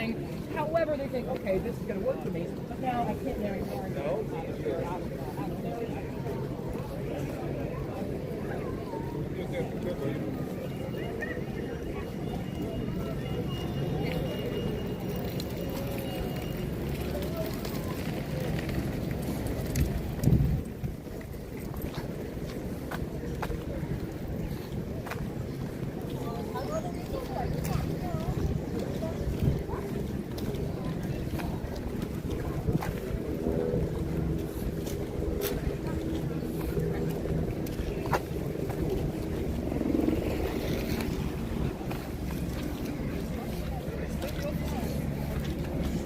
thing. However, they think, okay, this is going to work for me, but now I can't marry more. No.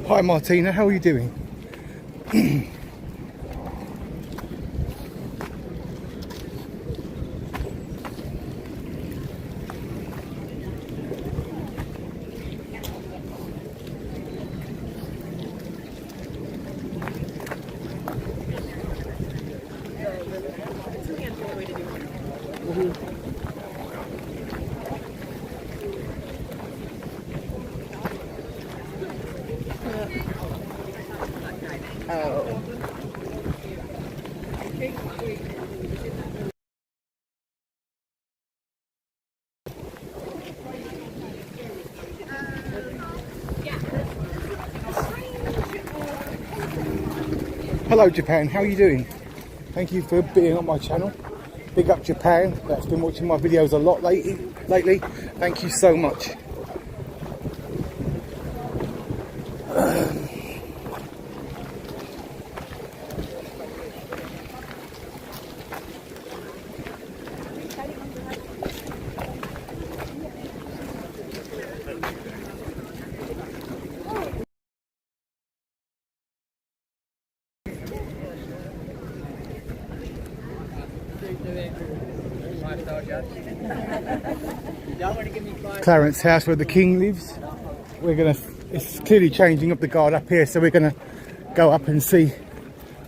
Hi Martina, how are you doing? Hello Japan, how are you doing? Thank you for being on my channel. Big up Japan, that's been watching my videos a lot lately. Thank you so much. Clarence House, where the King lives. It's clearly changing up the guard up here, so we're gonna go up and see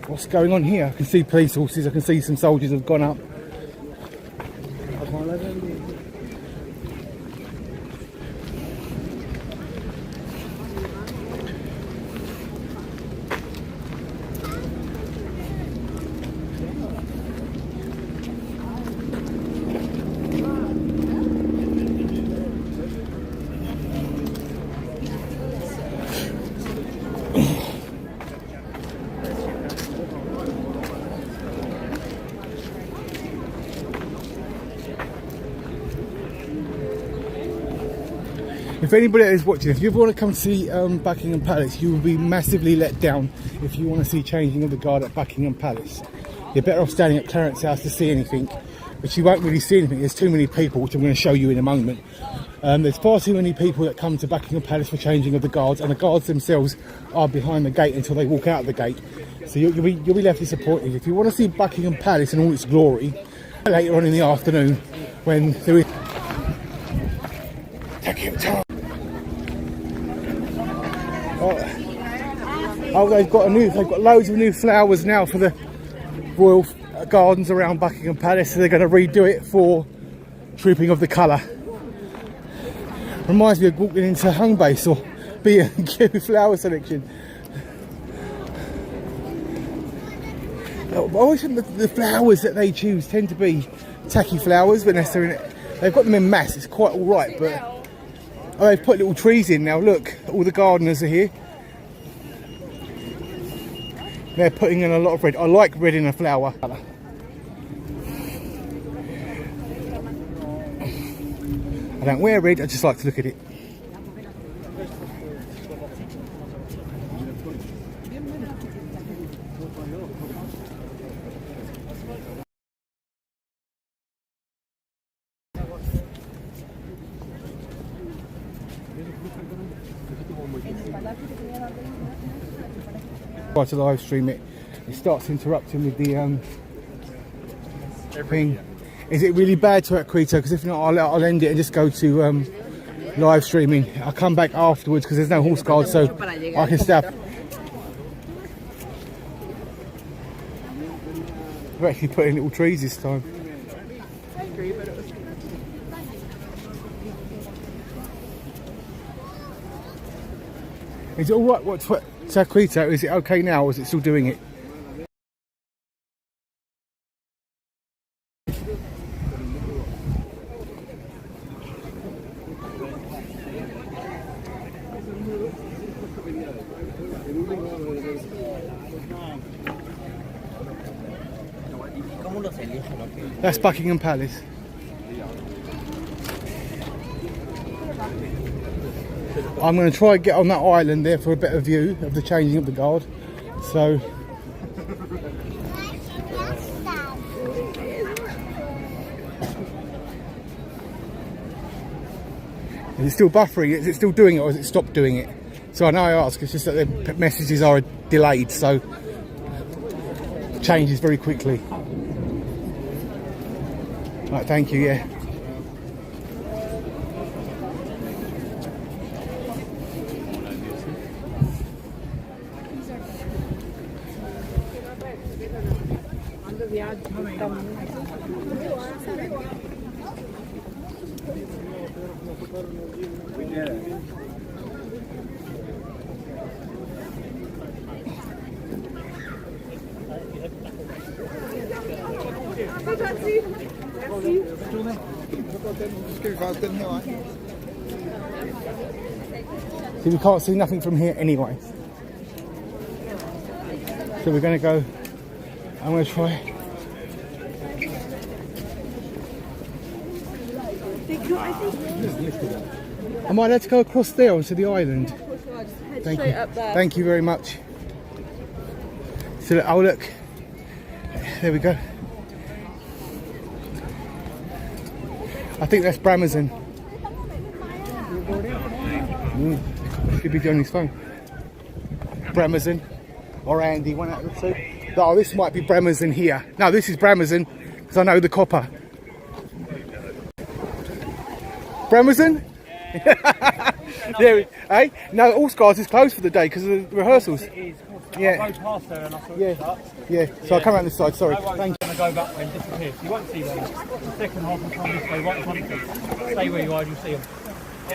what's going on here. I can see police horses, I can see some soldiers have gone up. If anybody is watching, if you ever want to come see Buckingham Palace, you will be massively let down if you want to see changing of the guard at Buckingham Palace. You're better off standing at Clarence House to see anything, but you won't really see anything. There's too many people, which I'm going to show you in a moment. There's far too many people that come to Buckingham Palace for changing of the guards, and the guards themselves are behind the gate until they walk out of the gate. So you'll be left disappointed. If you want to see Buckingham Palace in all its glory, later on in the afternoon, when there is... Take your time. Oh, they've got loads of new flowers now for the royal gardens around Buckingham Palace, so they're going to redo it for Trooping of the Colour. Reminds me of walking into Home Base or B&Q flower selection. I always think the flowers that they choose tend to be tacky flowers, but they've got them in mass. It's quite all right, but oh, they've put little trees in now. Look, all the gardeners are here. They're putting in a lot of red. I like red in a flower. I don't wear red, I just like to look at it. Try to live stream it. It starts interrupting with the thing. Is it really bad to Parakeet? Because if not, I'll end it and just go to live streaming. I'll come back afterwards because there's no horse guard, so I can stop. We're actually putting little trees this time. I agree, but it was... Is it all right? What's Saquito? Is it okay now, or is it still doing it? That's Buckingham Palace. I'm going to try and get on that island there for a better view of the changing of the guard. So is it still buffering? Is it still doing it, or has it stopped doing it? So I know I ask, it's just that the messages are delayed, so it changes very quickly. Right, thank you, yeah. See, we can't see nothing from here anyway. So we're going to go, I'm going to try. Am I allowed to go across there onto the island? Thank you. Thank you very much. So, oh look, there we go. I think that's Bramazon. Could be on his phone. Bramazon or Andy, one out of the two. Oh, this might be Bramazon here. No, this is Bramazon because I know the copper. Bramazon? There, hey? No, All Scars is closed for the day because of the rehearsals. It is. Yeah. I rode past there and I saw it Yeah, start. yeah. So I'll come around this side. Sorry. I won't Thank you. going to go back there and disappear. So you won't see them. The second half will come this way, right in front of you. Stay where you are, you'll see them. You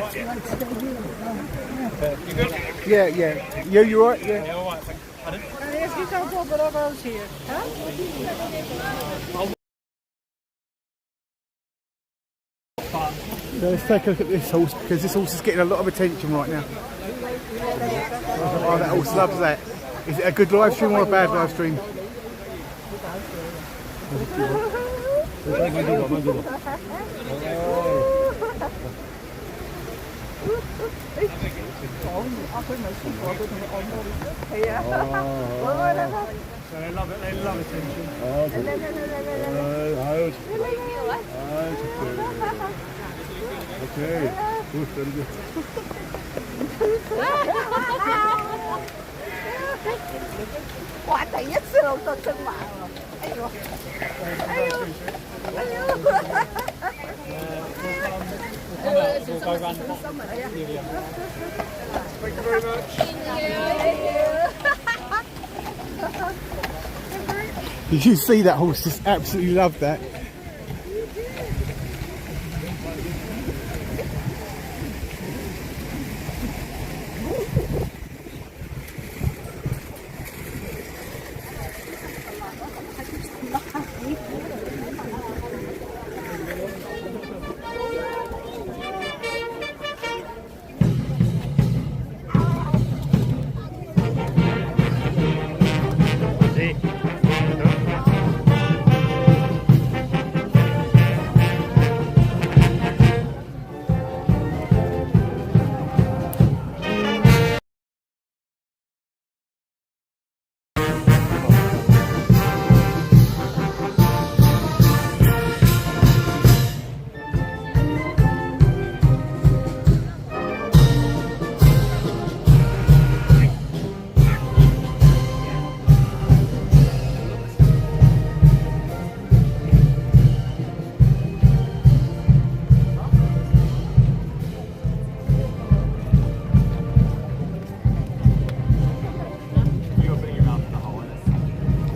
good? Yeah, yeah. You right? Yeah. Yeah, all right. Thanks. Pardon? So let's take a look at this horse because this horse is getting a lot of attention right now. Oh, that horse loves that. Is it a good live stream or a bad live stream? So they love it, they love attention. Okay. Quả tại nhất xưa tôi thân mà. Ayo. Ayo. Ayo. We'll go round the back. Thank you very much. Did you see that horse? Just absolutely loved that.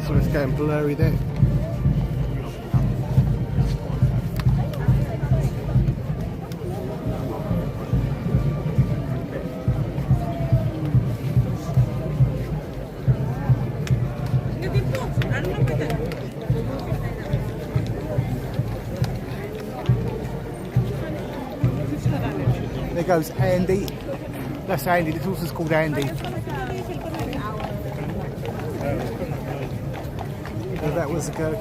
So it's getting blurry there. goes Andy. That's Andy. This horse is called Andy. So that was a go.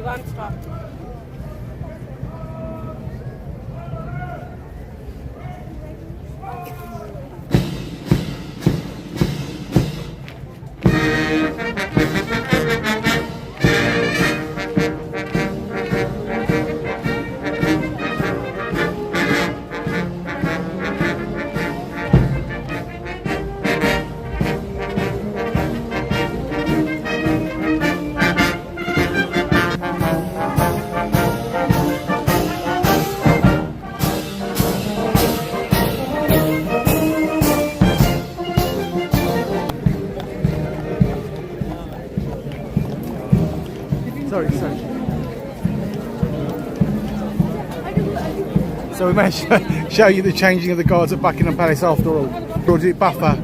One stop. Sorry. So we managed to show you the changing of the guards at Buckingham Palace after all. Or did it buffer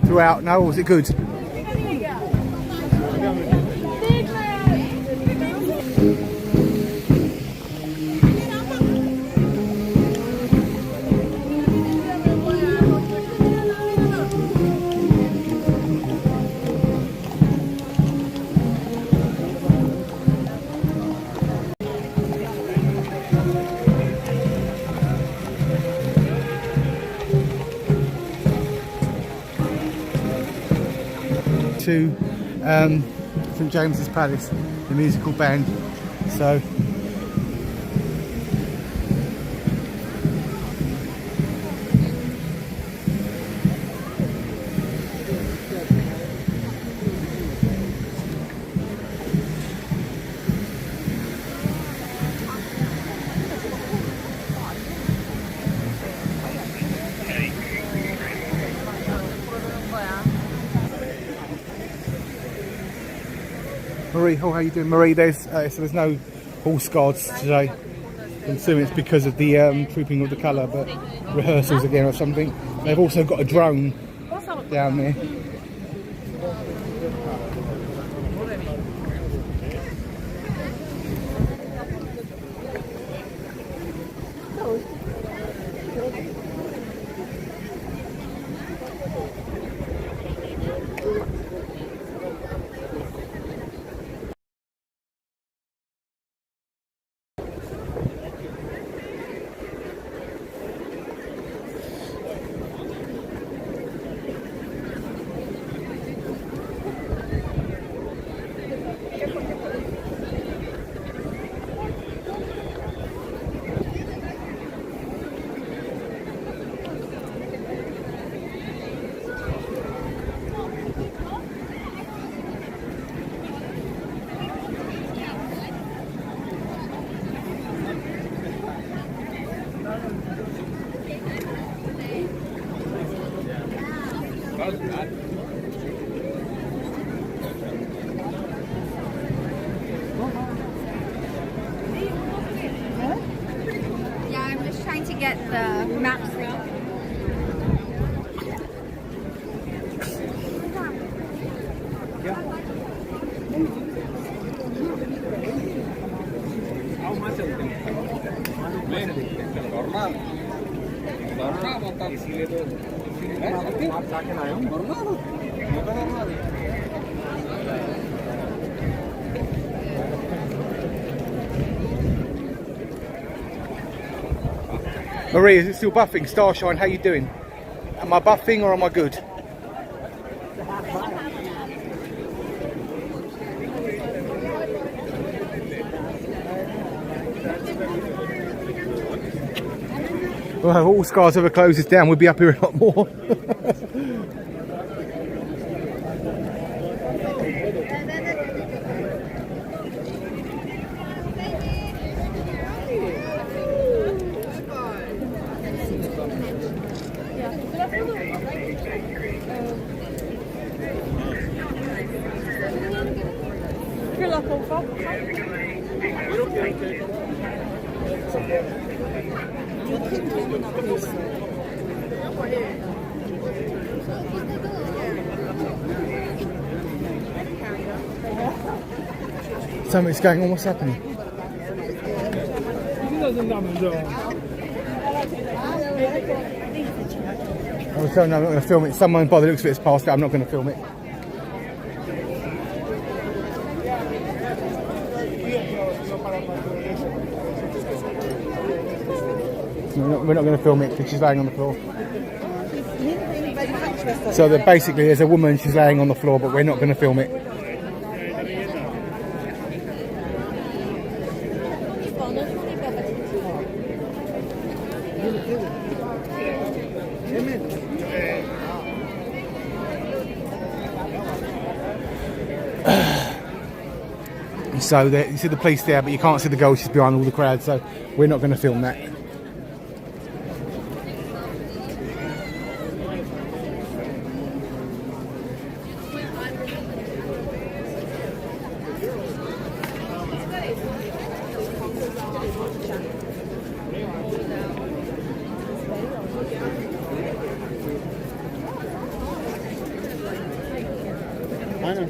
throughout? No, or was it good? To St James's Palace, the musical band. So Marie, how are you doing, Marie? There's no horse guards today. I'm assuming it's because of the trooping of the colour, but rehearsals again or something. They've also got a drone down there. Yeah, I'm just trying to get the maps. Marie, is it still buffing? Starshine, how you doing? Am I buffing or am I good? Well, if all Scars ever closes down, we'll be up here a lot more. Something's going on, what's happening? I was telling you I'm not going to film it. Someone by the looks of it has passed it, I'm not going to film it. We're not going to film it because she's laying on the floor. So that basically there's a woman, she's laying on the floor, but we're not going to film it. So you see the police there, but you can't see the girl, she's behind all the crowd, so we're not going to film that. I know.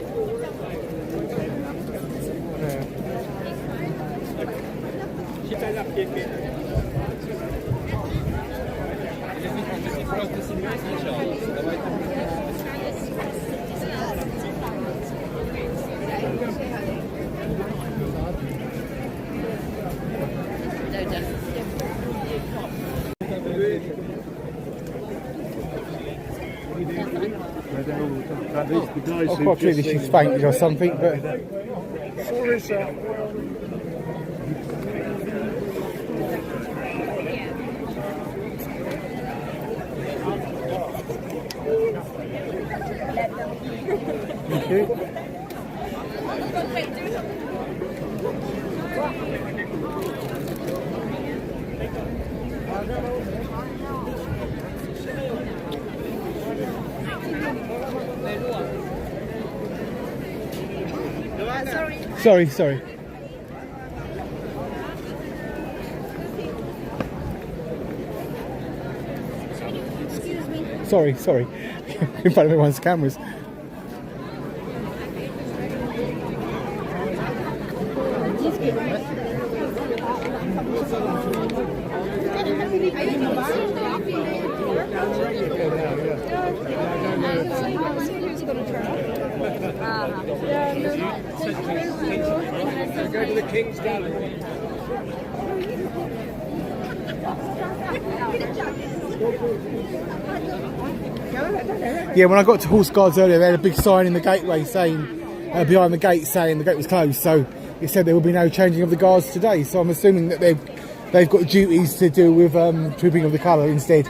Oh, quite clearly she's fainted or something, but... Sorry, sir. Thank you. Sorry. Sorry. In front of everyone's cameras. Go to the King's Gallery. Yeah, when I got to Horse Guards earlier, they had a big sign in the gateway saying, behind the gate, saying the gate was closed. So it said there will be no changing of the guards today. So I'm assuming that they've got duties to do with trooping of the colour instead.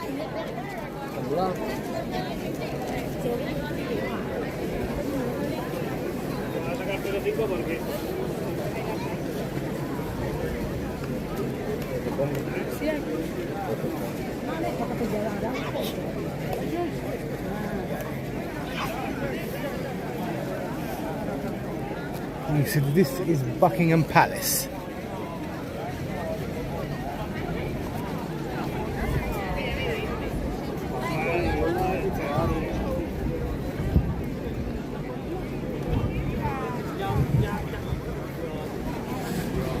So this is Buckingham Palace.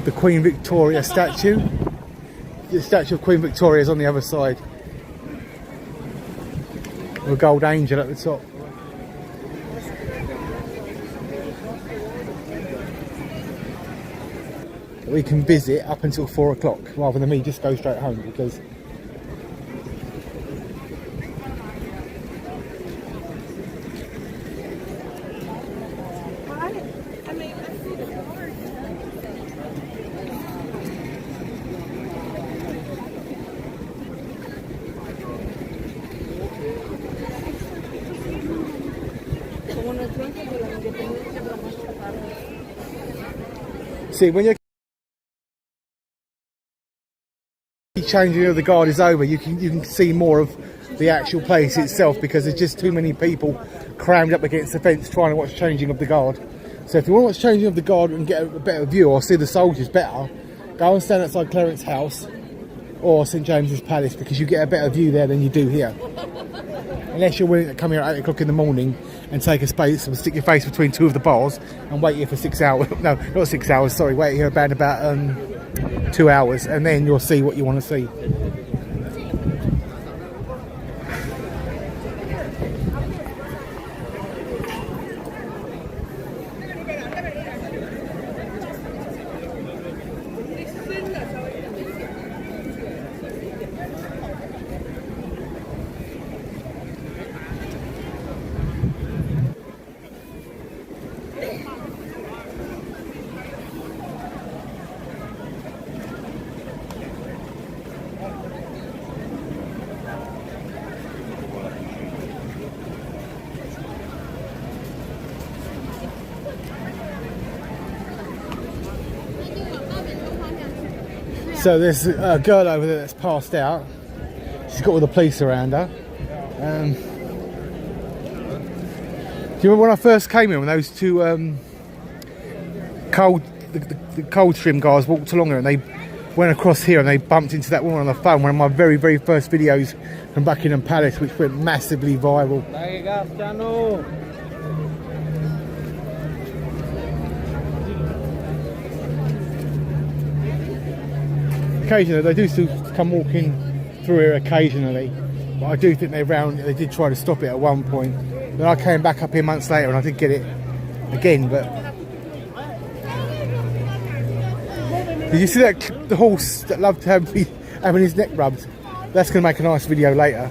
The Queen Victoria statue. The statue of Queen Victoria is on the other side. With a gold angel at the top. We can visit up until 4 o'clock rather than me just go straight home, because See, when you're changing of the guard is over, you can see more of the actual place itself, because there's just too many people crammed up against the fence trying to watch changing of the guard. So if you want to watch changing of the guard and get a better view or see the soldiers better, go and stand outside Clarence House or St James's Palace, because you get a better view there than you do here. Unless you're willing to come here at 8 o'clock in the morning and take a space and stick your face between two of the bars and wait here for 6 hours. No, not 6 hours, sorry, wait here about 2 hours, and then you'll see what you want to see. So there's a girl over there that's passed out. She's got all the police around her. Do you remember when I first came in, when those two the Coldstream guys walked along here and they went across here and they bumped into that woman on the phone? One of my very, very first videos from Buckingham Palace, which went massively viral. Occasionally, they do still come walking through here occasionally, but I do think they did try to stop it at one point. Then I came back up here months later and I did get it again. But did you see that the horse that loved to having his neck rubbed? That's going to make a nice video later.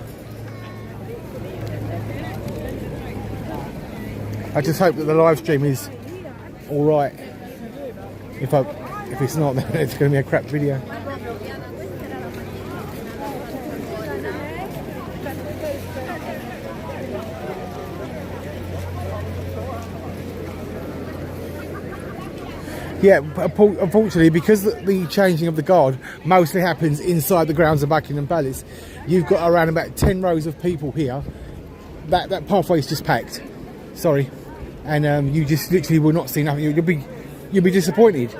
I just hope that the live stream is all right. If it's not, then it's going to be a crap video. Yeah, unfortunately, because the changing of the guard mostly happens inside the grounds of Buckingham Palace, you've got around about 10 rows of people here. That pathway is just packed. Sorry, and you just literally will not see nothing. You'll be disappointed.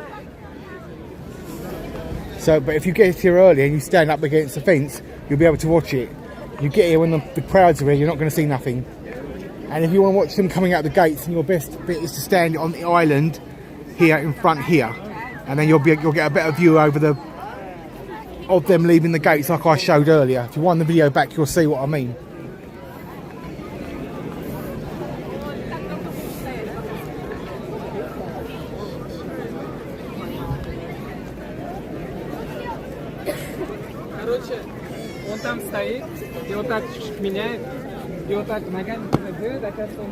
So, but if you get here early and you stand up against the fence, you'll be able to watch it. You get here when the crowds are here, you're not going to see nothing. And if you want to watch them coming out the gates, then your best bit is to stand on the island here in front here, and then you'll get a better view of them leaving the gates, like I showed earlier. If you wind the video back, you'll see what I mean. Короче, он там стоит, и вот так чуть-чуть меняет, и вот так ногами прыгает, оказывается, он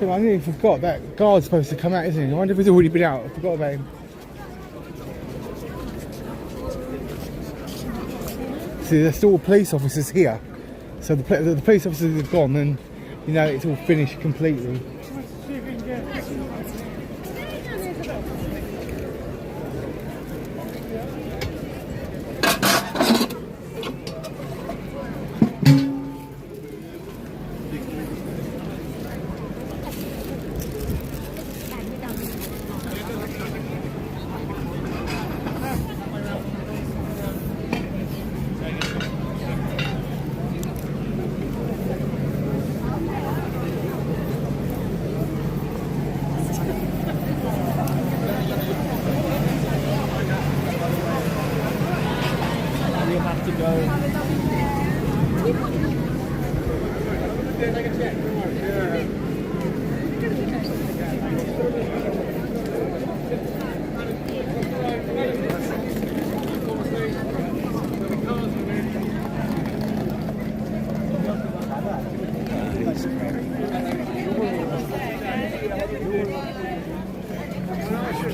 I nearly forgot that guard's supposed to come out, isn't he? I wonder if he's already been out. I forgot about him. See, there's still police officers here. So the police officers have gone, and you know it's all finished completely. have to go.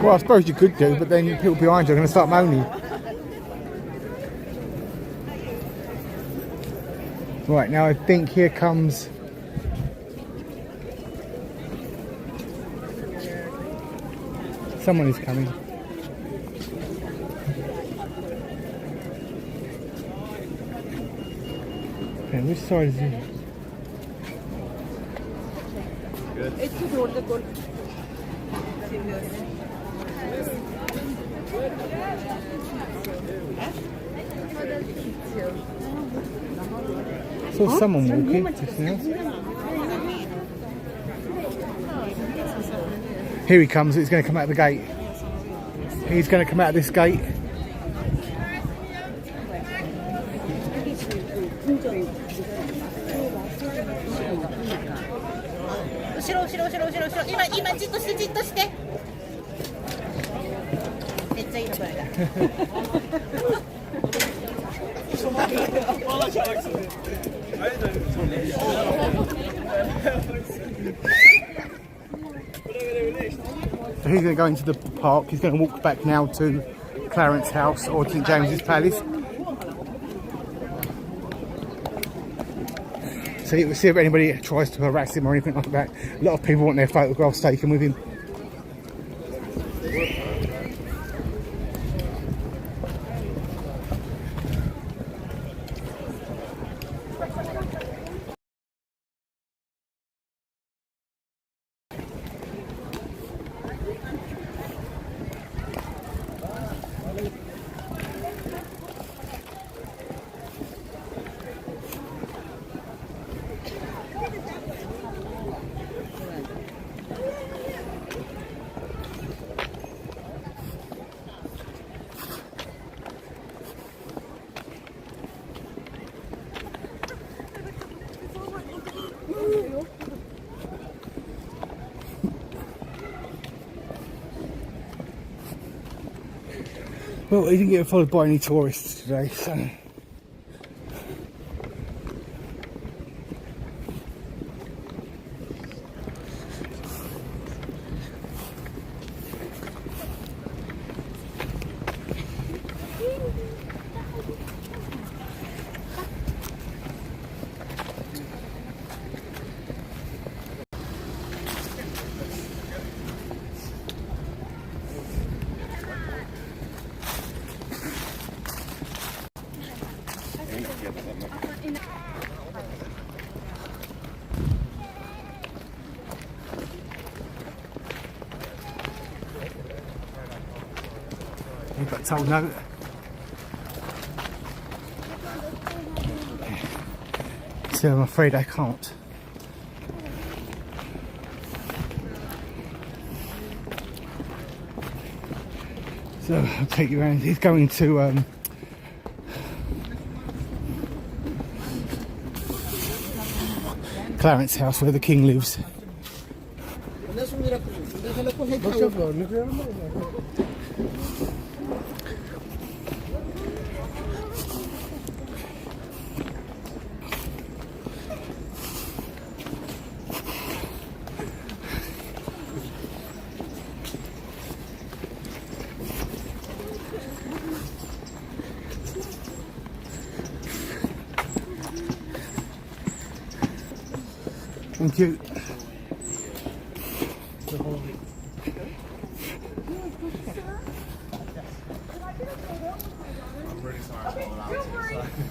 Well, I suppose you could do, but then people behind you are going to start moaning. Right, now I think here comes... someone is coming. Okay, which side is it? Saw someone walking just now. Here he comes, he's going to come out of the gate. He's going to come out of this gate. So he's going to go into the park. He's going to walk back now to Clarence House or St James's Palace. So we'll see if anybody tries to harass him or anything like that. A lot of people want their photographs taken with him. Well, he didn't get followed by any tourists today, so... He got told no. So I'm afraid I can't. So I'll take you around. He's going to Clarence House, where the King lives. Thank you. I'm really sorry I'm not allowed to.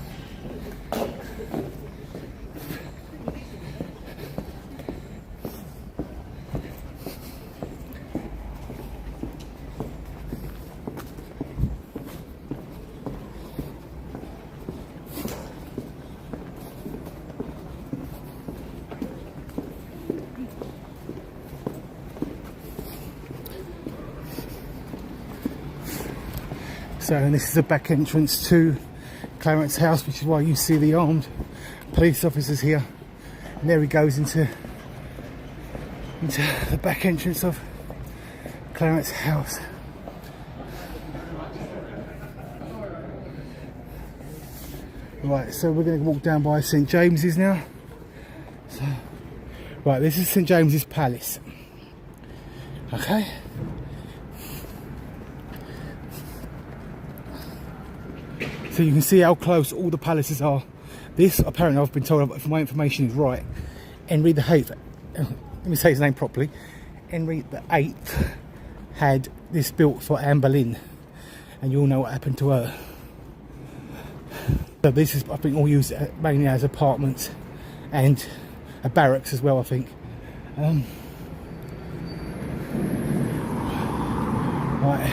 So, and this is the back entrance to Clarence House, which is why you see the armed police officers here. And there he goes into the back entrance of Clarence House. Right, so we're going to walk down by St James's now. So, right, this is St James's Palace. Okay. So you can see how close all the palaces are. This, apparently I've been told, if my information is right, Henry the VIII, let me say his name properly, Henry the VIII had this built for Anne Boleyn, and you all know what happened to her. So this is, I think, all used mainly as apartments and a barracks as well, I think. Right.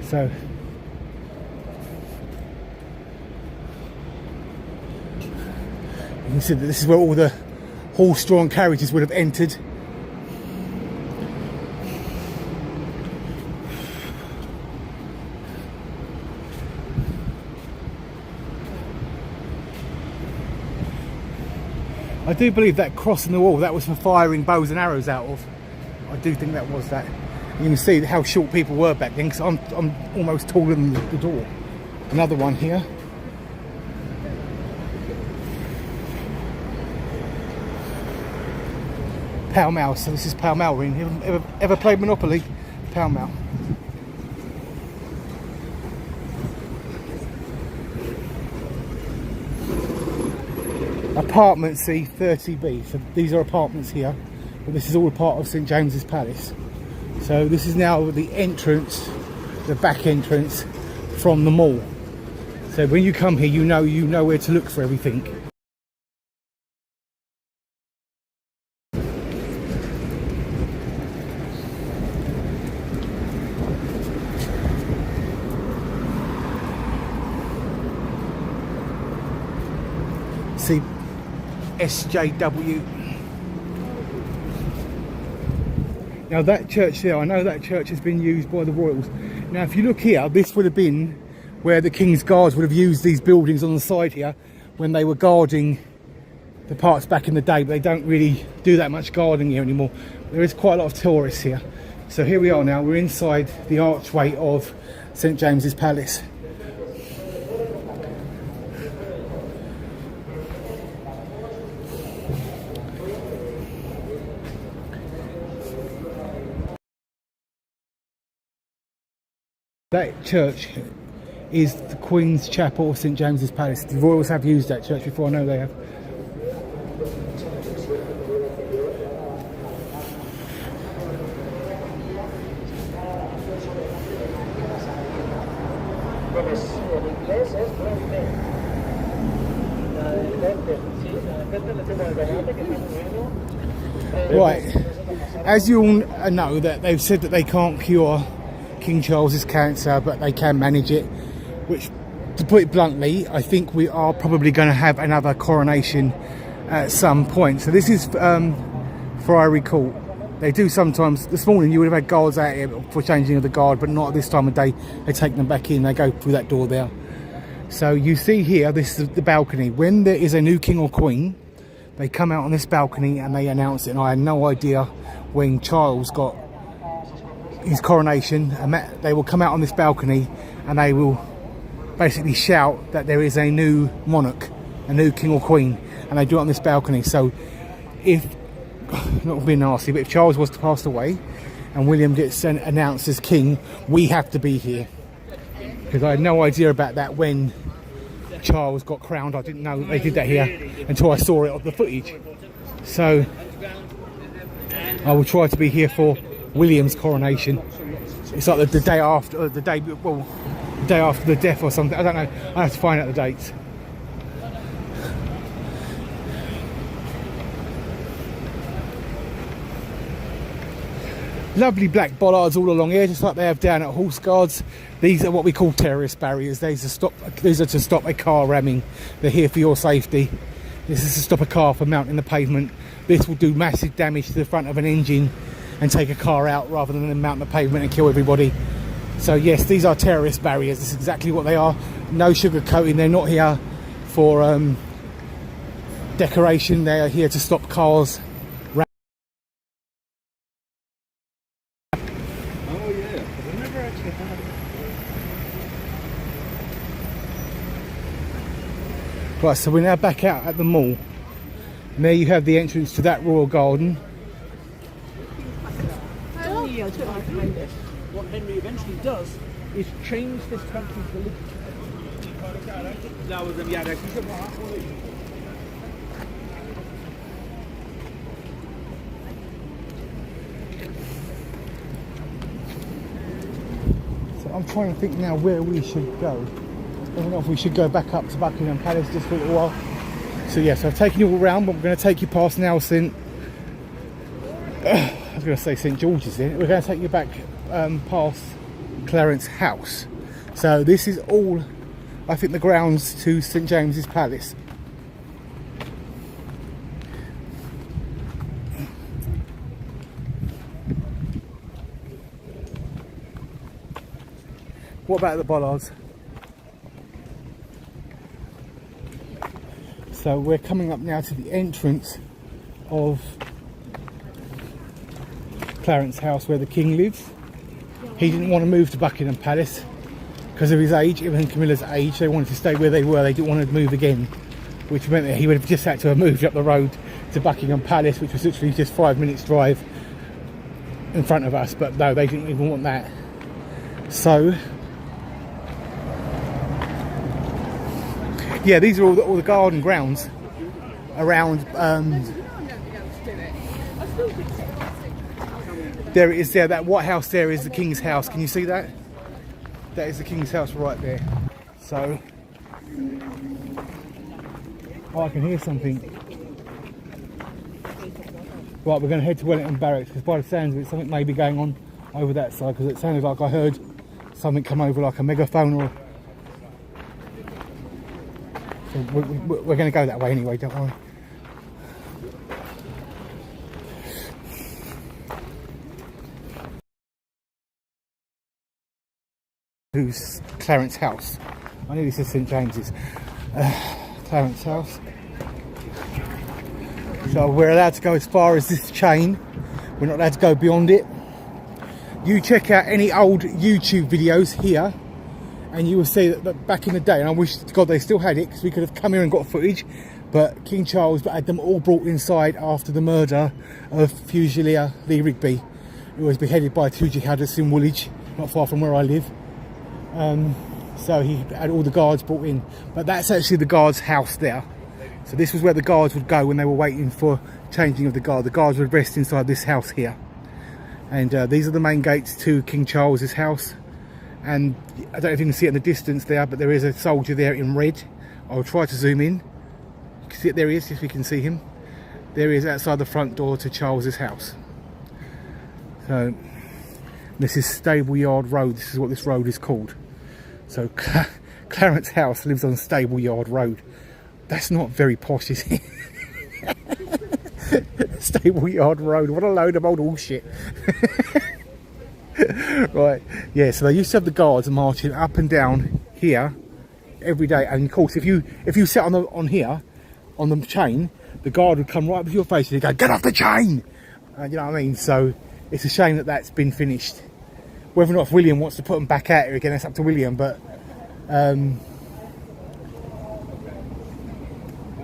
So you can see that this is where all the horse-drawn carriages would have entered. I do believe that cross in the wall, that was for firing bows and arrows out of. I do think that was that. You can see how short people were back then, because I'm almost taller than the door. Another one here. Pall Mall, so this is Pall Mall ring. Ever played Monopoly? Pall Mall. Apartment C 30B. So these are apartments here, but this is all a part of St James's Palace. So this is now the entrance, the back entrance from the mall. So when you come here, you know where to look for everything. See SJW. Now that church there, I know that church has been used by the royals. Now if you look here, this would have been where the King's Guards would have used these buildings on the side here when they were guarding the parts back in the day, but they don't really do that much guarding here anymore. There is quite a lot of tourists here. So here we are now, we're inside the archway of St James's Palace. That church is the Queen's Chapel of St James's Palace. The royals have used that church before, I know they have. Right, as you all know, that they've said that they can't cure King Charles's cancer, but they can manage it, which, to put it bluntly, I think we are probably going to have another coronation at some point. So this is Friary Court. They do sometimes. This morning you would have had guards out here for changing of the guard, but not at this time of day. They take them back in, they go through that door there. So you see here, this is the balcony. When there is a new king or queen, they come out on this balcony and they announce it. And I had no idea when Charles got his coronation, and they will come out on this balcony and they will basically shout that there is a new monarch, a new king or queen, and they do it on this balcony. So if, not being nasty, but if Charles was to pass away and William gets announced as king, we have to be here, because I had no idea about that when Charles got crowned. I didn't know they did that here until I saw it on the footage. So I will try to be here for William's coronation. It's like the day after, the day after the death or something. I don't know. I have to find out the dates. Lovely black bollards all along here, just like they have down at Horse Guards. These are what we call terrorist barriers. These are to stop a car ramming. They're here for your safety. This is to stop a car from mounting the pavement. This will do massive damage to the front of an engine and take a car out rather than mount the pavement and kill everybody. So yes, these are terrorist barriers. This is exactly what they are. No sugarcoating. They're not here for decoration. They are here to stop cars. Right, so we're now back out at the mall. And there you have the entrance to that royal garden. What Henry eventually does is change this country's religion. So I'm trying to think now where we should go. I don't know if we should go back up to Buckingham Palace just for a little while. So yes, I've taken you all around, but we're going to take you past now St. I was going to say St. George's there. We're going to take you back past Clarence House. So this is all, I think, the grounds to St. James's Palace. What about the bollards? So we're coming up now to the entrance of Clarence House, where the King lives. He didn't want to move to Buckingham Palace because of his age, even Camilla's age. They wanted to stay where they were. They didn't want to move again, which meant that he would have just had to have moved up the road to Buckingham Palace, which was literally just 5 minutes drive in front of us. But no, they didn't even want that. So yeah, these are all the garden grounds around. There it is there, that white house there is the King's house. Can you see that? That is the King's house right there. So, oh, I can hear something. Right, we're going to head to Wellington Barracks because by the sounds of it, something may be going on over that side, because it sounded like I heard something come over like a megaphone or... So we're going to go that way anyway, don't worry. Who's Clarence House? I knew this is St James's. Clarence House. So we're allowed to go as far as this chain. We're not allowed to go beyond it. You check out any old YouTube videos here and you will see that back in the day, and I wish to God they still had it, because we could have come here and got footage, but King Charles had them all brought inside after the murder of Fusilier Lee Rigby, who was beheaded by two jihadists in Woolwich, not far from where I live. So he had all the guards brought in, but that's actually the guards' house there. So this was where the guards would go when they were waiting for changing of the guard. The guards would rest inside this house here, and these are the main gates to King Charles's house. And I don't know if you can see it in the distance there, but there is a soldier there in red. I'll try to zoom in. You can see it, there he is, if we can see him. There he is outside the front door to Charles's house. So this is Stable Yard Road. This is what this road is called. So Clarence House lives on Stable Yard Road. That's not very posh, is it? Stable Yard Road. What a load of old bullshit. Right, yeah, so they used to have the guards marching up and down here every day, and of course if you sat on here on the chain, the guard would come right up to your face and he'd go, "Get off the chain!" You know what I mean? So it's a shame that that's been finished. Whether or not if William wants to put them back out here again, that's up to William, but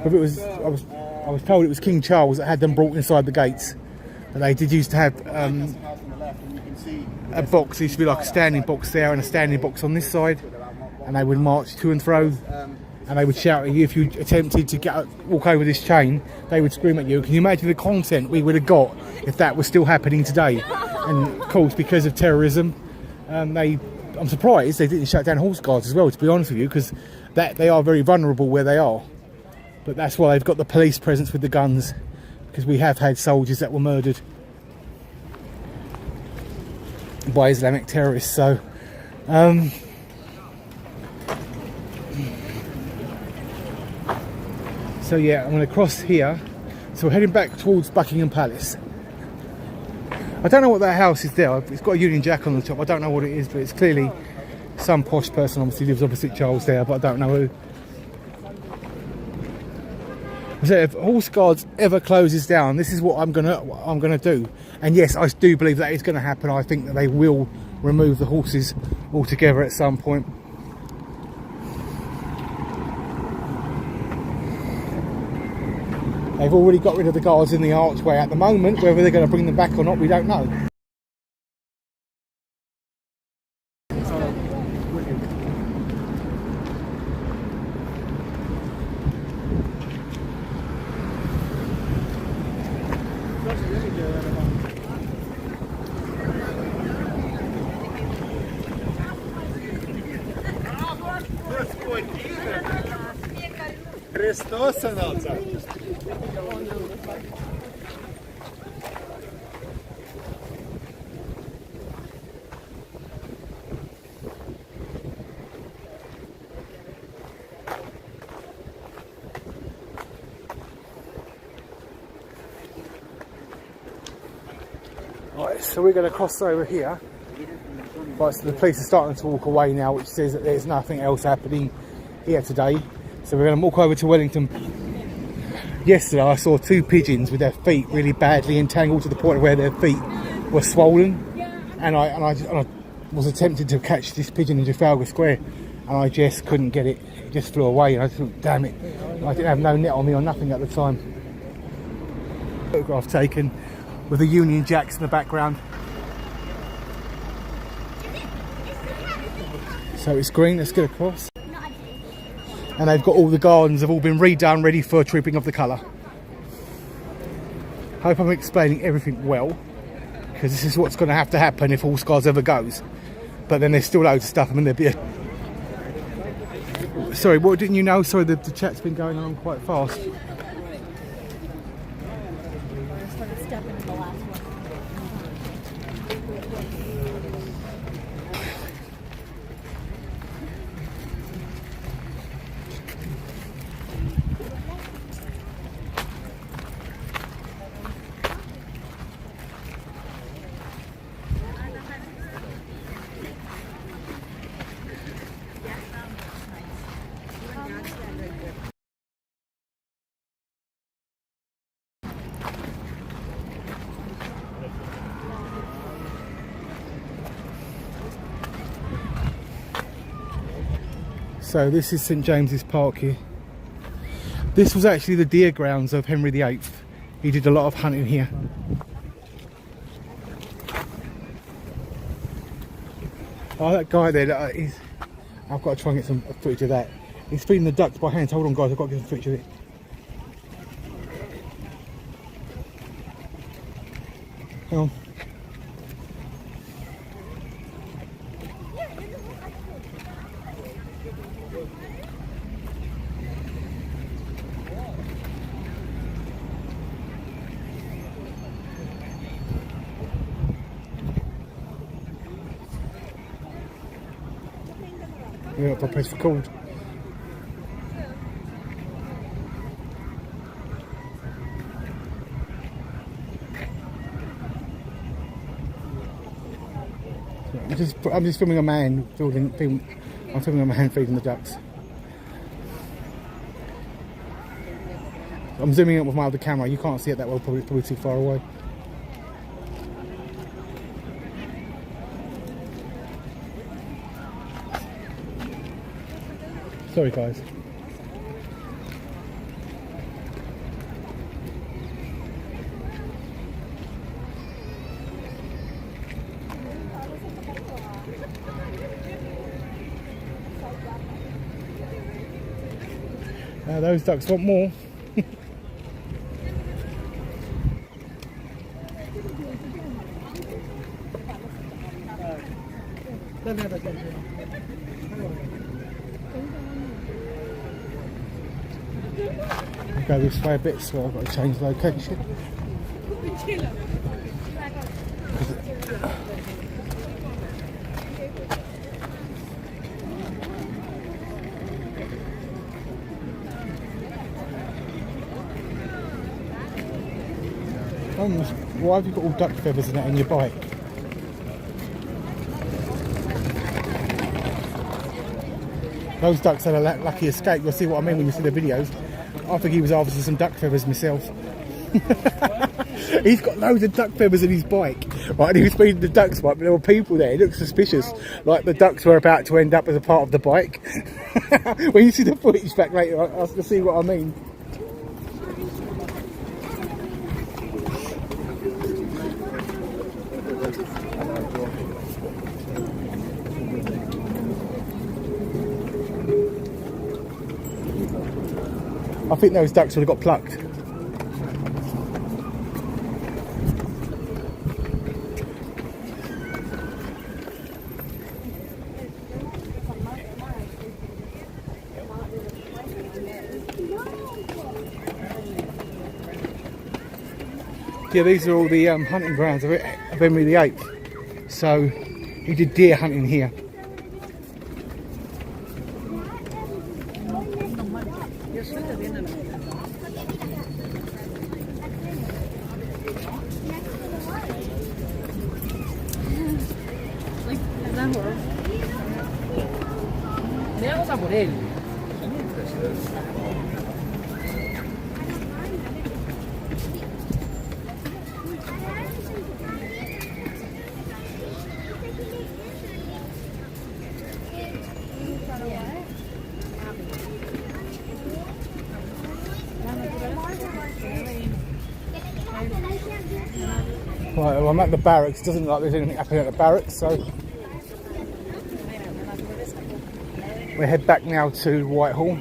if it was, I was told it was King Charles that had them brought inside the gates, but they did used to have a box. There used to be like a standing box there and a standing box on this side, and they would march to and fro, and they would shout at you if you attempted to walk over this chain. They would scream at you. Can you imagine the content we would have got if that was still happening today? And of course, because of terrorism, I'm surprised they didn't shut down horse guards as well, to be honest with you, because they are very vulnerable where they are. But that's why they've got the police presence with the guns, because we have had soldiers that were murdered by Islamic terrorists. So so yeah, I'm going to cross here. So we're heading back towards Buckingham Palace. I don't know what that house is there. It's got a Union Jack on the top. I don't know what it is, but it's clearly some posh person obviously lives opposite Charles there, but I don't know who. So if Horse Guards ever closes down, this is what I'm gonna do. And yes, I do believe that is going to happen. I think that they will remove the horses altogether at some point. They've already got rid of the guards in the archway at the moment. Whether they're going to bring them back or not, we don't know. Христос анавца. Right, so we're going to cross over here. Right, so the police are starting to walk away now, which says that there's nothing else happening here today. So we're going to walk over to Wellington. Yesterday I saw 2 pigeons with their feet really badly entangled to the point where their feet were swollen, and I was attempting to catch this pigeon in Trafalgar Square, and I just couldn't get it. It just flew away, and I thought, damn it, I didn't have no net on me or nothing at the time. Photograph taken with the Union Jacks in the background. So it's green, let's get across. And they've got all the gardens have all been redone, ready for tripping of the colour. Hope I'm explaining everything well, because this is what's going to have to happen if Horse Guards ever goes. But then there's still loads of stuff. I mean, there'd be a... Sorry, what didn't you know? Sorry, the chat's been going on quite fast. So this is St James's Park here. This was actually the deer grounds of Henry VIII. He did a lot of hunting here. Oh, that guy there, I've got to try and get some footage of that. He's feeding the ducks by hand. Hold on guys, I've got to get some footage of it. Hang on. Yeah, if I press record. I'm just filming a man I'm filming a man feeding the ducks. I'm zooming in with my other camera. You can't see it that well, probably too far away. Sorry guys. Those ducks want more. Go this way a bit, so I've got to change location. Why have you got all duck feathers and that in your bike? Those ducks had a lucky escape. You'll see what I mean when you see the videos. I think he was harvesting some duck feathers myself. He's got loads of duck feathers in his bike. Right, and he was feeding the ducks, right, but there were people there. It looked suspicious. Like the ducks were about to end up as a part of the bike. When you see the footage back later, I'll see what I mean. I think those ducks would have got plucked. Yeah, these are all the hunting grounds of Henry VIII. So he did deer hunting here. Veamos a por él. Right, well, I'm at the barracks. It doesn't look like there's anything happening at the barracks, so we head back now to Whitehall.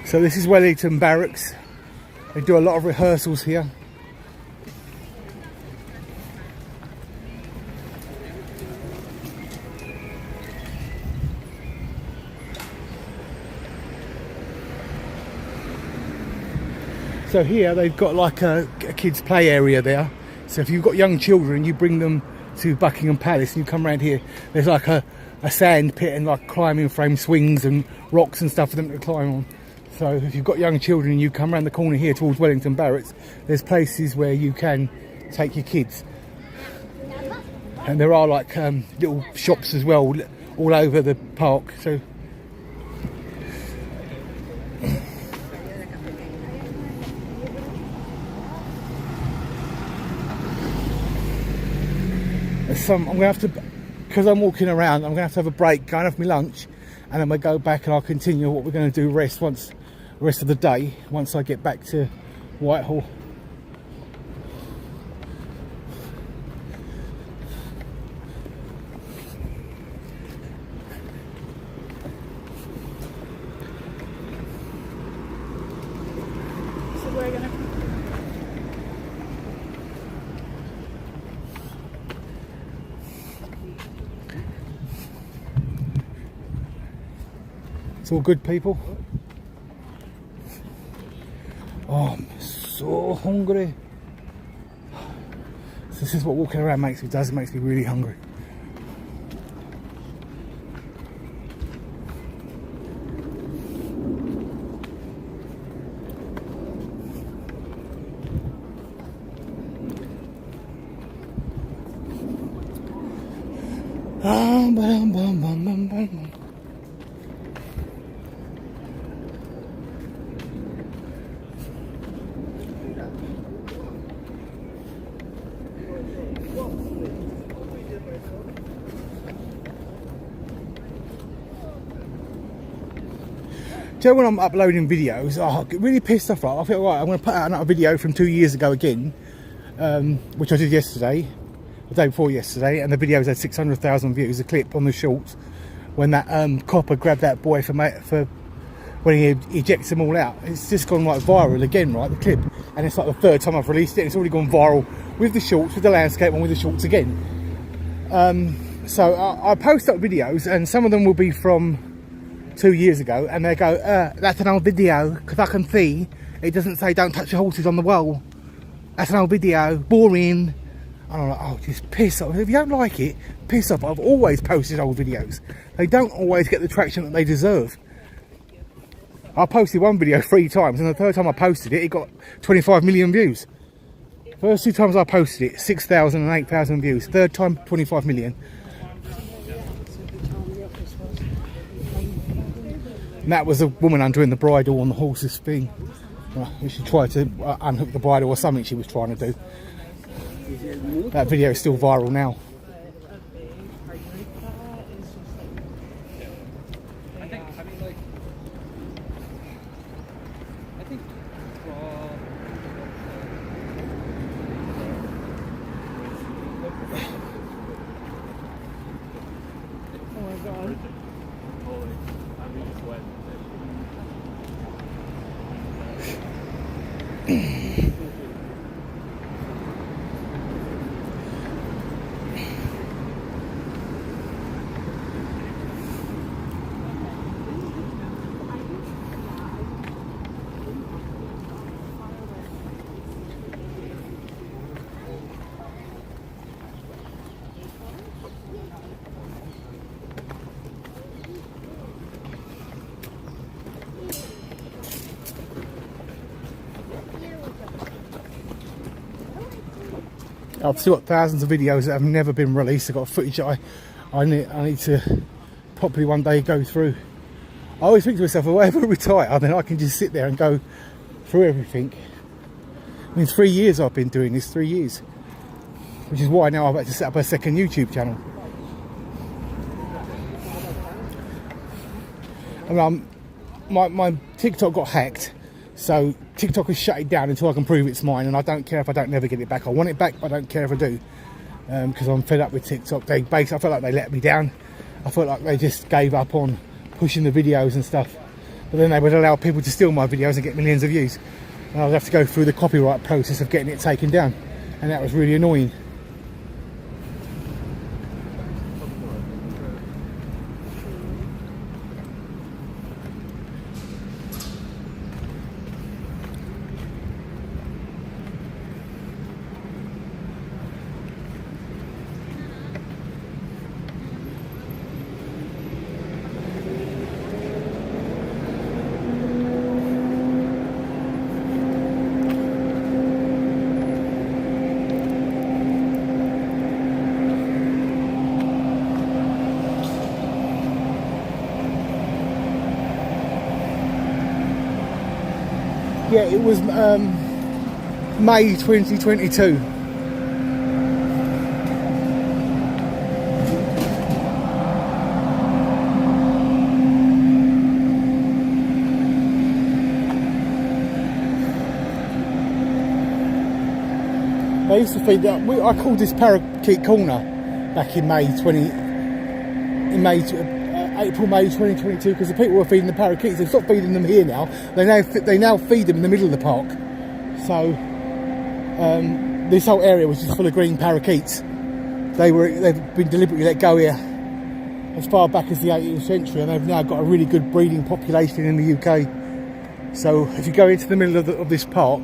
So this is Wellington Barracks. They do a lot of rehearsals here. So here they've got like a kids play area there. So if you've got young children, you bring them to Buckingham Palace and you come around here, there's like a sand pit and like climbing frame swings and rocks and stuff for them to climb on. So if you've got young children and you come around the corner here towards Wellington Barracks, there's places where you can take your kids. And there are like little shops as well all over the park. So I'm going to have to, because I'm walking around, I'm going to have a break, going off my lunch, and then we'll go back and I'll continue what we're going to do rest of the day once I get back to Whitehall. So we're gonna. It's all good, people. Oh, I'm so hungry. So this is what walking around does. It makes me really hungry. Do you know when I'm uploading videos, I get really pissed off. I feel right, I'm going to put out another video from 2 years ago again, which I did yesterday, the day before yesterday, and the videos had 600,000 views, a clip on the shorts, when that copper grabbed that boy for when he ejects them all out. It's just gone like viral again, right, the clip, and it's like the third time I've released it. It's already gone viral with the shorts, with the landscape, and with the shorts again. So I post up videos, and some of them will be from 2 years ago, and they go, that's an old video, because I can see it doesn't say don't touch the horses on the wall. That's an old video, boring. And I'm like, oh, just piss off. If you don't like it, piss off. I've always posted old videos. They don't always get the traction that they deserve. I posted one video 3 times, and the third time I posted it, it got 25 million views. First 2 times I posted it, 6,000 and 8,000 views. Third time, 25 million. And that was a woman undoing the bridle on the horse's thing. She tried to unhook the bridle or something she was trying to do. That video is still viral now. I've still got thousands of videos that have never been released. I've got footage that I need to properly one day go through. I always think to myself, if I ever retire, then I can just sit there and go through everything. I mean, 3 years I've been doing this, 3 years. Which is why now I've had to set up a second YouTube channel. And my TikTok got hacked. So TikTok has shut it down until I can prove it's mine, and I don't care if I don't never get it back. I want it back, but I don't care if I do, because I'm fed up with TikTok. I felt like they let me down. I felt like they just gave up on pushing the videos and stuff. But then they would allow people to steal my videos and get millions of views, and I would have to go through the copyright process of getting it taken down, and that was really annoying. Yeah, it was May 2022. They used to feed that. I called this Parakeet Corner back in April, May 2022, because the people were feeding the parakeets. They've stopped feeding them here now. They now feed them in the middle of the park. So this whole area was just full of green parakeets. They've been deliberately let go here as far back as the 18th century, and they've now got a really good breeding population in the UK. So if you go into the middle of this park,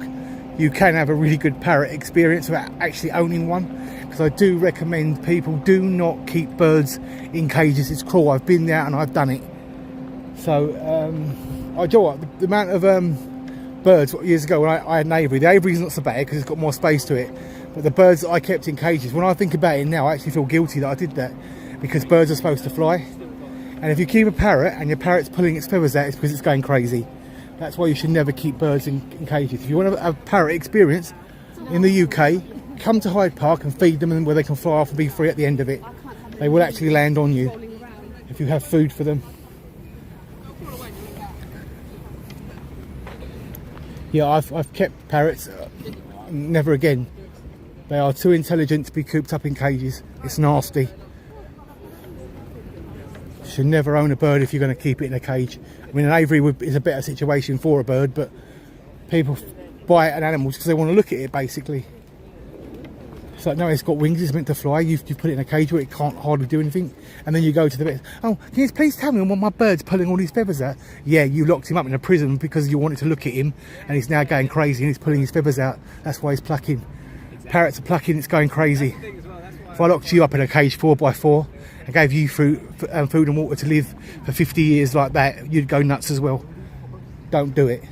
you can have a really good parrot experience without actually owning one. Because I do recommend people do not keep birds in cages. It's cruel. I've been there and I've done it. So I do what the amount of birds years ago when I had an aviary. The aviary's not so bad because it's got more space to it. But the birds that I kept in cages, when I think about it now, I actually feel guilty that I did that, because birds are supposed to fly. And if you keep a parrot and your parrot's pulling its feathers out, it's because it's going crazy. That's why you should never keep birds in cages. If you want to have a parrot experience in the UK, come to Hyde Park and feed them, and where they can fly off and be free at the end of it. They will actually land on you if you have food for them. Yeah, I've kept parrots. Never again. They are too intelligent to be cooped up in cages. It's nasty. should never own a bird if you're going to keep it in a cage. I mean, an aviary is a better situation for a bird, but people buy an animal because they want to look at it, basically. It's like, no, it's got wings, it's meant to fly. You've put it in a cage where it can't hardly do anything. And then you go to the vet. Oh, can you please tell me why my bird's pulling all these feathers out? Yeah, you locked him up in a prison because you wanted to look at him, and he's now going crazy and he's pulling his feathers out. That's why he's plucking. Parrots are plucking, it's going crazy. If I locked you up in a cage 4x4 and gave you food and water to live for 50 years like that, you'd go nuts as well. Don't do it.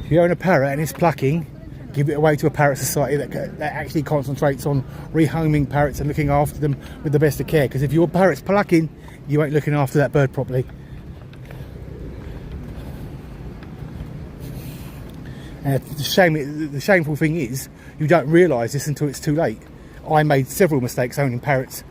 If you own a parrot and it's plucking, give it away to a parrot society that actually concentrates on rehoming parrots and looking after them with the best of care. Because if your parrot's plucking, you ain't looking after that bird properly. And the shameful thing is, you don't realise this until it's too late. I made several mistakes owning parrots.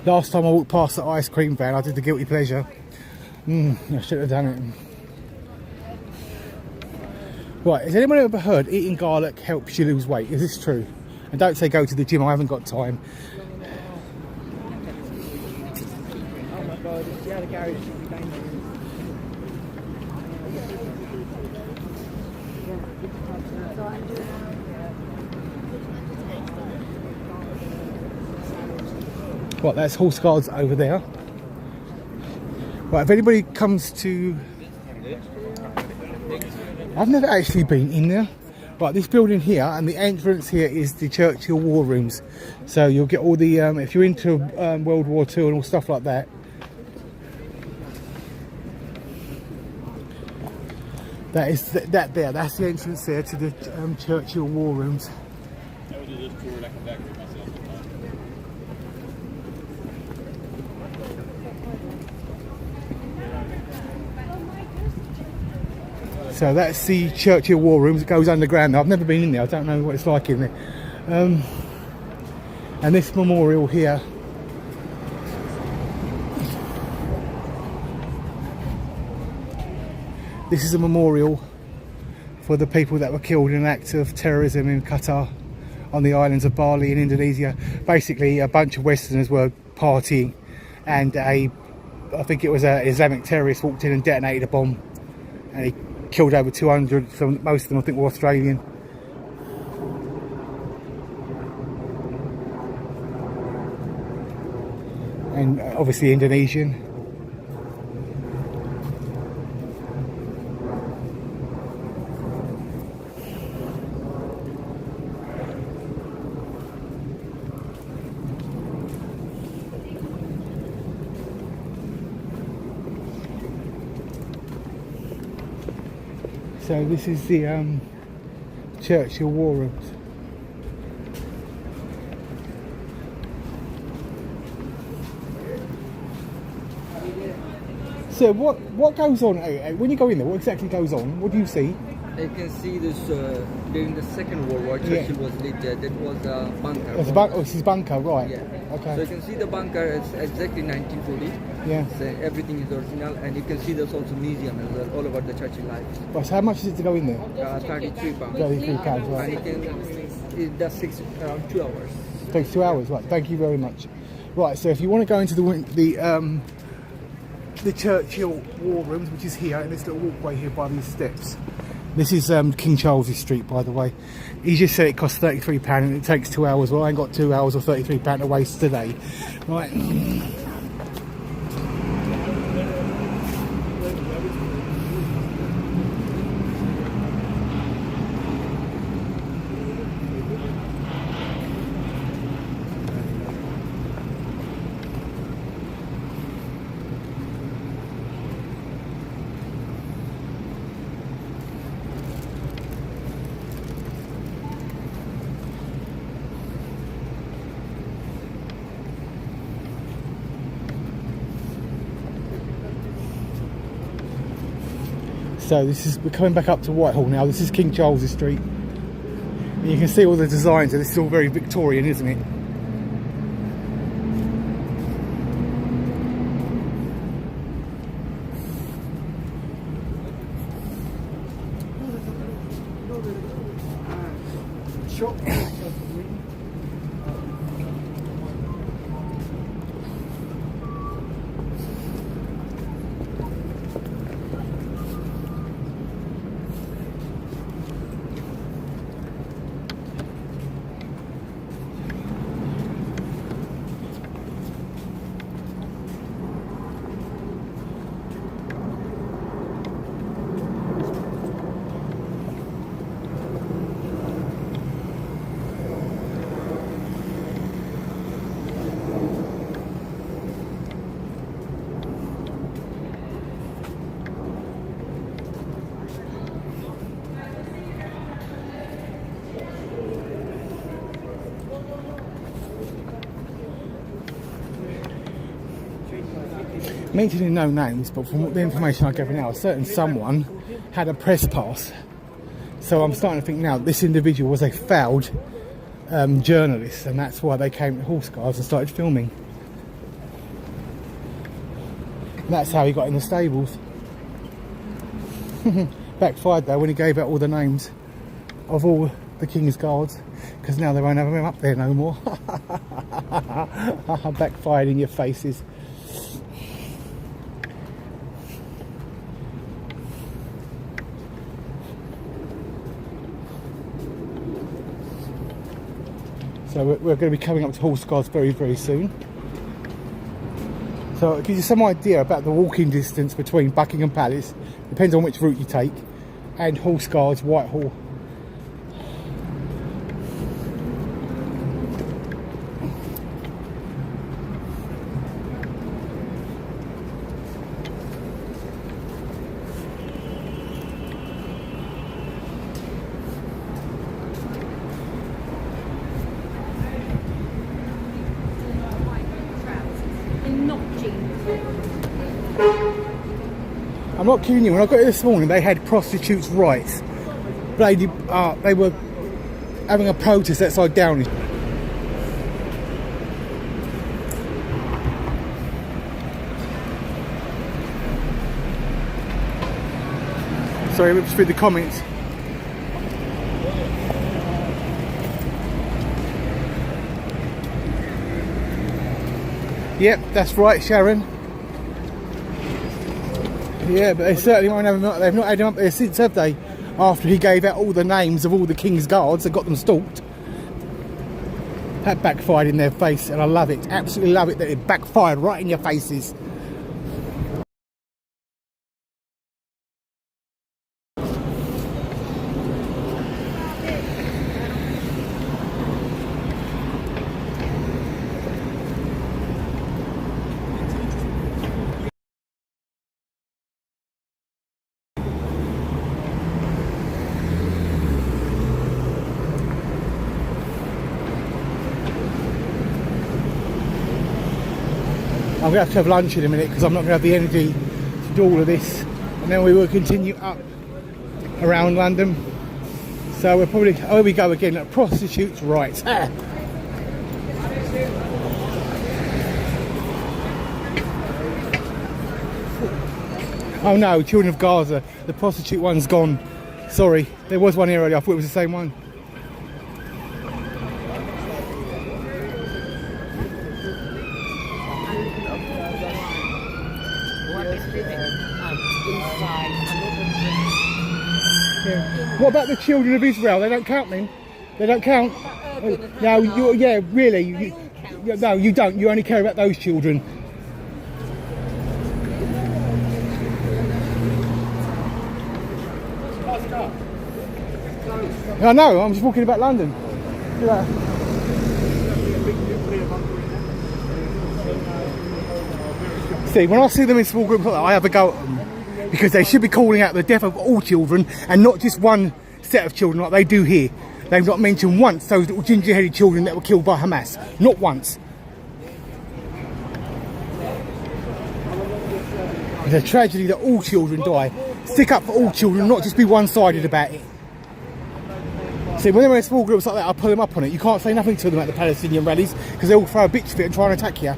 Last time I walked past the ice cream van, I did the guilty pleasure. I should have done it. Right, has anyone ever heard eating garlic helps you lose weight? Is this true? And don't say go to the gym, I haven't got time. Oh my God, it's out of garage. Right, that's horse guards over there. Right, if anybody comes to... I've never actually been in there. Right, this building here, and the entrance here is the Churchill War Rooms. So you'll get all the, if you're into World War II and all stuff like that. That is that there, that's the entrance there to the Churchill War Rooms. So that's the Churchill War Rooms. It goes underground. I've never been in there. I don't know what it's like in there. And this memorial here. This is a memorial for the people that were killed in an act of terrorism in Qatar, on the islands of Bali in Indonesia. Basically, a bunch of Westerners were partying, and I think it was an Islamic terrorist walked in and detonated a bomb, and he killed over 200. Most of them I think were Australian. And obviously Indonesian. So this is the Churchill War Rooms. So what goes on when you go in there? What exactly goes on? What do you see? You can see this during the Second World War. Churchill was lit there. That was a bunker. This is bunker, right? Yeah. Okay. So you can see the bunker is exactly 1940. Yeah. So everything is original, and you can see there's also museum as well, all about the Churchill life. Right, so how much is it to go in there? 33 pounds. 33 pounds, right. And it does around 2 hours. It takes 2 hours, right? Thank you very much. Right, so if you want to go into the the Churchill War Rooms, which is here, and this little walkway here by these steps. This is King Charles's Street, by the way. He just said it costs £33 and it takes 2 hours. Well, I ain't got 2 hours or £33 to waste today. Right. So we're coming back up to Whitehall now. This is King Charles's Street. And you can see all the designs, and this is all very Victorian, isn't it? Mentioning no names, but from the information I gave now, a certain someone had a press pass. So I'm starting to think now this individual was a failed journalist, and that's why they came to Horse Guards and started filming. That's how he got in the stables. Backfired though when he gave out all the names of all the King's Guards, because now they won't have them up there no more. Backfired in your faces. So we're going to be coming up to Horse Guards very, very soon. So it gives you some idea about the walking distance between Buckingham Palace, depends on which route you take, and Horse Guards, Whitehall. I'm not kidding you, when I got here this morning they had prostitutes' rights. They were having a protest outside Downing. Sorry, let's read the comments. Yep, that's right, Sharon. Yeah, but they certainly won't have him. They've not had him up there since, have they? After he gave out all the names of all the King's Guards and got them stalked. That backfired in their face, and I love it. Absolutely love it that it backfired right in your faces. I'm going to have lunch in a minute because I'm not going to have the energy to do all of this, and then we will continue up around London. So we're probably, oh, here we go again, prostitutes' rights. Ah. Oh no, Children of Gaza, the prostitute one's gone. Sorry, there was one here earlier, I thought it was the same one. Yeah. What about the children of Israel? They don't count then? They don't count? No, yeah, really. No, you don't. You only care about those children. I know, I'm just walking about London. Look at that. See, when I see them in small groups like that, I have a go at them. Because they should be calling out the death of all children and not just one set of children like they do here. They've not mentioned once those little ginger-headed children that were killed by Hamas. Not once. It's a tragedy that all children die. Stick up for all children, not just be one-sided about it. See, when they're in small groups like that, I pull them up on it. You can't say nothing to them at the Palestinian rallies because they'll throw a bitch fit and try and attack you.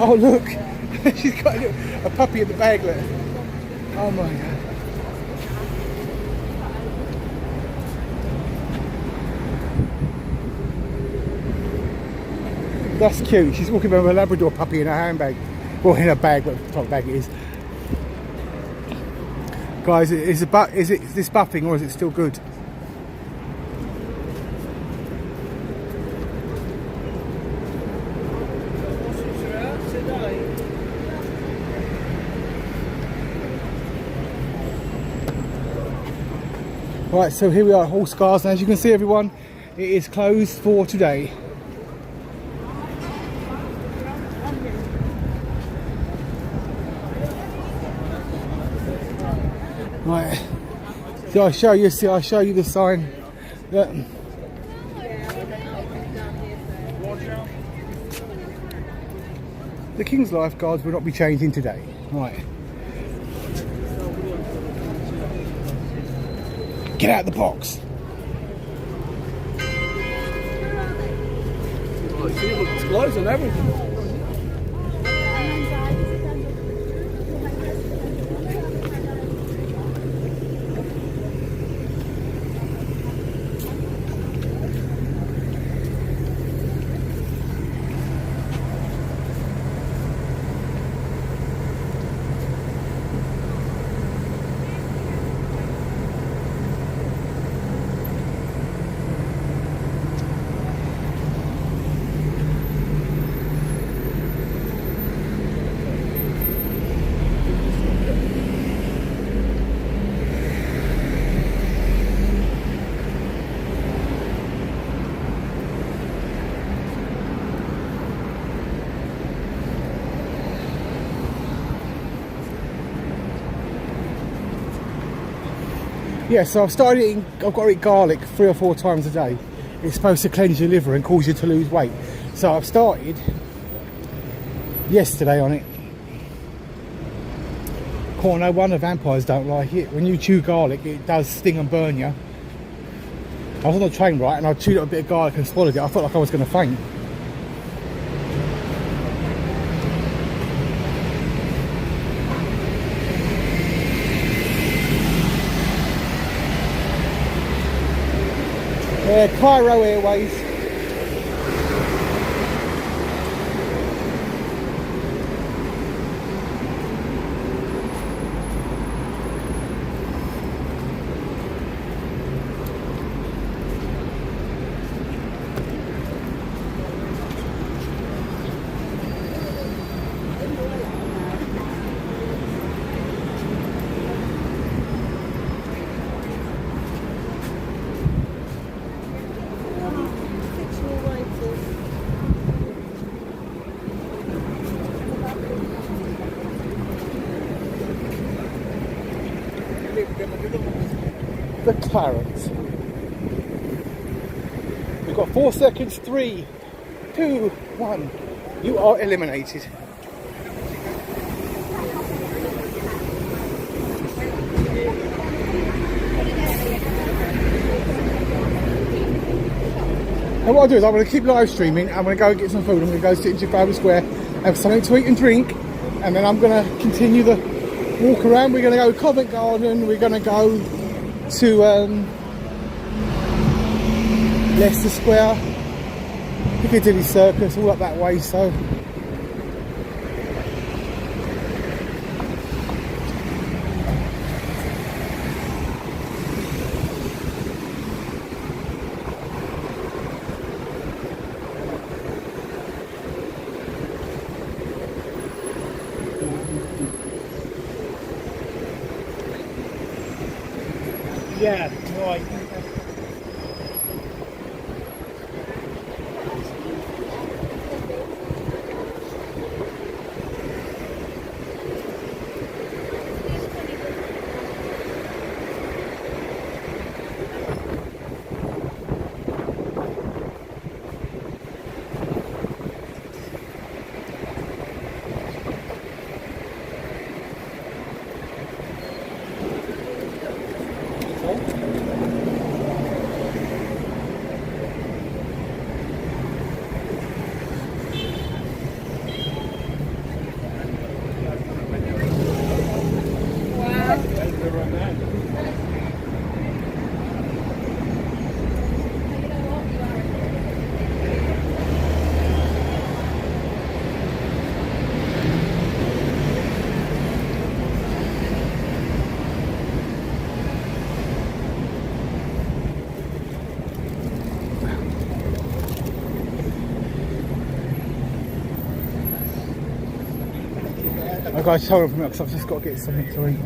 Oh look, she's got a puppy in the bag, look. Oh my god. That's cute. She's walking around with a Labrador puppy in her handbag. Well, in her bag, what type of bag it is. Guys, is this buffing or is it still good? Right, so here we are at Horse Cars, and as you can see everyone, it is closed for today. Right, so I'll show you the sign. Look. The King's Lifeguards will not be changing today. Right. Get out of the box. Oh, see, look, it's closed and everything. Yeah, so I've got to eat garlic 3 or 4 times a day. It's supposed to cleanse your liver and cause you to lose weight. So I've started yesterday on it. No wonder vampires don't like it. When you chew garlic, it does sting and burn you. I was on the train, right, and I chewed up a bit of garlic and swallowed it. I felt like I was going to faint. Cairo Airways. Clarence. We've got 4 seconds. 3, 2, 1. You are eliminated. And what I'll do is I'm going to keep live streaming. I'm going to go and get some food. I'm going to go sit in Trafalgar Square, have something to eat and drink, and then I'm going to continue the walk around. We're going to go to Covent Garden. We're going to go to Leicester Square, Piccadilly Circus, all up that way. So Yeah, right. I've got to hold on for a minute because I've just got to get something to eat.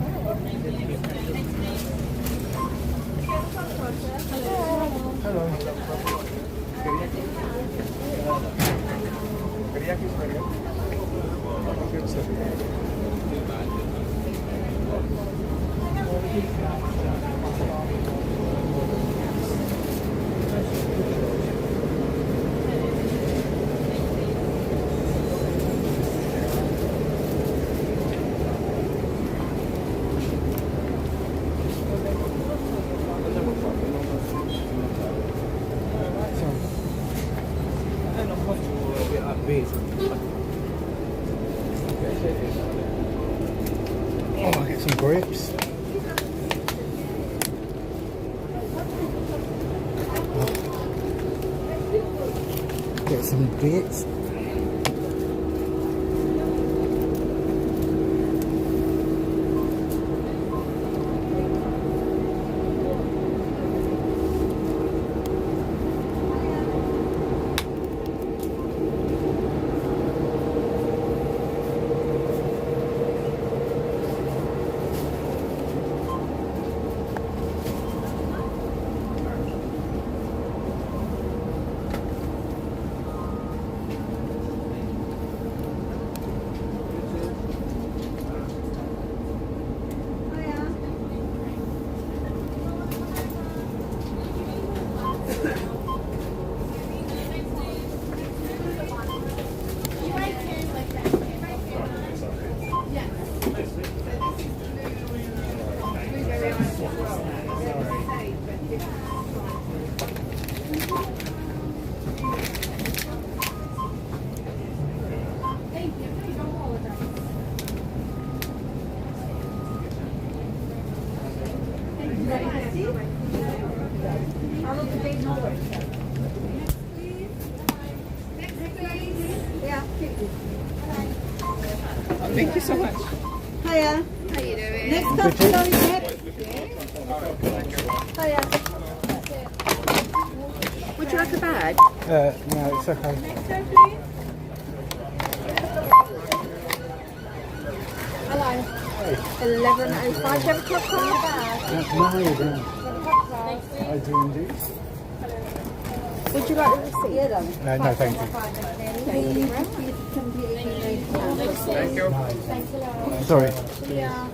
Oh, I'll get some grapes. Get some bits. Thank you so much. Hiya. How you doing? Next up, sorry, Deb. Hiya. Would you like a bag? No, it's okay. Hello. 11:05. Do you have a club card? No, you don't. I do indeed. Would you like the receipt? Yeah, then. No, thank you. Thank you. Sorry. Yeah.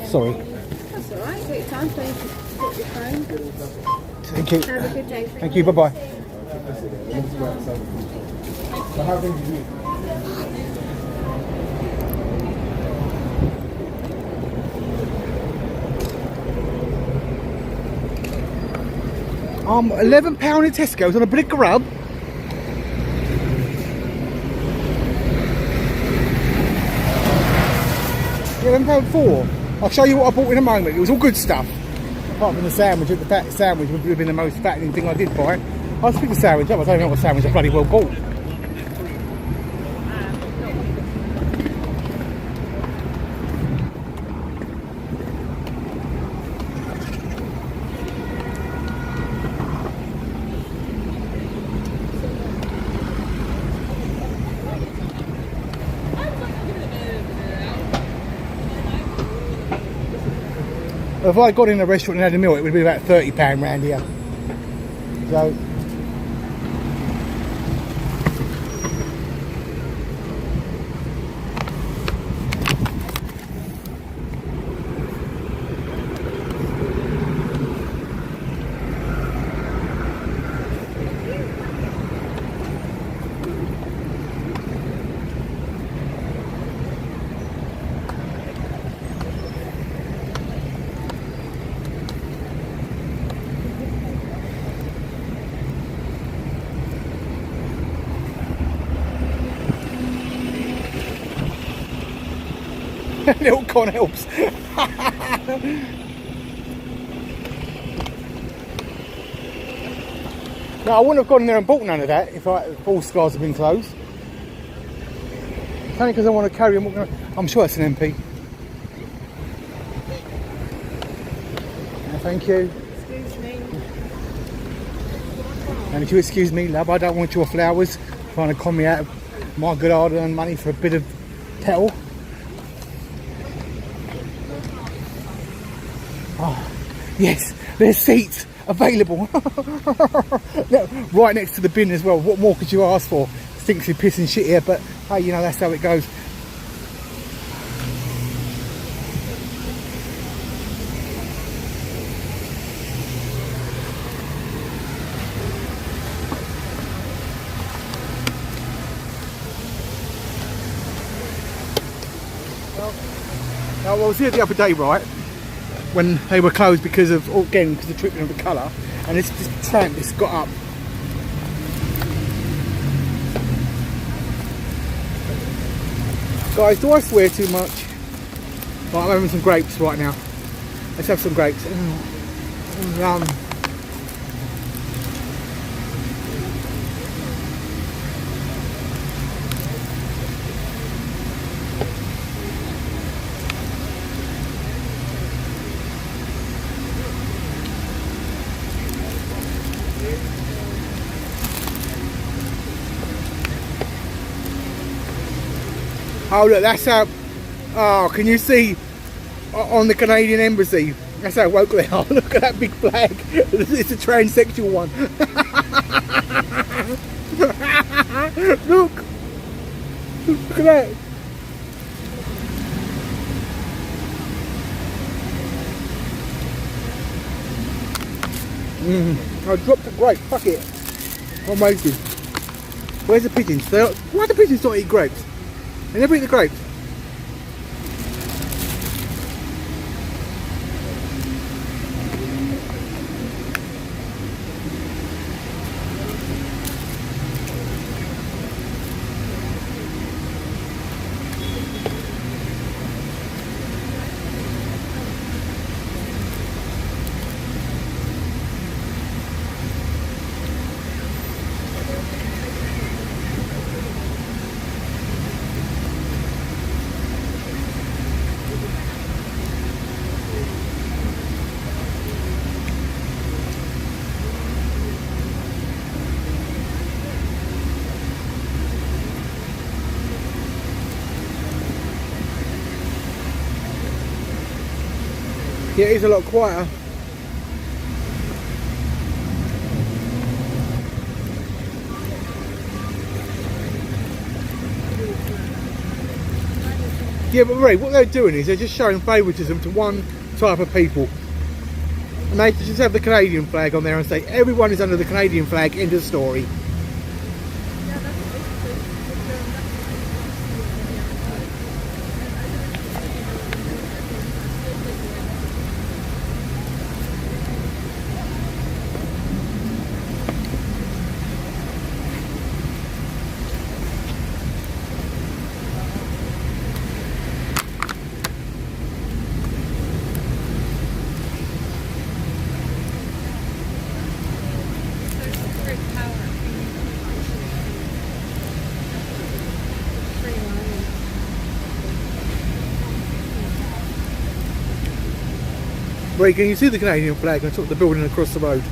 Sorry. That's all right. Take your time. So you can put your phone. Thank you. Have a good day. Thank you. Bye bye. £11 in Tesco's on a brick grub. £11.4. I'll show you what I bought in a moment. It was all good stuff. Apart from the sandwich, the fat sandwich would have been the most fattening thing I did buy. I'll pick the sandwich up. I don't know what sandwich I bloody well bought. If I got in a restaurant and had a meal, it would be about £30 round here. So, little con helps. No, I wouldn't have gone in there and bought none of that if all scars had been closed. It's only because I want to carry them. I'm sure it's an MP. No, thank you. Excuse me. And if you excuse me, love, I don't want your flowers trying to con me out of my good hard-earned money for a bit of petal. Oh, yes, there's seats available. Right next to the bin as well. What more could you ask for? Stinks of piss and shit here, but hey, you know, that's how it goes. Well, I was here the other day, right, when they were closed because of, again, because of the treatment of the colour, and this tramp, it's got up. Guys, do I swear too much? Right, I'm having some grapes right now. Let's have some grapes. Oh look, that's how, oh, can you see on the Canadian Embassy, that's how woke they are. Look at that big flag, it's a transsexual one. Look at that. I dropped a grape, fuck it. I'm wasted. Where's the pigeons? Why do pigeons not eat grapes? They never eat the grapes. Yeah, it is a lot quieter. Yeah, but Ray, what they're doing is they're just showing favouritism to one type of people. And they just have the Canadian flag on there and say everyone is under the Canadian flag, end of story. Ray, can you see the Canadian flag on top of the building across the road?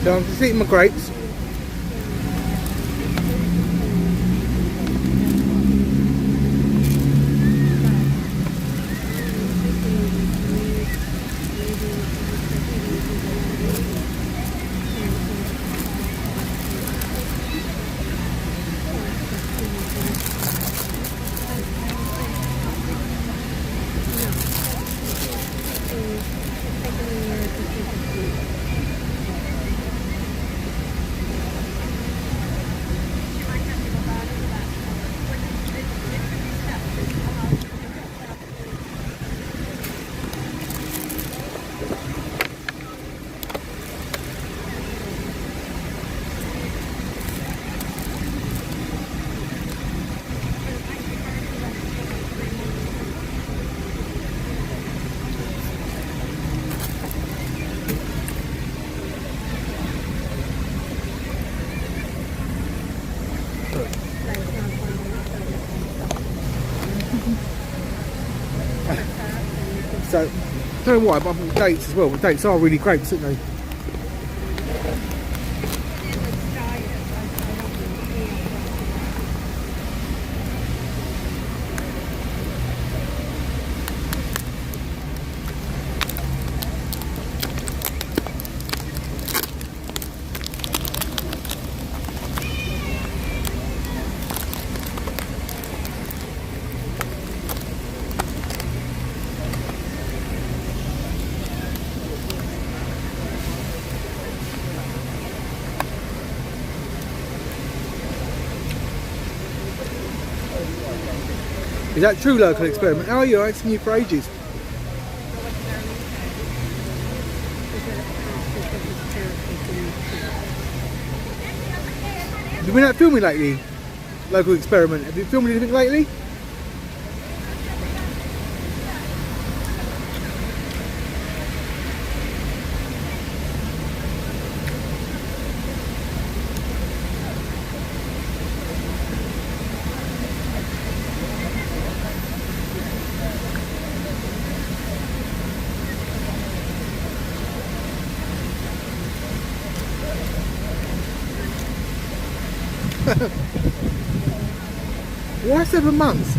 So I'm just eating my grapes. So, I don't know why, but I've got dates as well. The dates are really grapes, aren't they? Is that true, local experiment? How are you? I haven't seen you for ages. Have you been out filming lately? Local experiment. Have you filmed anything lately? Why 7 months?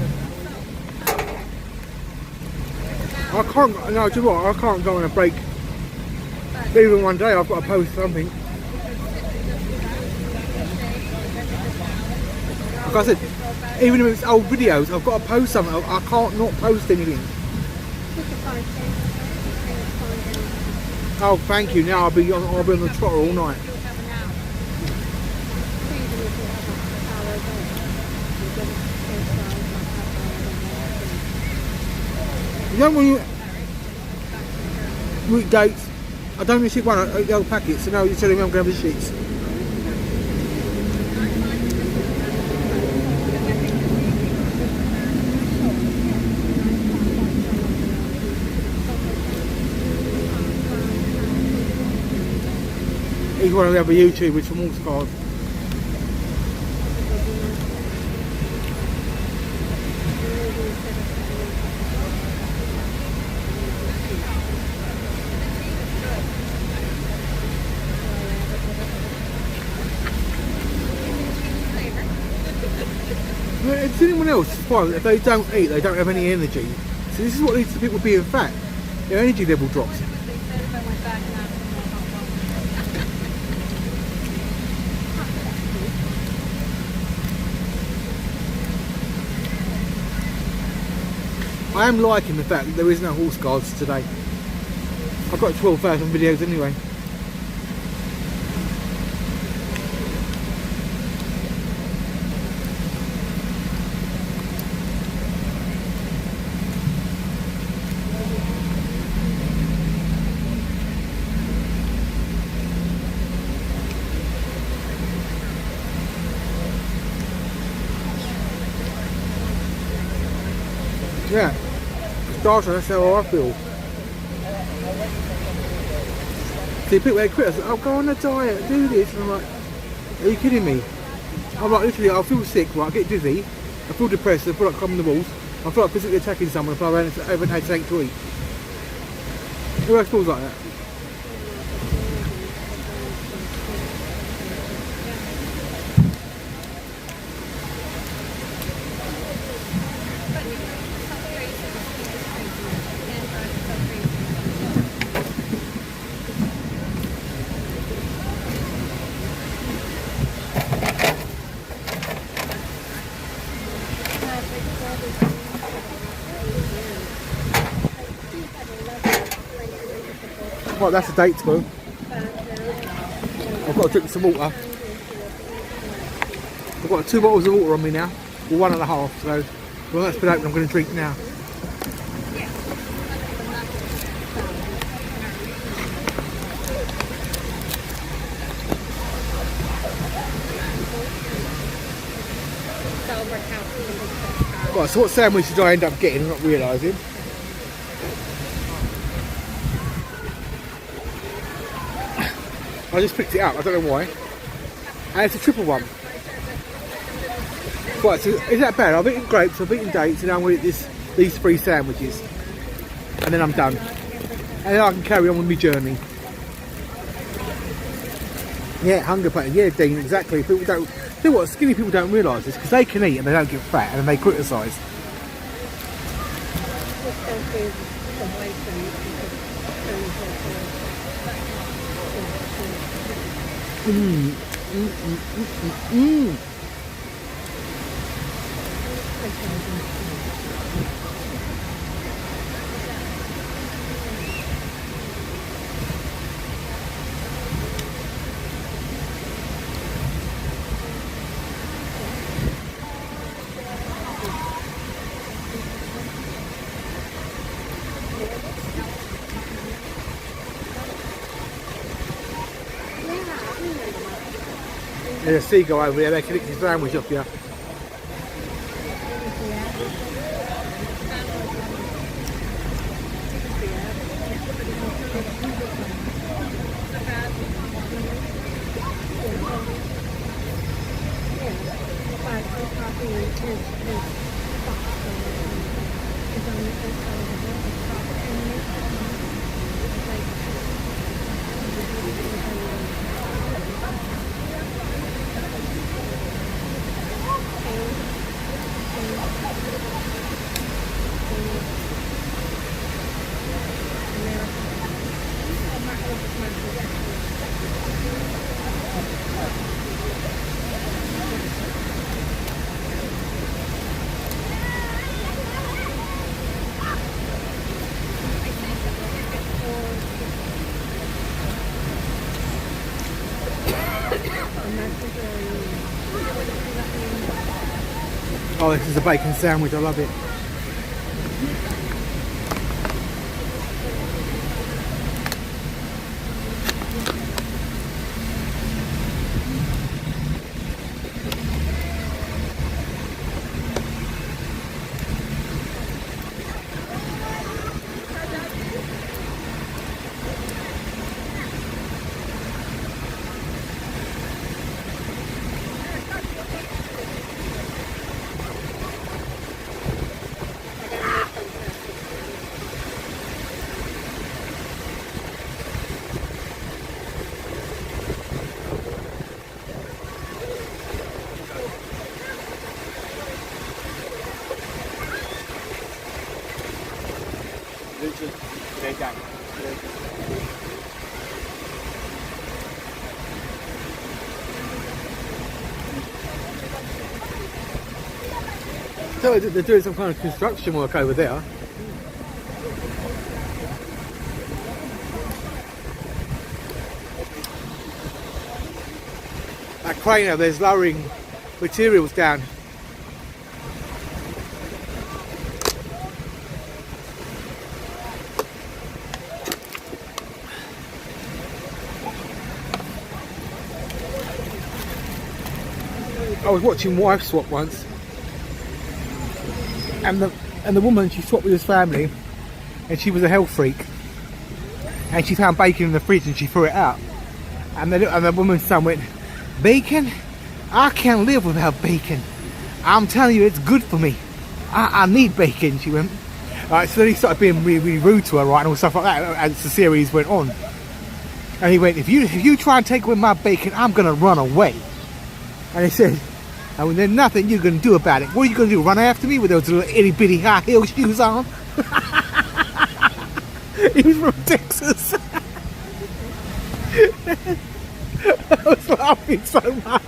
I can't, no, do you know what, I can't go on a break. Even one day I've got to post something. Like I said, even if it's old videos, I've got to post something. I can't not post anything. Oh, thank you. Now I'll be on the trotter all night. You know when you route dates. I don't really see one of the old packets, so no, you're telling me I'm going to have the sheets. He's one of the other YouTubers from Horse. If anyone else is fine, if they don't eat, they don't have any energy. So this is what leads to people being fat. Their energy level drops. I am liking the fact that there is no horse guards today. I've got 12,000 videos anyway. Yeah, starter, that's how I feel. See, people they quit, I said, oh, go on a diet, do this, and I'm like, are you kidding me? I'm like, literally, I feel sick, right, I get dizzy, I feel depressed, I feel like climbing the walls, I feel like physically attacking someone if I haven't had something to eat. Who else feels like that? Right, that's a date spoon. I've got to drink some water. I've got 2 bottles of water on me now, or 1.5, so well, that's been open, I'm going to drink now. Right, so what sandwich did I end up getting and not realising? I just picked it up, I don't know why. And it's a triple one. Right, so is that bad? I've eaten grapes, I've eaten dates, and now I'm going to eat these 3 sandwiches. And then I'm done. And then I can carry on with my journey. Yeah, hunger pain. Yeah, Dean, exactly. People don't. You know what? Skinny people don't realise this because they can eat and they don't get fat, and then they criticise. There's a seagull over there, they can lick his sandwich off you. Oh, this is a bacon sandwich, I love it. So they're doing some kind of construction work over there. That crane over there's lowering materials down. I was watching Wife Swap once, and the woman, she swapped with his family, and she was a health freak, and she found bacon in the fridge and she threw it out, and the woman's son went, "Bacon? I can't live without bacon. I'm telling you, it's good for me. I need bacon." She went. So then he started being really, really rude to her, right, and all stuff like that as the series went on. And he went, if you try and take away my bacon, I'm gonna run away. And he said, "And there's nothing you're gonna do about it. What are you gonna do? Run after me with those little itty bitty high heel shoes on?" He was from Texas. I was laughing so much.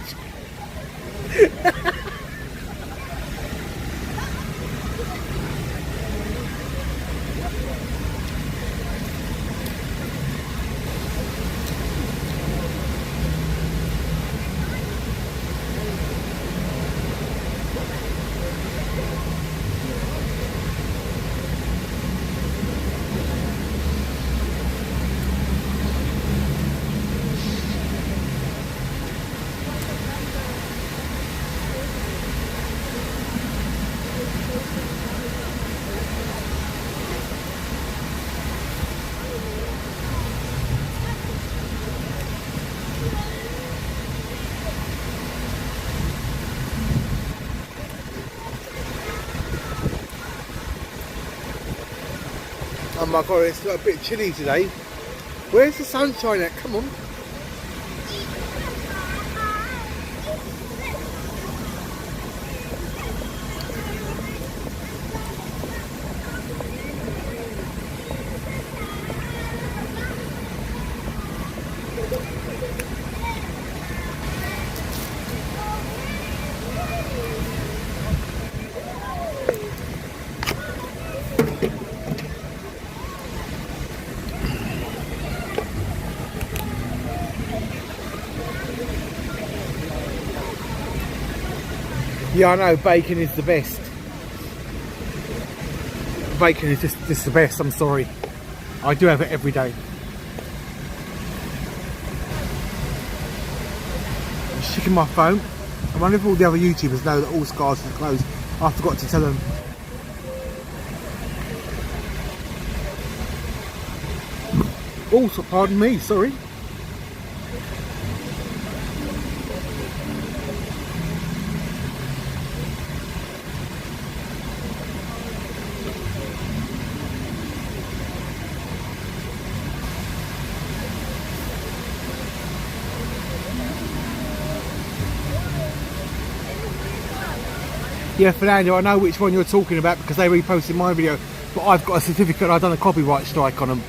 Oh my god, it's got a bit chilly today. Where's the sunshine at? Come on. Yeah, I know, bacon is the best. Bacon is just the best, I'm sorry. I do have it every day. I'm checking my phone. I wonder if all the other YouTubers know that all Scars are closed. I forgot to tell them. Also, pardon me, sorry. Yeah, Fernando, I know which one you're talking about because they reposted my video, but I've got a certificate and I've done a copyright strike on them.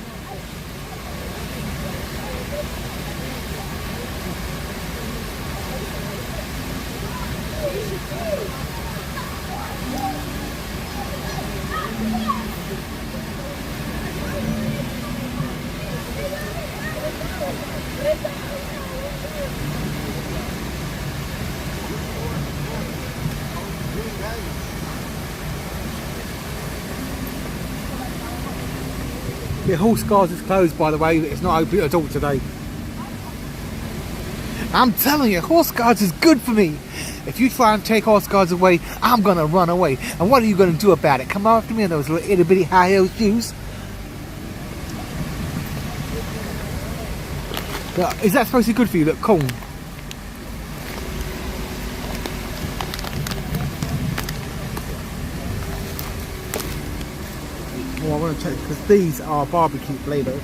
Yeah, Horse Guards is closed, by the way. It's not open at all today. I'm telling you, Horse Guards is good for me. If you try and take Horse Guards away, I'm gonna run away. And what are you gonna do about it? Come after me in those little itty bitty high heel shoes? But is that supposed to be good for you? Look, corn. Oh, I want to check because these are barbecue flavour.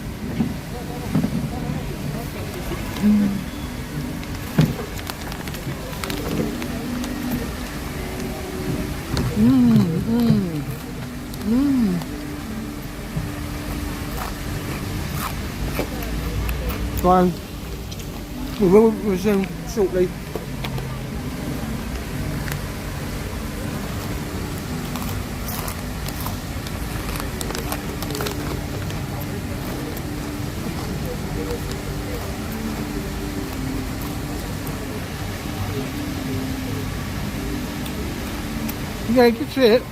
So we will resume shortly. Yeah, you can see it.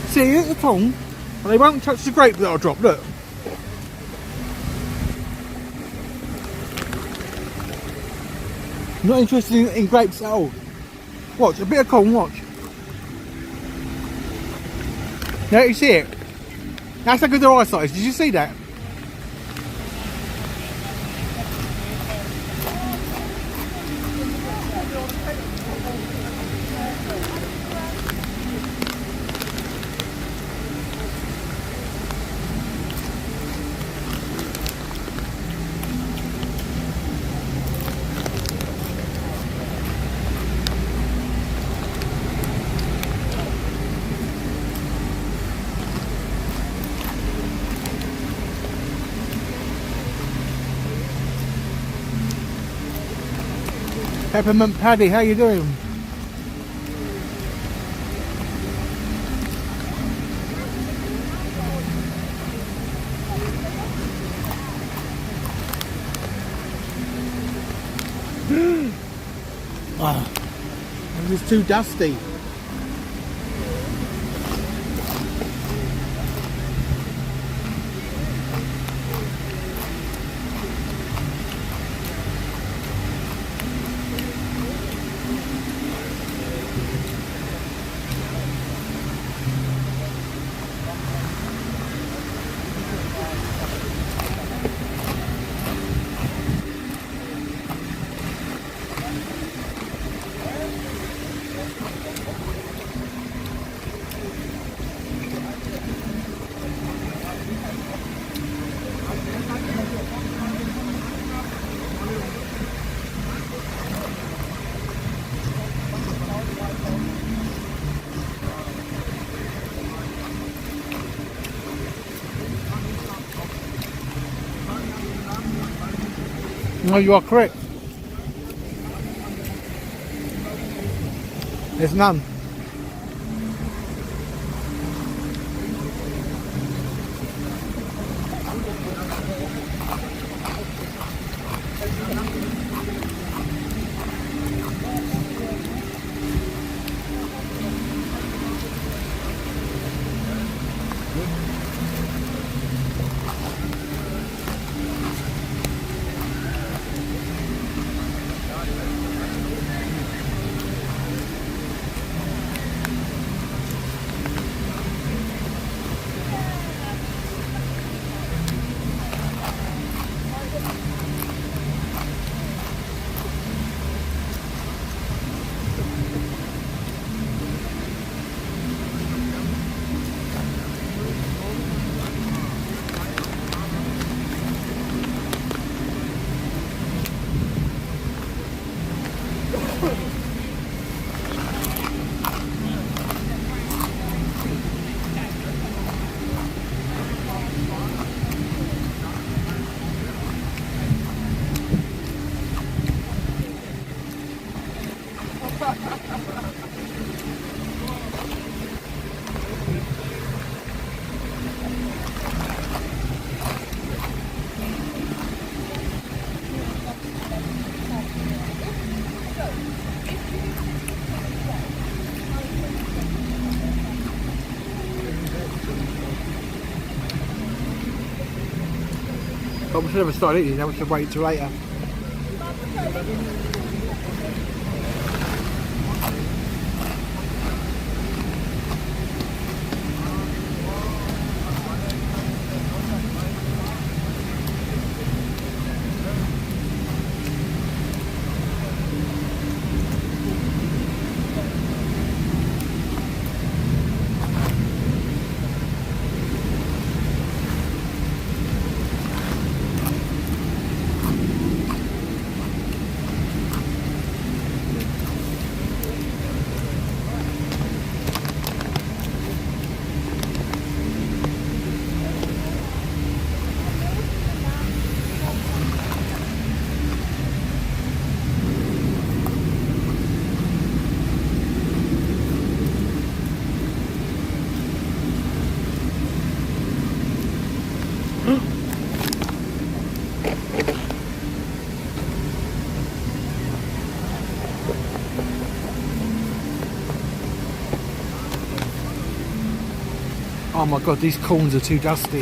See at the tongue, and they won't touch the grape that I drop, look. Not interested in grapes at all. Watch, a bit of corn, watch. Now you see it? That's how good their eyesight is. Did you see that? Peppermint Paddy, how you doing? Ah, it was too dusty. No, you are correct. There's none. But we should have started eating now, we should wait till later. Oh my god, these corns are too dusty.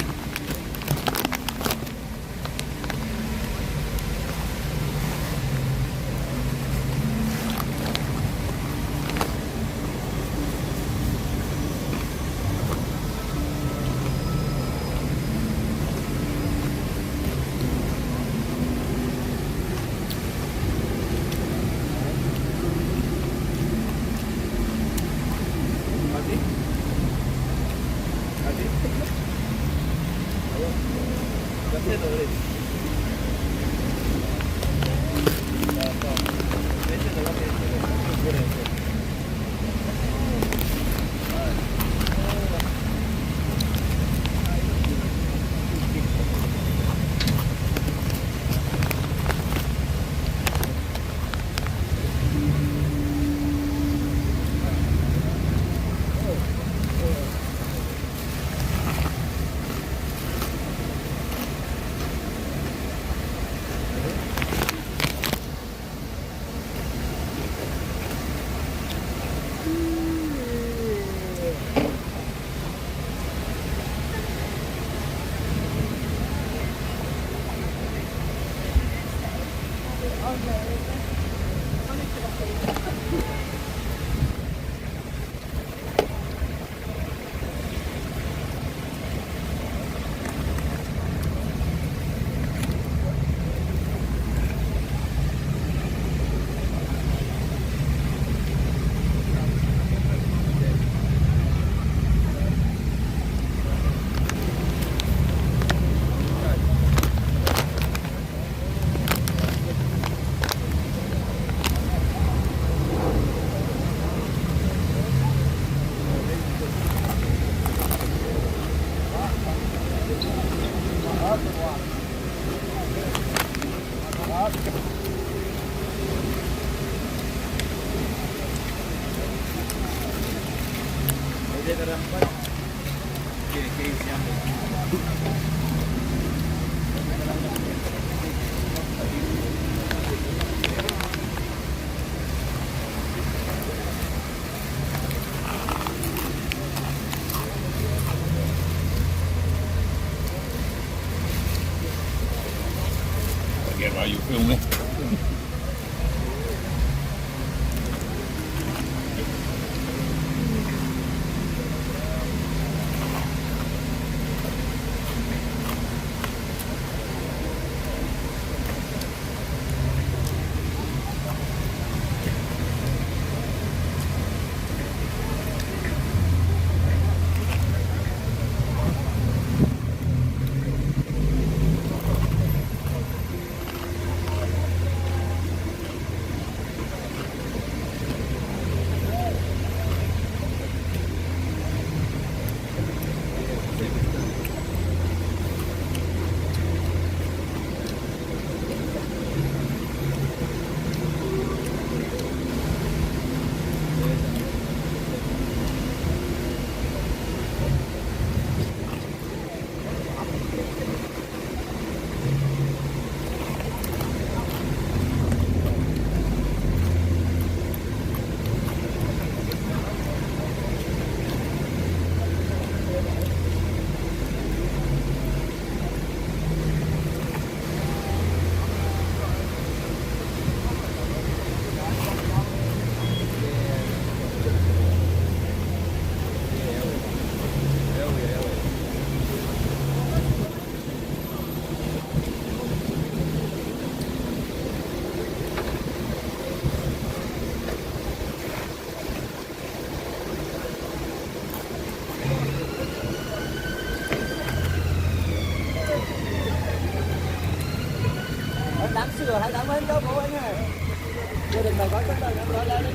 Forget why you filming. Đám sửa hãy đám ơn đâu bố anh ơi. Gia đình bà có tất cả nó lên lên.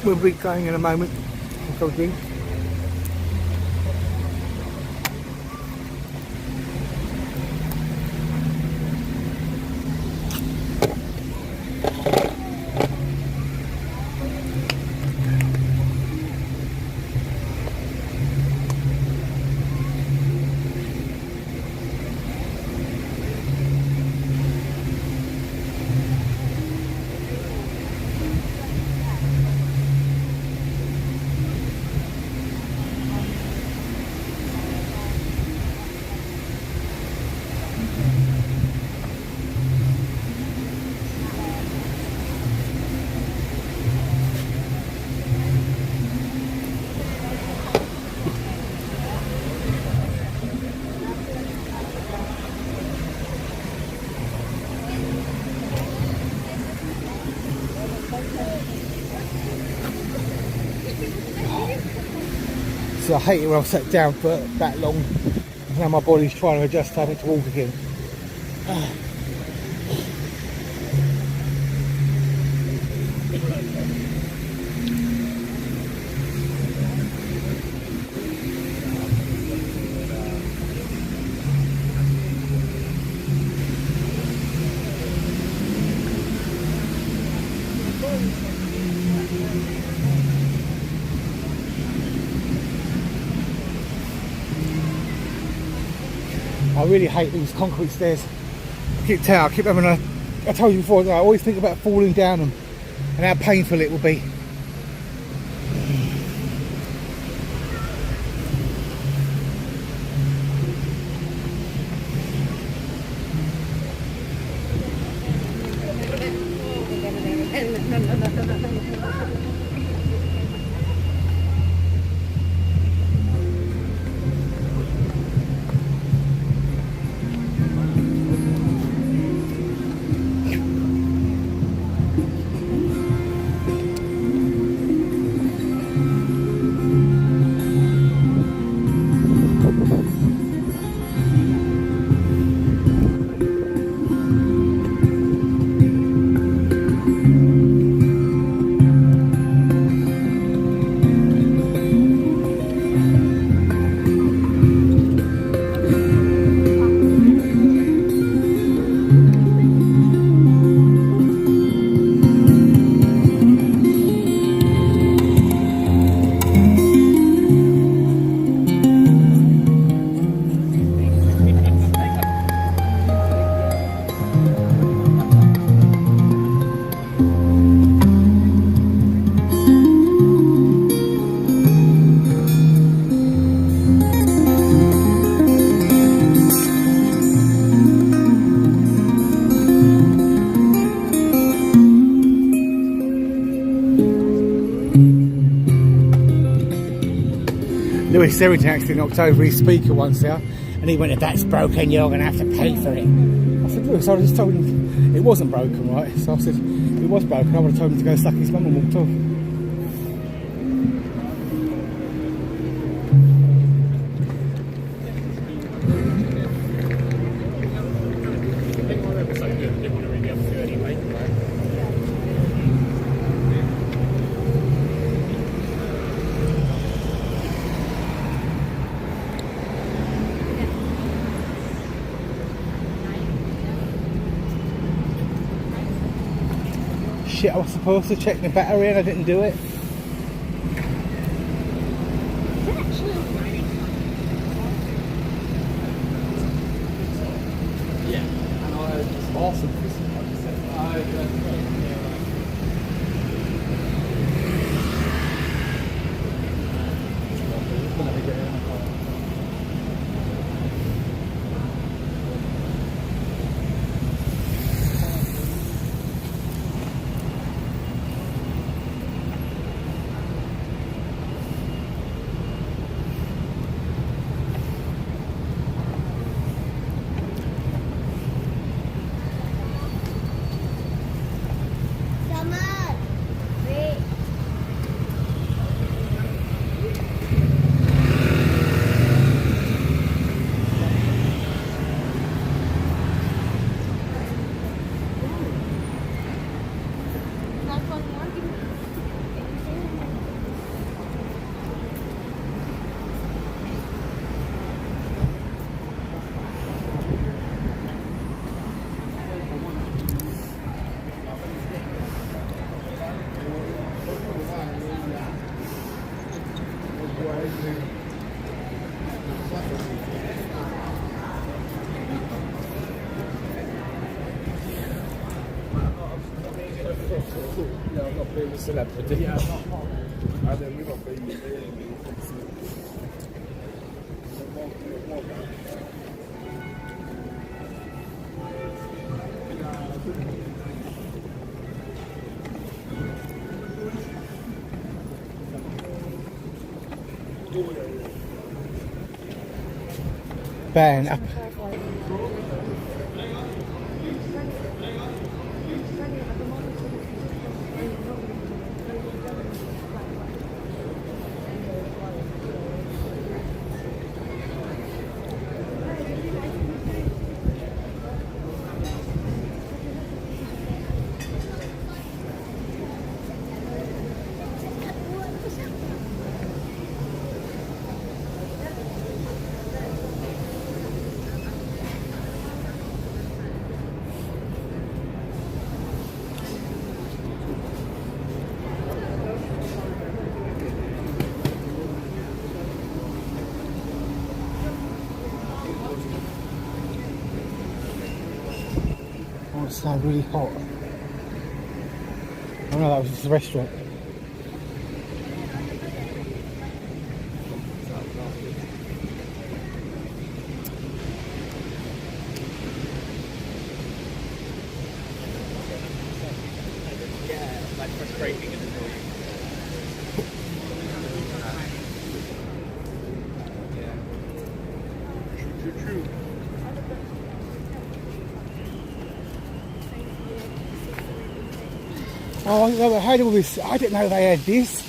We'll be going in a moment. We'll go drink. So I hate it when I've sat down for that long. Now my body's trying to adjust to having to walk again. I really hate these concrete stairs. I keep having I told you before, I always think about falling down them and how painful it will be. Lewis Serrington actually knocked over his speaker once there, and he went, "If that's broken, you're going to have to pay for it." I said, "Lewis, I just told him it wasn't broken, right?" So I said, "If it was broken, I would have told him to go suck his mum and walked off." Shit, I was supposed to check the battery and I didn't do it. Yeah, and it's awesome. C'est la protéine. Ban up. Oh, it's now really hot. Oh no, that was just a restaurant. Like frustrating and annoying. True. Oh, I didn't know they had all this. I didn't know they had this.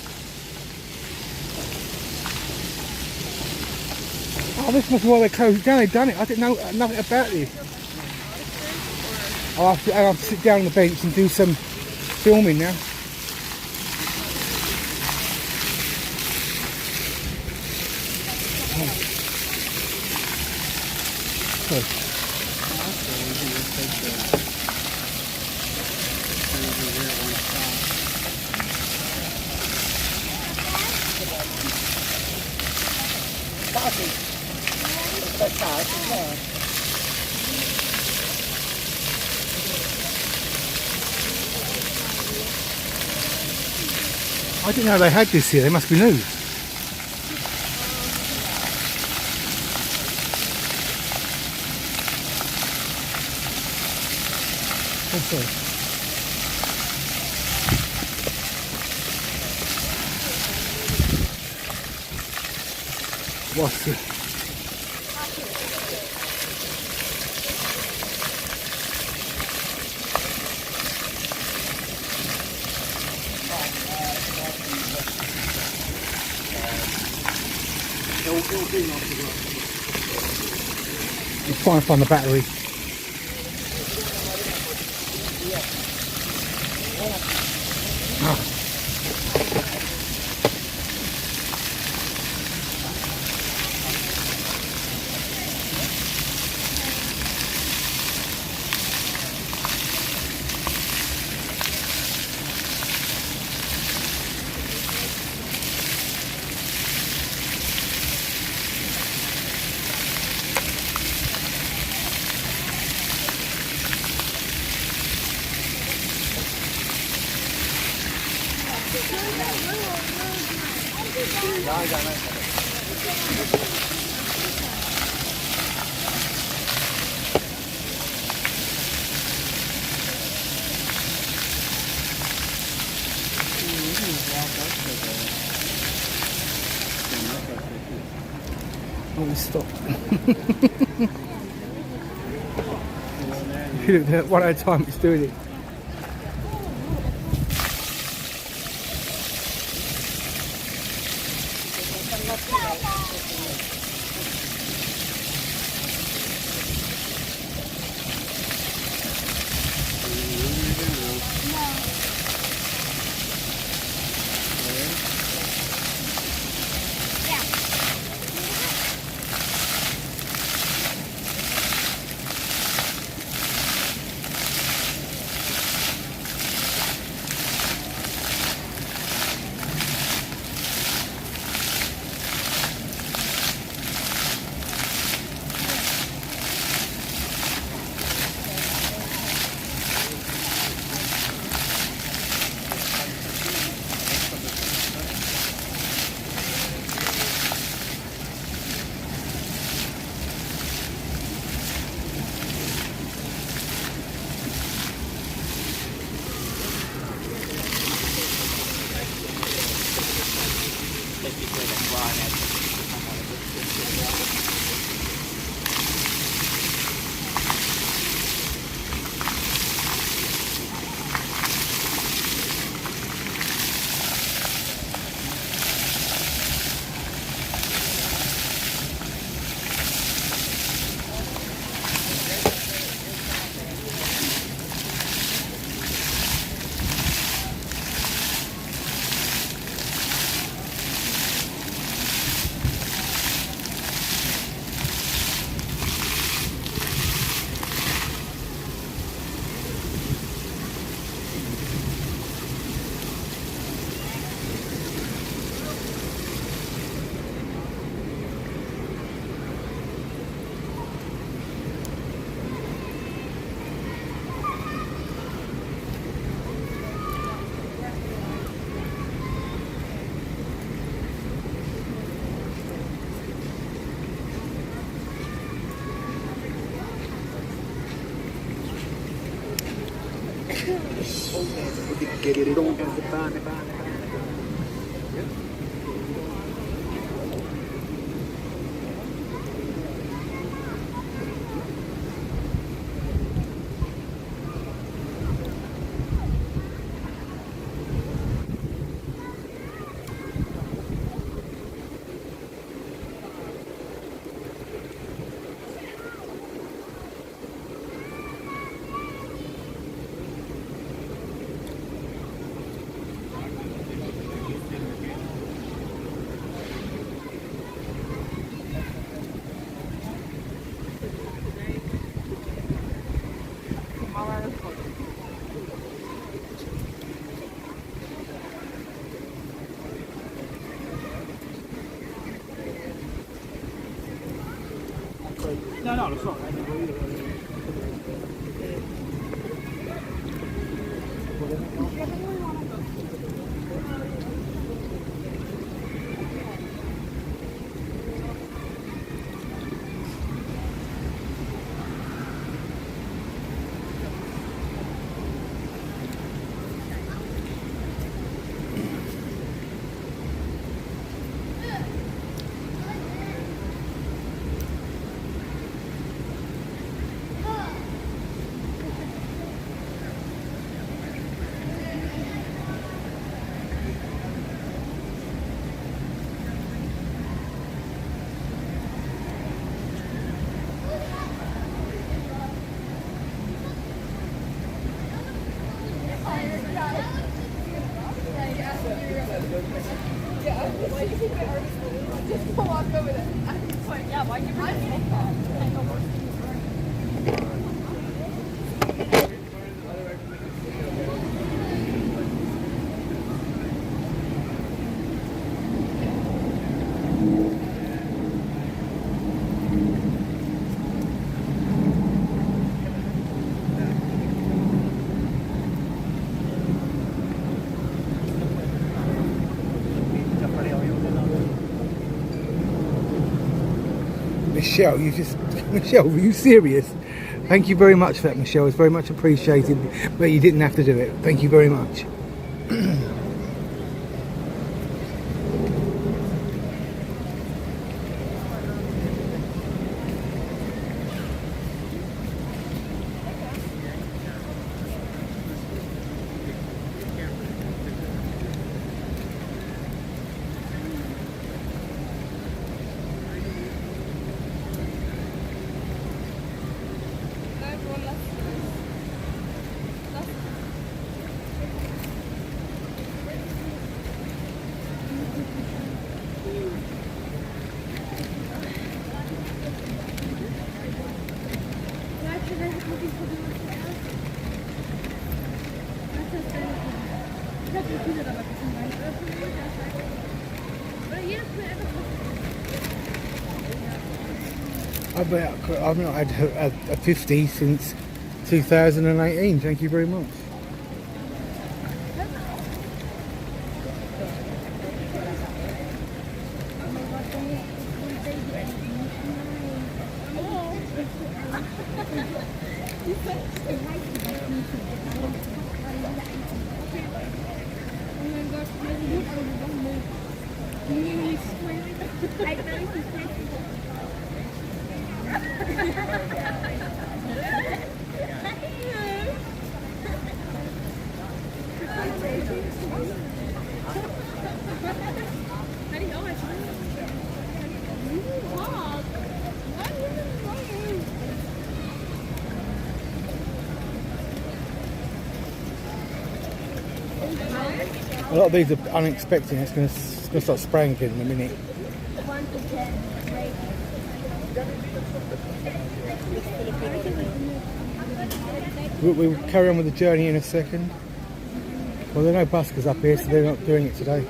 Oh, this must be why they closed it down. They've done it. I didn't know nothing about this. I'll have to sit down on the bench and do some filming now. I didn't know they had this here. They must be new. Oh, sorry. What's it? Let's try and find the battery. Oh, stop. Look, one at a time it's doing it. No, lo so. Michelle, Michelle, were you serious? Thank you very much for that, Michelle. It's very much appreciated, but you didn't have to do it. Thank you very much. I've not had a 50 since 2018. Thank you very much. A lot of these are unexpected. It's going to start spraying again in a minute. We'll carry on with the journey in a second. Well, there are no buskers up here, so they're not doing it today.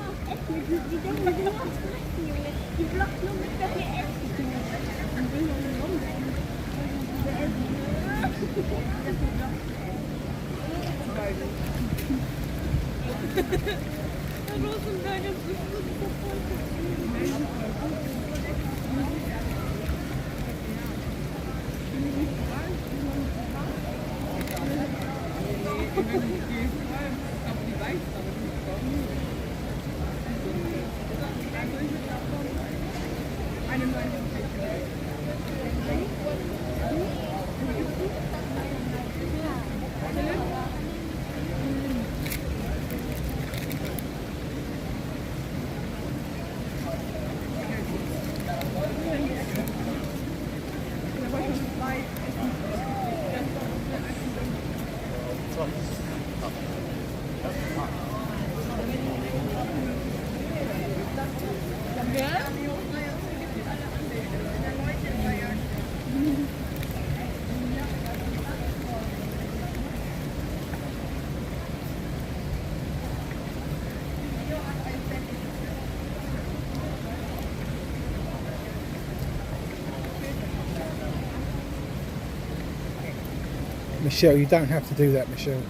Michelle, you don't have to do that, Michelle.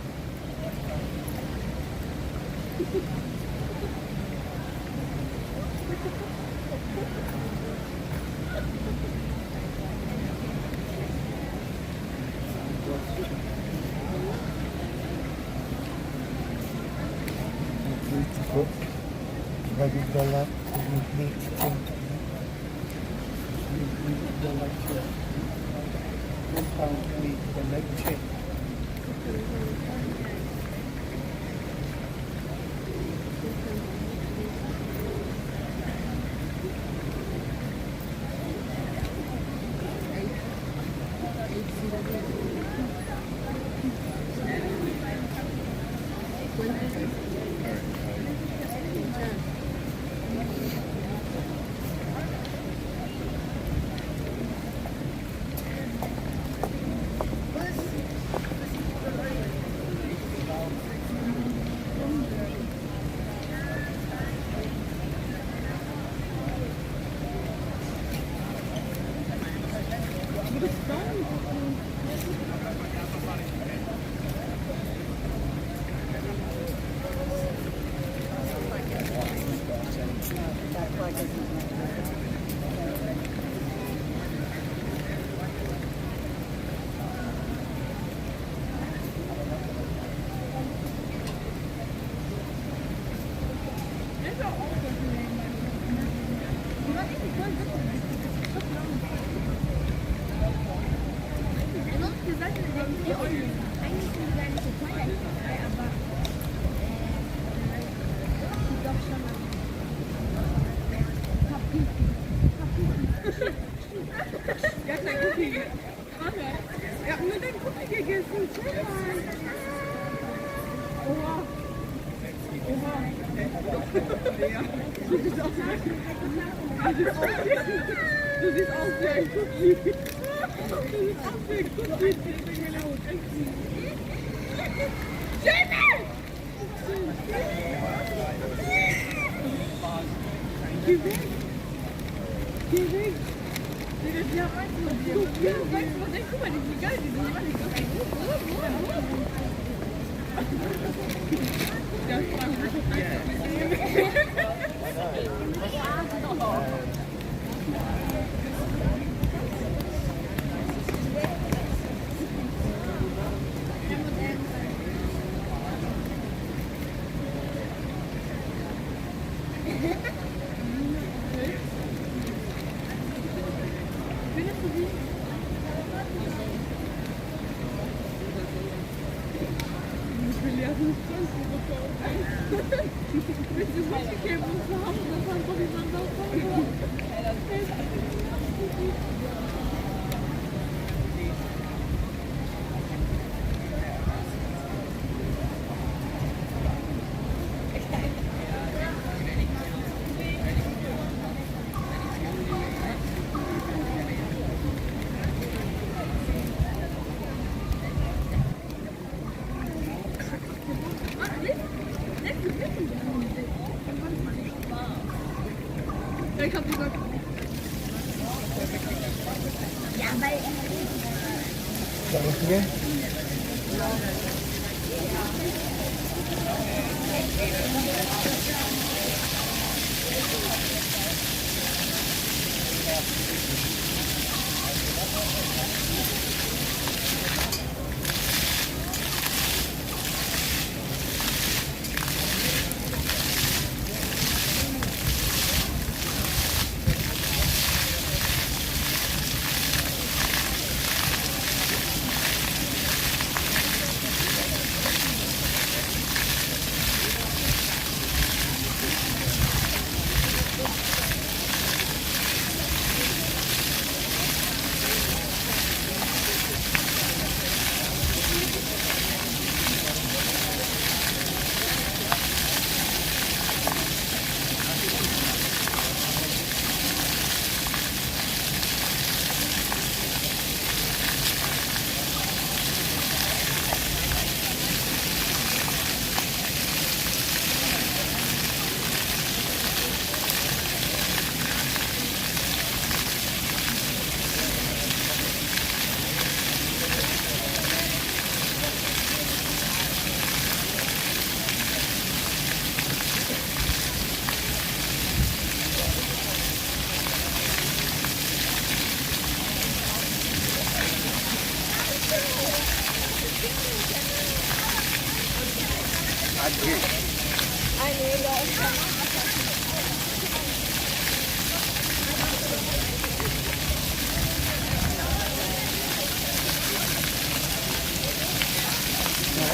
Right,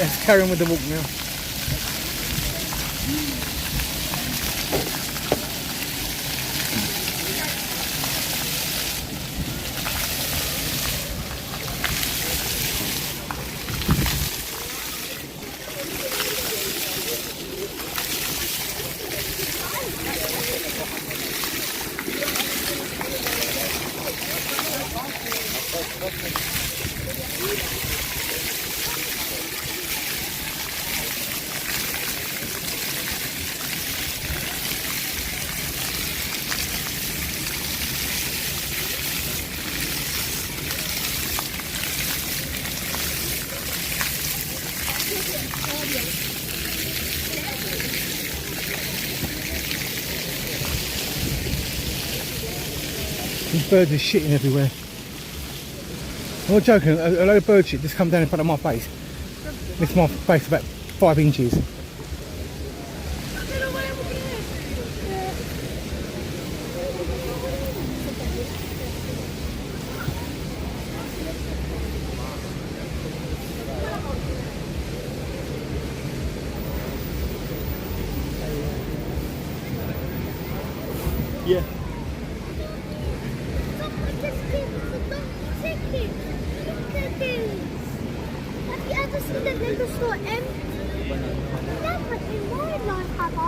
let's carry on with the walk now. These birds are shitting everywhere. I'm not joking, a load of bird shit just come down in front of my face. It's my face about 5 inches. Yeah. Have you ever seen a liquor store empty? Never in my life have I.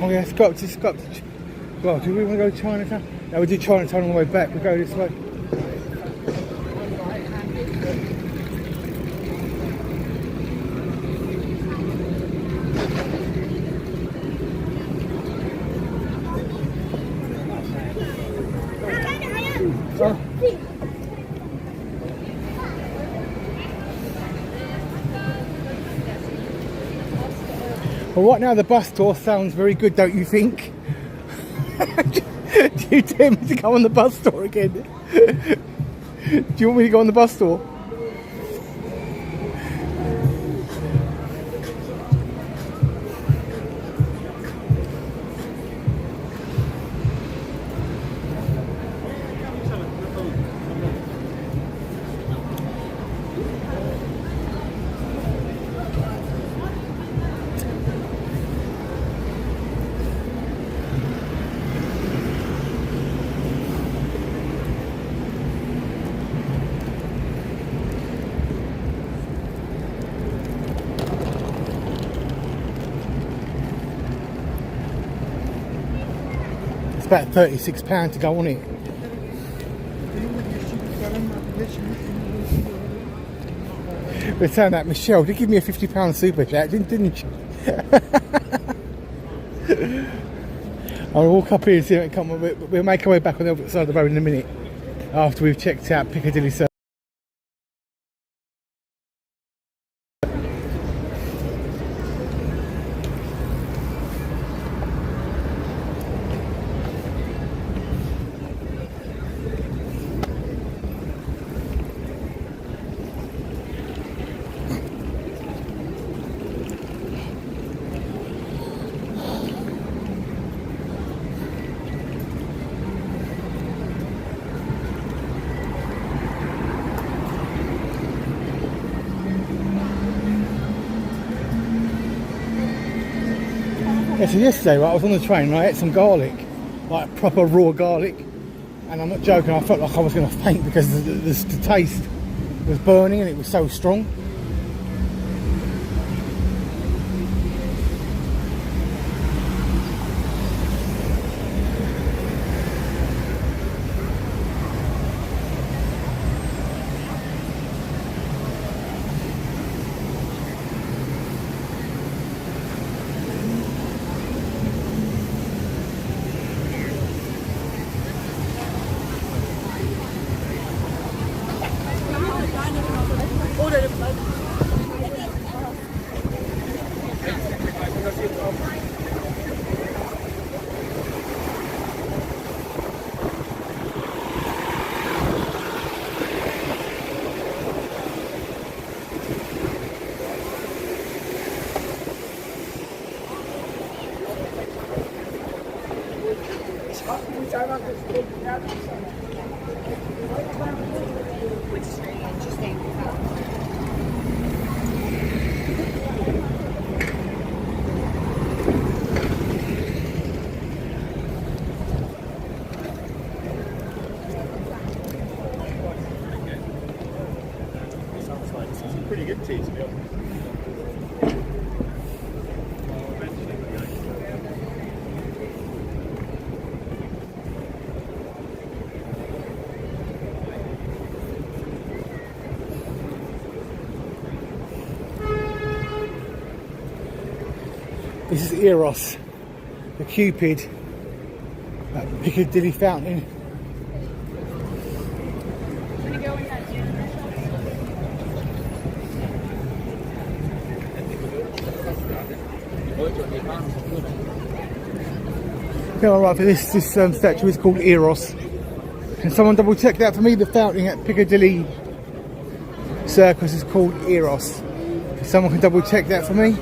Oh yeah, just go up to, well, do we want to go to Chinatown? No, we did Chinatown on the way back, we go this way. Oh. Well, right now the bus tour sounds very good, don't you think? Do you dare me to go on the bus tour again? Do you want me to go on the bus tour? About £36 to go on it. We're saying that Michelle did give me a £50 super chat, didn't she? I'll walk up here and see if it come. We'll make our way back on the other side of the road in a minute after we've checked out Piccadilly Circus. Yeah, so yesterday, right, I was on the train and I ate some garlic, like proper raw garlic, and I'm not joking, I felt like I was going to faint because of the taste. was burning and it was so strong. Pretty good tea, to be honest. This is Eros, the Cupid at Piccadilly Fountain. Yeah, alright, for this statue is called Eros. Can someone double check that for me? The fountain at Piccadilly Circus is called Eros. If someone can double check that for me.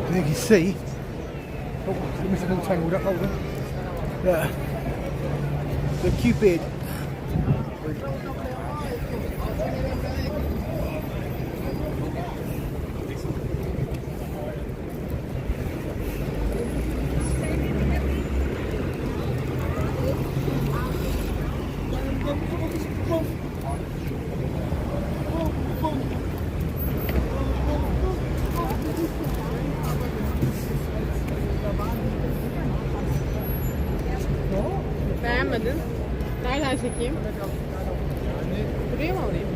As you can see, oh, it's all tangled up. Hold on. Yeah. The Cupid. Beğenmedin. Nereden çekeyim? Buraya mı alayım?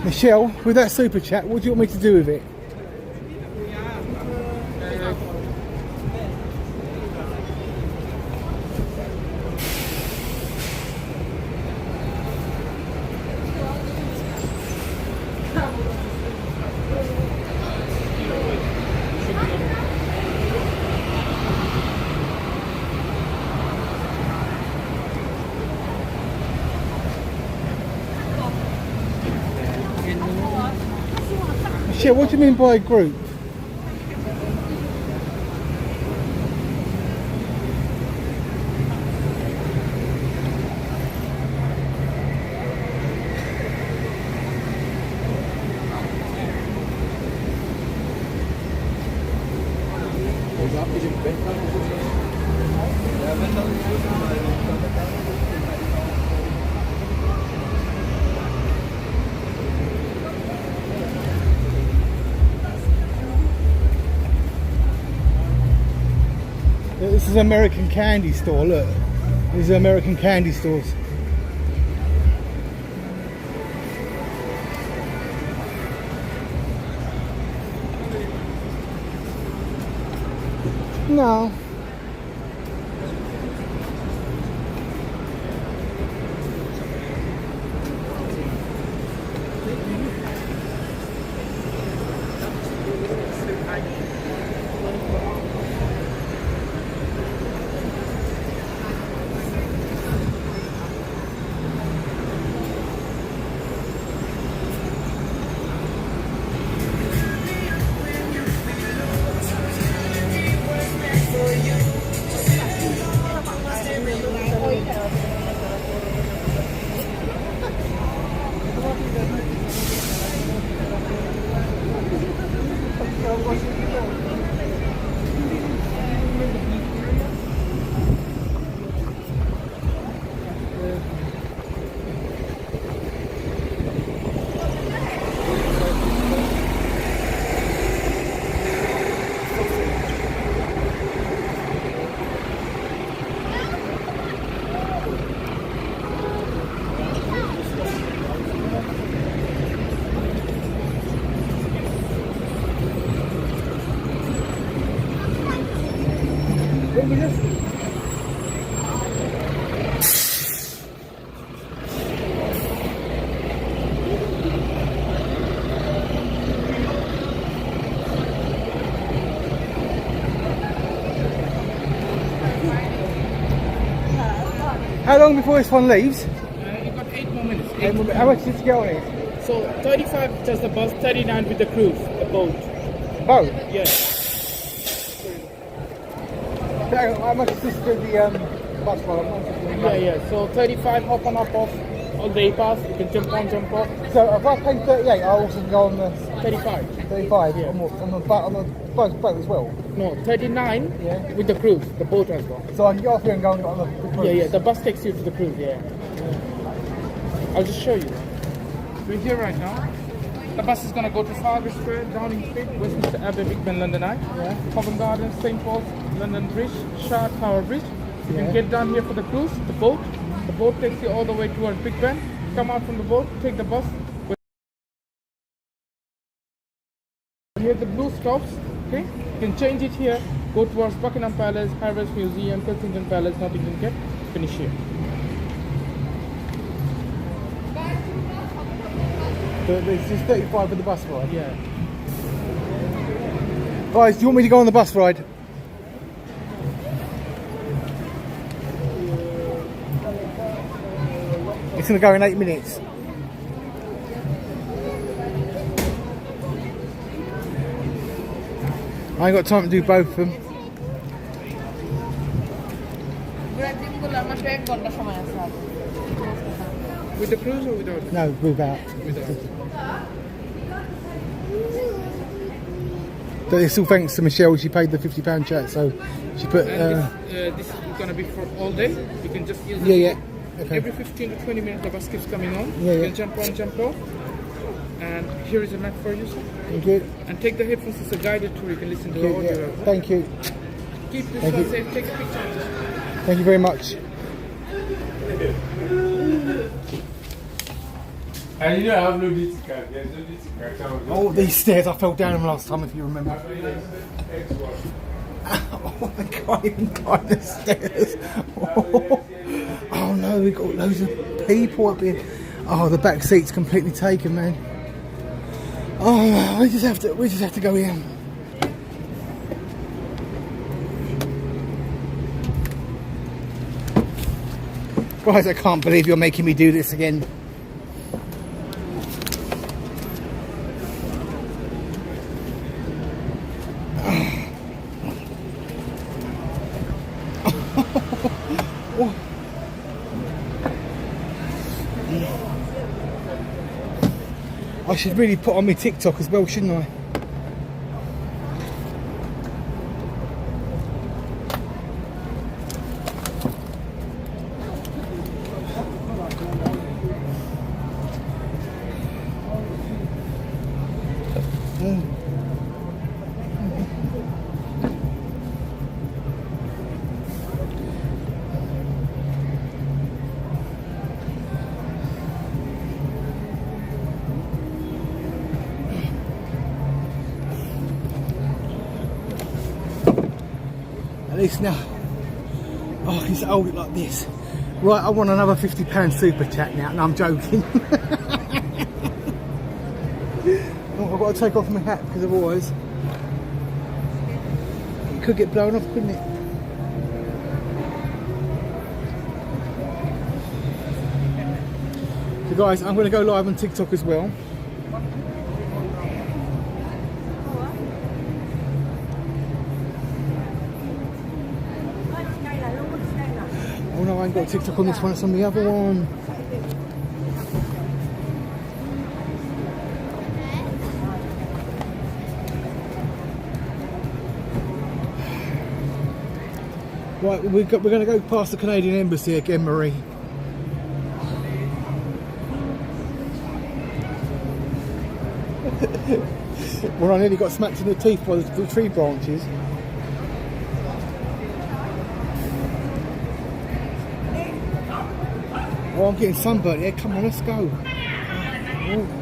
Michelle, with that super chat, what do you want me to do with it? Michelle, what do you mean by a group? This is an American candy store, look. These are American candy stores. No. How long before this one leaves? You've got 8 more minutes. How much did you get on it? So 35 just the bus, 39 with the cruise, the boat. Boat? Yeah. How much is this for the bus ride? Yeah. So 35 hop on, hop off, all day pass. You can jump on, jump off. So if I pay 38, I also can go on the 35. 35 Yeah. on the boat as well. No, 39 Yeah. with the cruise, the boat as well. So I can get off here and go on the cruise. Yeah. The bus takes you to the cruise. Yeah. I'll just show you. We're here right now. The bus is going to go to Fargus Square, Downing Street, Westminster Abbey, Big Ben, London Eye, Covent Garden, St. Paul's, London Bridge, Shard Tower Bridge. You can get down here for the cruise, the boat. The boat takes you all the way towards Big Ben. Come out from the boat, take the bus. Here the blue stops, okay? You can change it here, go towards Buckingham Palace, Harvard Museum, Kensington Palace, Nottingham Gate, finish here. It's just 35 for the bus ride. Yeah. Guys, do you want me to go on the bus ride? It's going to go in 8 minutes. I ain't got time to do both of them. With the cruise or without? No, without. But it's all thanks to Michelle. She paid the £50 chat, so she put. This is going to be for all day. You can just use it. Yeah. Okay. Every 15 to 20 minutes the bus keeps coming on. Yeah, You can jump on, jump off. And here is a map for you, sir. Thank you. And take the headphones, it's a guided tour. You can listen to the audio. Yeah. Thank you. Keep this Thank one you. safe. Take a picture. Thank you very much. And you know, I've no need to cut. There's no need to cut. Oh, these stairs! I fell down them last time, if you remember. Oh, I can't even climb the stairs. Oh no, we've got loads of people up here. Oh, the back seat's completely taken, man. Oh, we just have to go in. Guys, I can't believe you're making me do this again. I should really put on my TikTok as well, shouldn't I? At least now, oh, I can just hold it like this. Right, I want another £50 super chat now, and I'm joking. Oh, I've got to take off my hat because otherwise could get blown off, couldn't it? So guys, I'm going to go live on TikTok as well. Oh no, I ain't got TikTok on this one, it's on the other one. Right, we're going to go past the Canadian Embassy again, Marie. Well, I nearly got smacked in the teeth by the tree branches. Oh, I'm getting sunburnt here. Come on, let's go. Oh.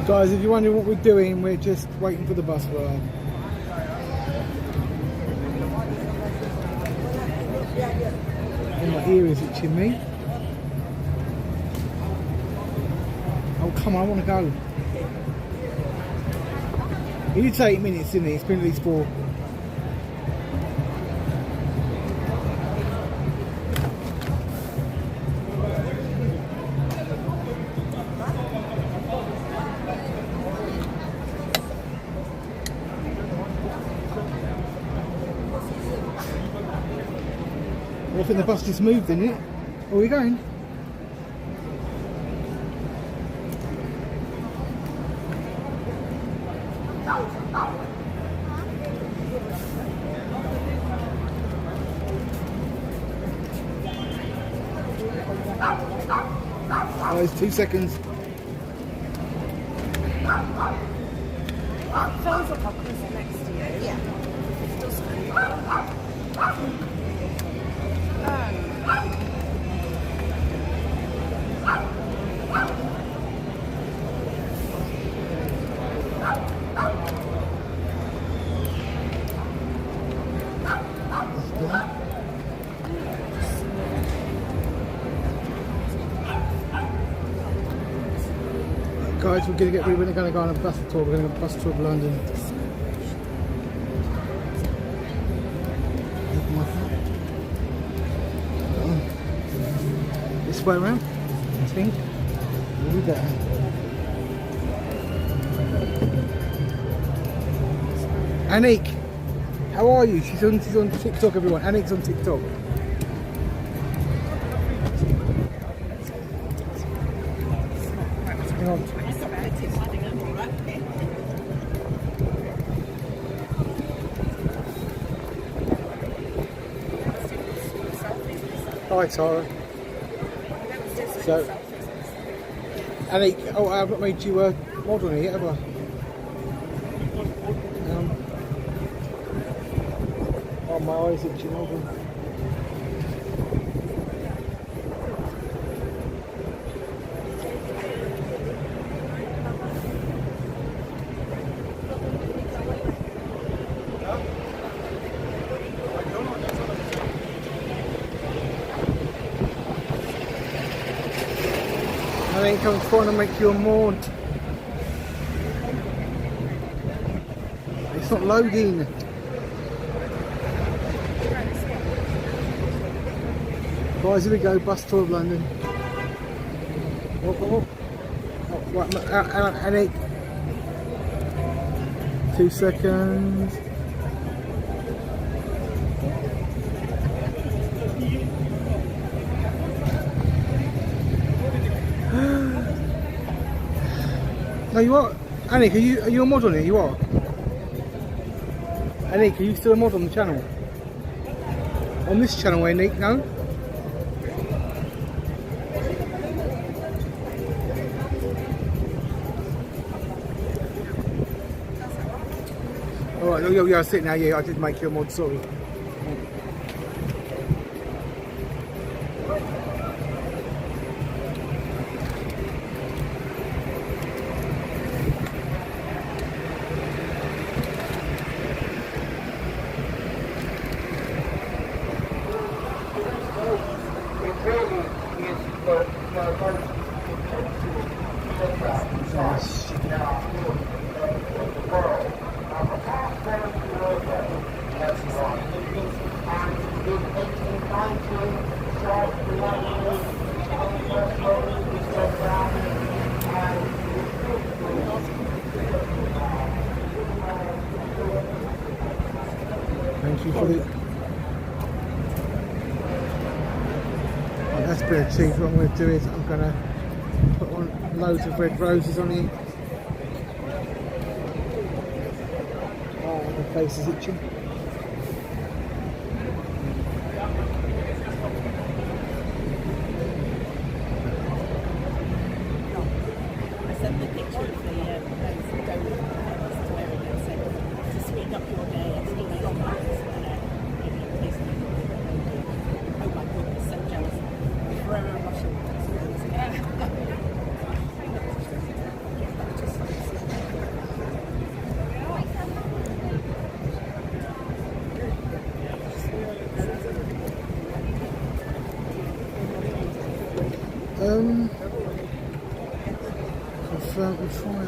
Guys, if you're wondering what we're doing, we're just waiting for the bus ride. Oh, my ear is itching me. Oh, come on, I want to go. It did take 8 minutes, didn't it? It's been at least 4. I think the bus just moved, didn't it? Where are we going? Oh, it's 2 seconds. Feels like I'll cruise next to you. Yeah. It doesn't. Guys, we're going to go on a bus tour. We're going to go on a bus tour of London. This way around, I think. Here we go. Anik, how are you? She's on TikTok, everyone. Anik's on TikTok. Hang on. Hi, Tara. So, Anik, oh, I've not made you a model here yet, have I? Oh, my eyes itching, hold on. I think I'm trying to make you a mod. It's not loading. Guys, here we go, bus tour of London. Right, Annie. 2 seconds. No, you are. Anik, are you a mod on it? You are. Anik, are you still a mod on the channel? On this channel, Anik, no? Alright, yeah, I see it now. Yeah, I did make you a mod, sorry. Thank you for the... That's been achieved. What I'm going to do is I'm going to put on loads of red roses on here. Oh, my face is itching. I sent the picture of the those donors to Eric and said to sweeten up your day and still make on oh my goodness, so jealous. Forever Russian. Confirm and try.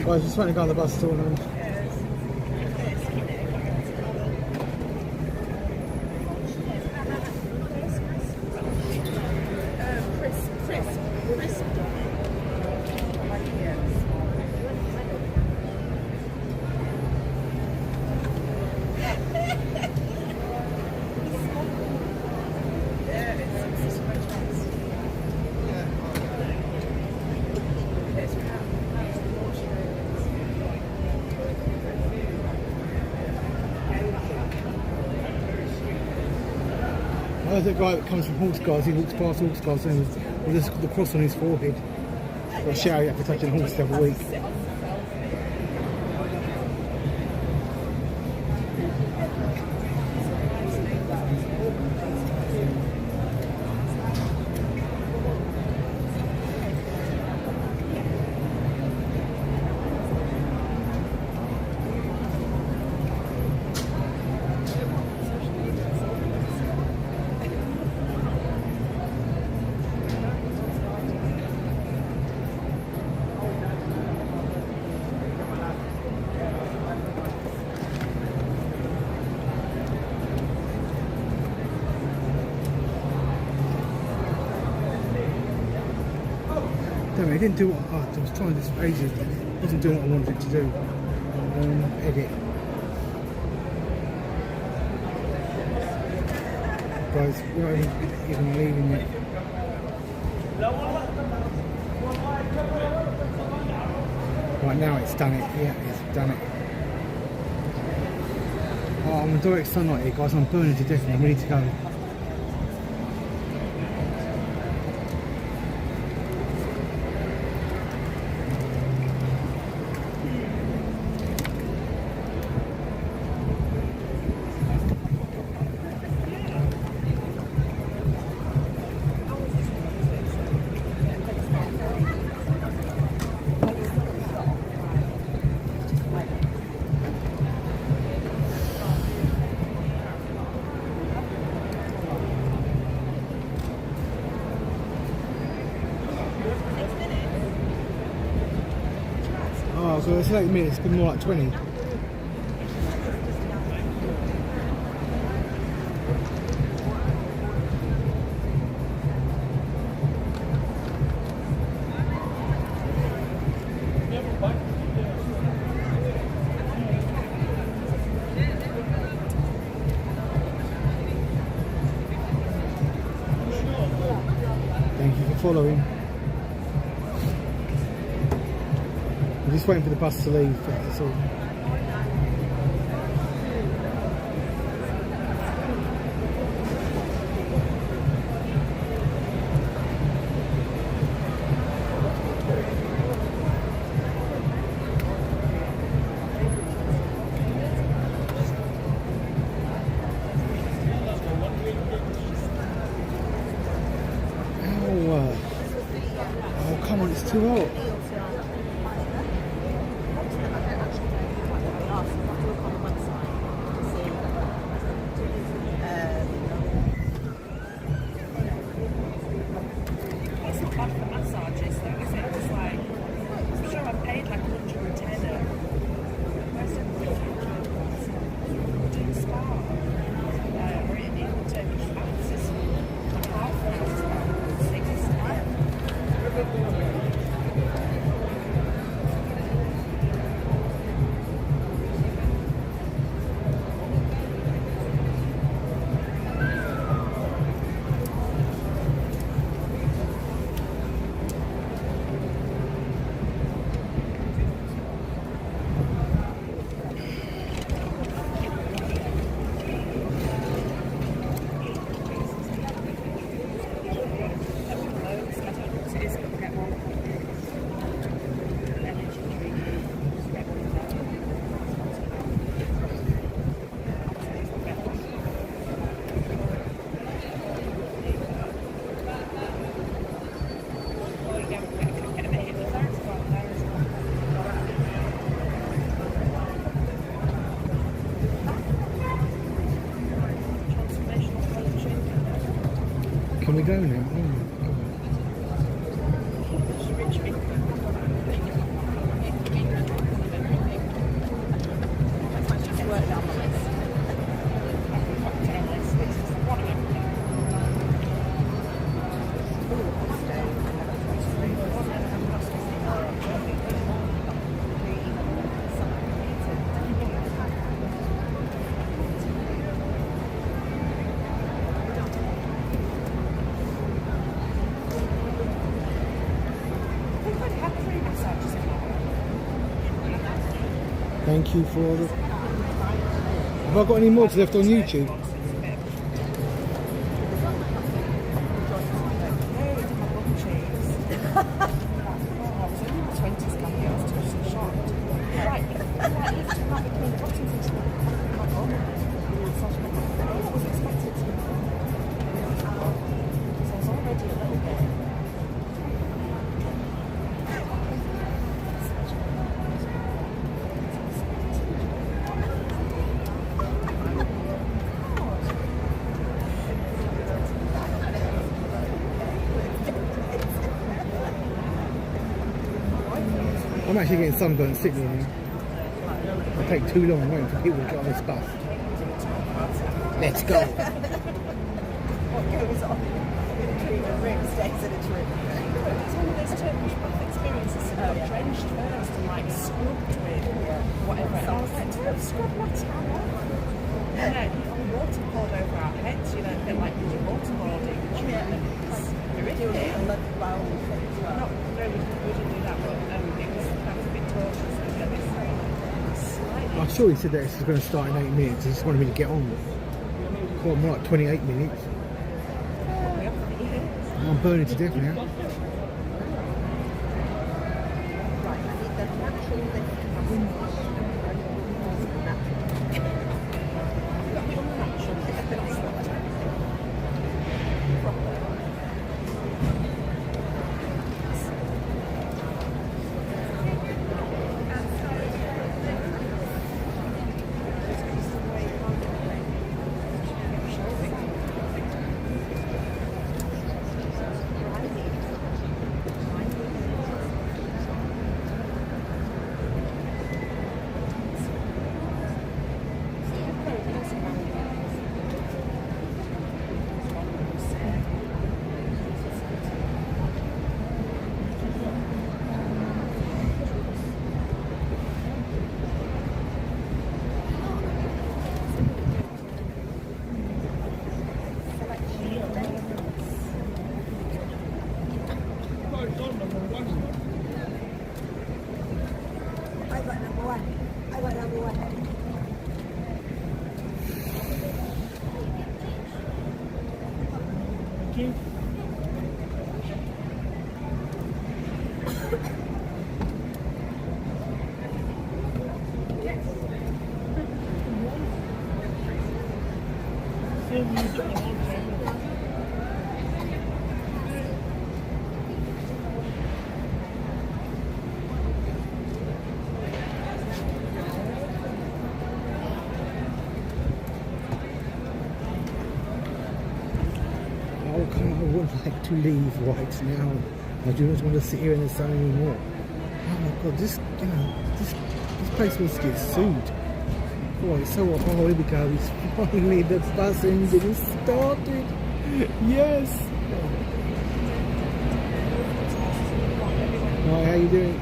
Guys, just waiting to go on the bus store now. There's a guy that comes from Horse Guards, he walks past Horse Guards and with the cross on his forehead. Got a shower out for touching a horse the other week. No, it didn't do what I was trying to do this for ages. It wasn't doing what I wanted it to do. Edit. Guys, we're not even leaving yet. Right now it's done it. Yeah, it's done it. Oh, I'm in direct sunlight here, guys. I'm burning to death and I'm ready to go. Oh, so it's 8 minutes, it's been more like 20. Thank you for following. I'm just waiting for the bus to leave, that's all. Oh, come on, it's too hot. Can we go now? Oh my God. Thank you for the... Have I got any more left on YouTube? I'm actually getting sunburnt signal now. It'll take too long waiting for people to get on this bus. Let's go. What goes on? even room stays in its room. It's one of those Turkish bath experiences that got drenched first and like scrubbed with whatever else. Like, scrub what's and then water poured over our heads, you know, a bit like waterboarding. It's horrific. Not very good to do that, but that was a bit torturous to get this slightly. I'm sure he said that this is going to start in 8 minutes. He just wanted me to get on. Call me like 28 minutes. I'm burning to death now. I would like to leave right now. I do not want to sit here in the sun anymore. Oh my god, this place wants to get sued. Oh, it's so hot. Oh, here we go. It's finally the bus engine has started. Yes. Hi, how you doing?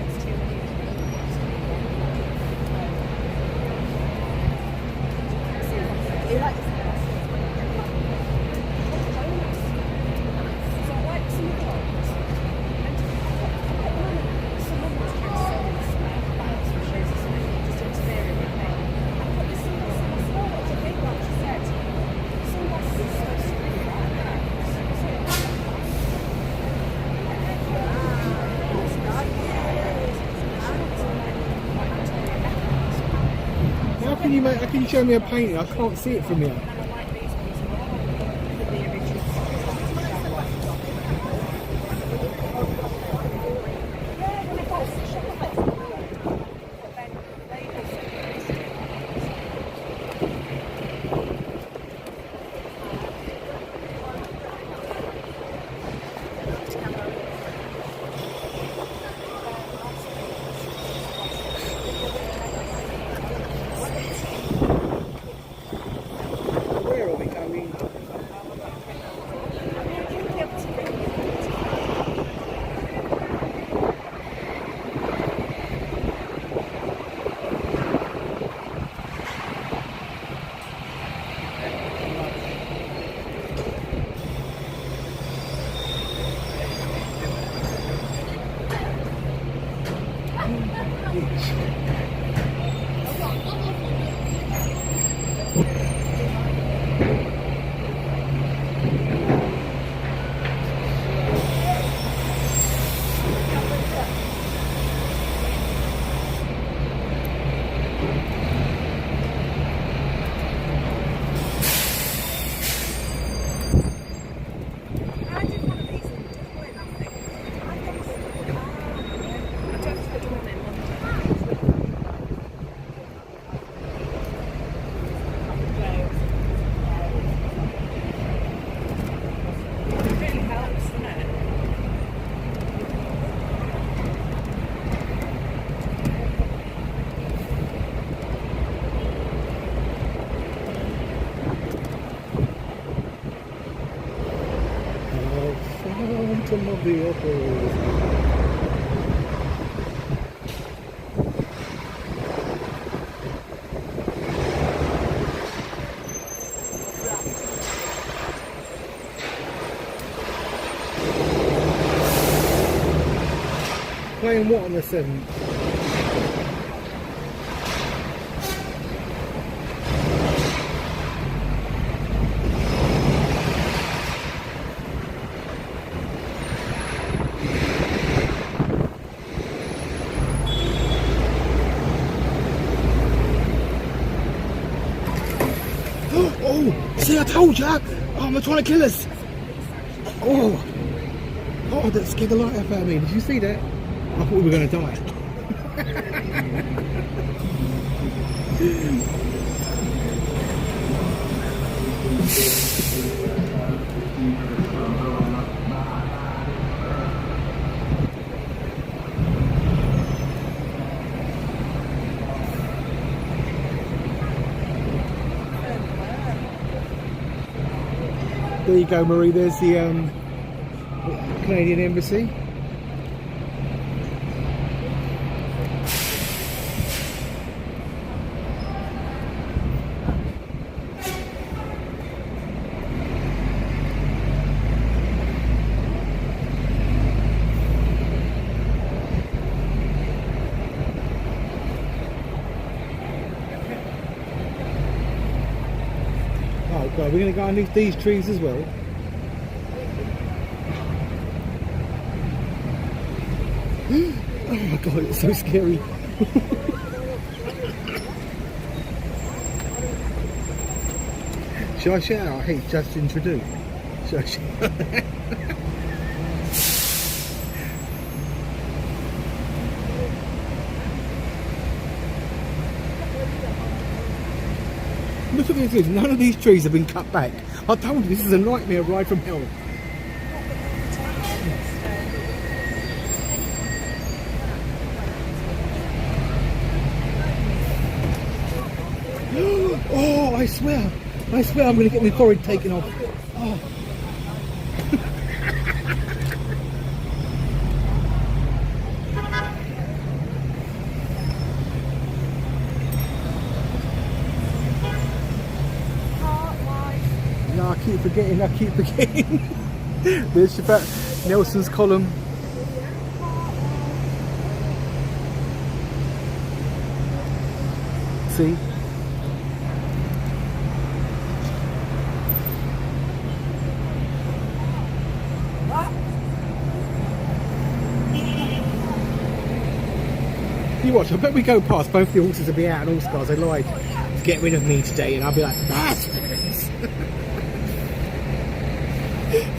How can you show me a painting? I can't see it from here. Phantom of the Opera. Playing what on the 7th? Oh, see, I told ya! Oh, they're trying to kill us! Oh, that scared the light out of me. Did you see that? I thought we were going to die. There you go, Marie. There's the Canadian Embassy. Oh god, we're going to go underneath these trees as well. Oh my god, it's so scary. Should I shout out? I hate Justin Trudeau. Should I shout out? Look at this, none of these trees have been cut back. I told you, this is a nightmare ride from hell. Oh, I swear I'm going to get my forehead taken off. Oh. No, I keep forgetting. There's Nelson's column. See? You watch, I bet we go past, both the horses will be out and all scars. They lied to get rid of me today, and I'll be like, bastards!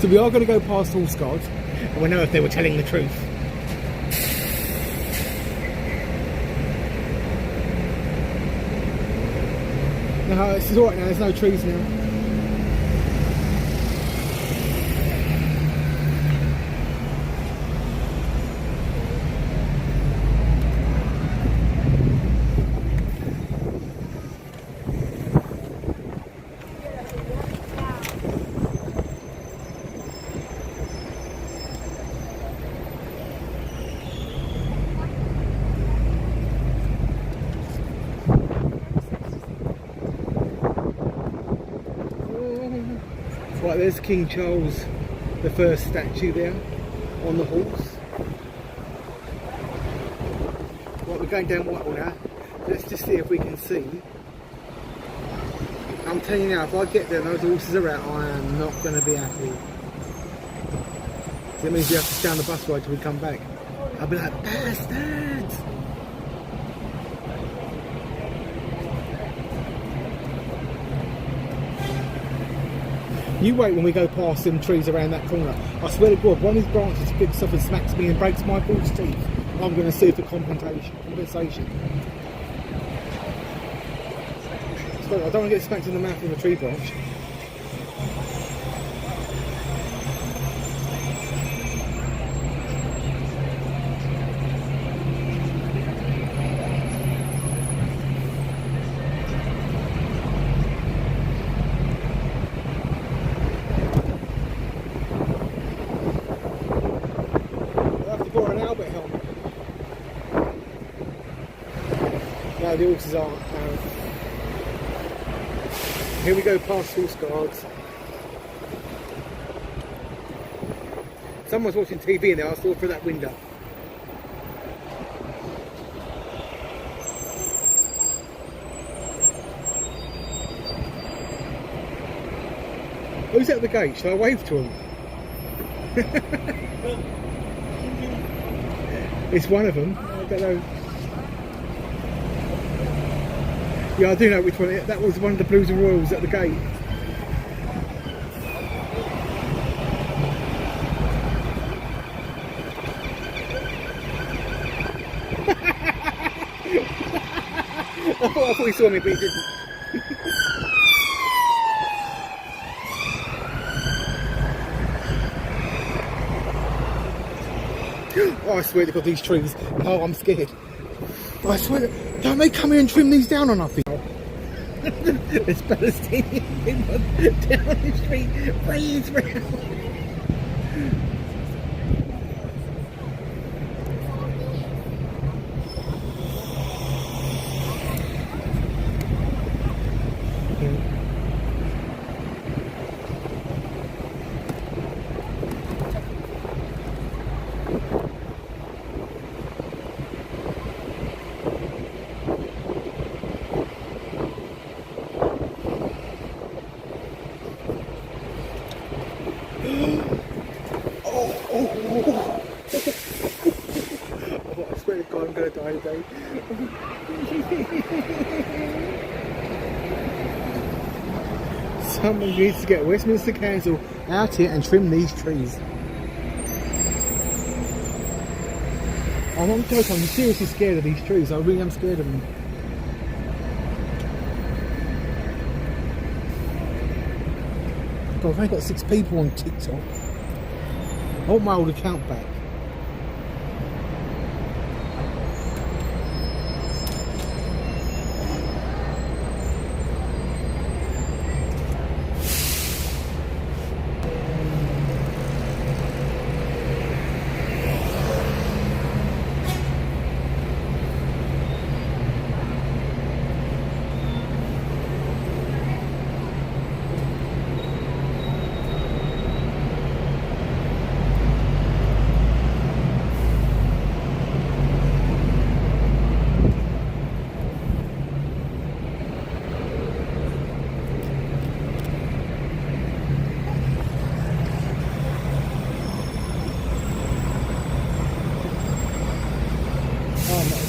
So we are going to go past all scars, and we'll know if they were telling the truth. No, it's alright now, there's no trees now. Right, there's King Charles I statue there on the horse. Right, we're going down Whitehall now. Let's just see if we can see. I'm telling you now, if I get there and those horses are out, I am not going to be happy. So that means we have to stay on the bus ride till we come back. I'll be like, bastards! You wait when we go past them trees around that corner. I swear to God, one of these branches picks up and smacks me and breaks my false teeth. I'm going to sue for compensation. So I don't want to get smacked in the mouth from a tree branch. No, the horses aren't. No. Here we go past horse guards. Someone's watching TV in there. I saw through that window. Who's at the gate? Shall I wave to him? It's one of them. I don't know. Yeah, I do know which one. That was one of the Blues and Royals at the gate. I thought he saw me, but he didn't. Oh, I swear to God, these trees. Oh, I'm scared. I swear, don't they come here and trim these down or nothing? There's Palestinian people down the street for Israel. I swear to God, I'm going to die today. Someone needs to get Westminster Council out here and trim these trees. I'm not joking, I'm seriously scared of these trees. I really am scared of them. God, I've only got 6 people on TikTok. I want my old account back.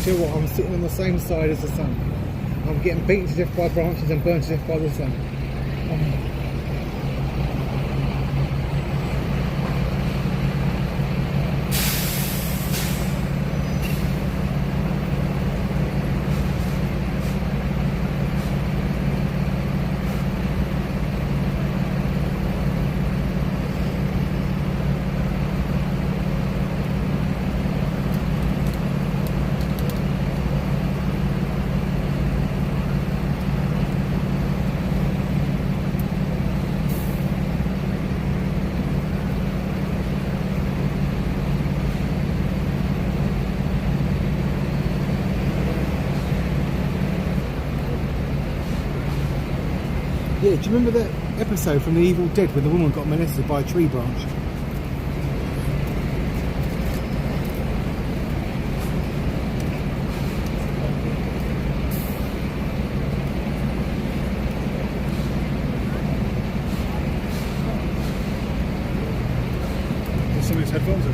Do you know what? I'm sitting on the same side as the sun. I'm getting beaten to death by branches and burned to death by the sun. Yeah, do you remember that episode from The Evil Dead when the woman got molested by a tree branch? Somebody's headphones are.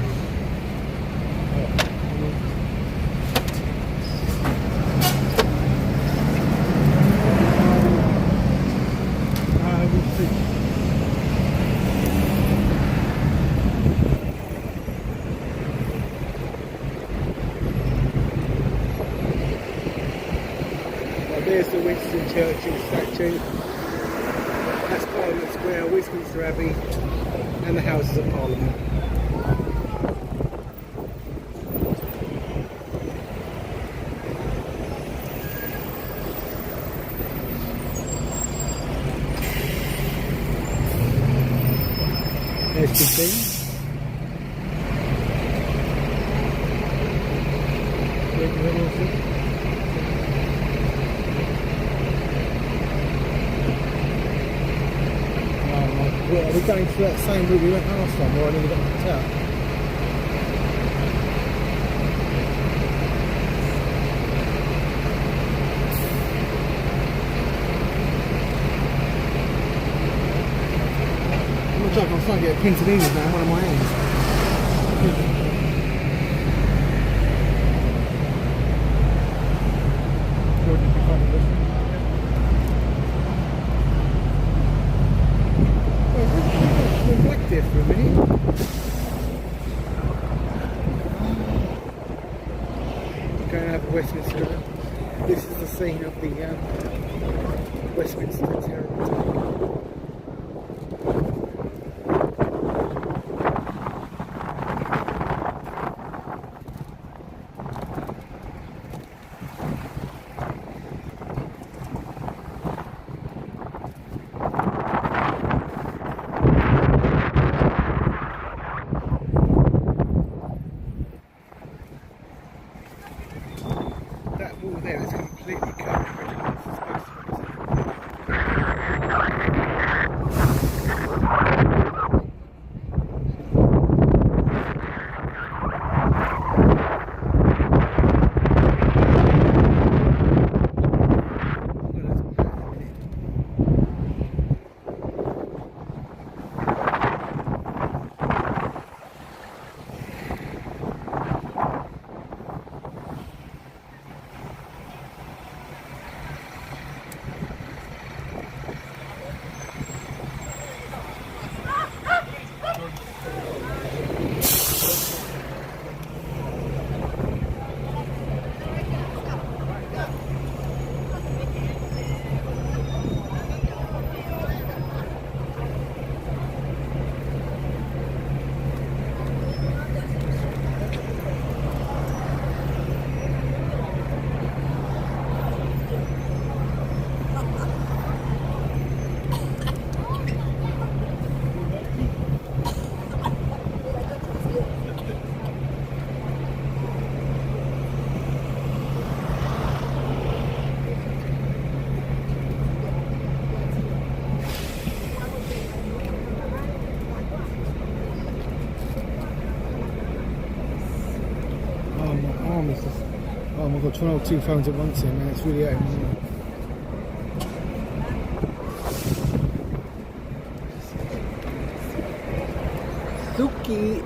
There's the Winston Churchill statue. That's Parliament Square, Westminster Abbey, and the Houses of Parliament. There's Big Ben. We're going through that same route we went last time where I nearly got knocked out. I'm not joking, I'm starting to get pins and needles now in one of my hands. There for a minute. Going over Westminster. This is the scene of the Westminster terror attack. That wall there is completely covered. Oh my god, trying to hold two phones at once here, man, it's really hurting me. Suki!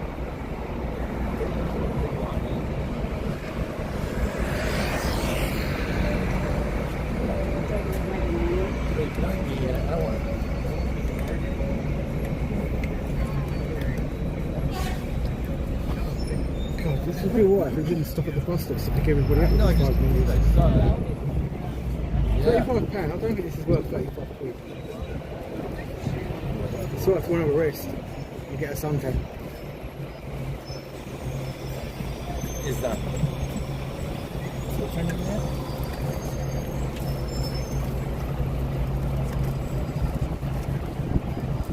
God, this would be alright if we didn't stop at the bus stops to pick everybody up for 5 minutes. £35, I don't think this is worth 35 quid. It's alright for one of a rest and get a suntan. Is that?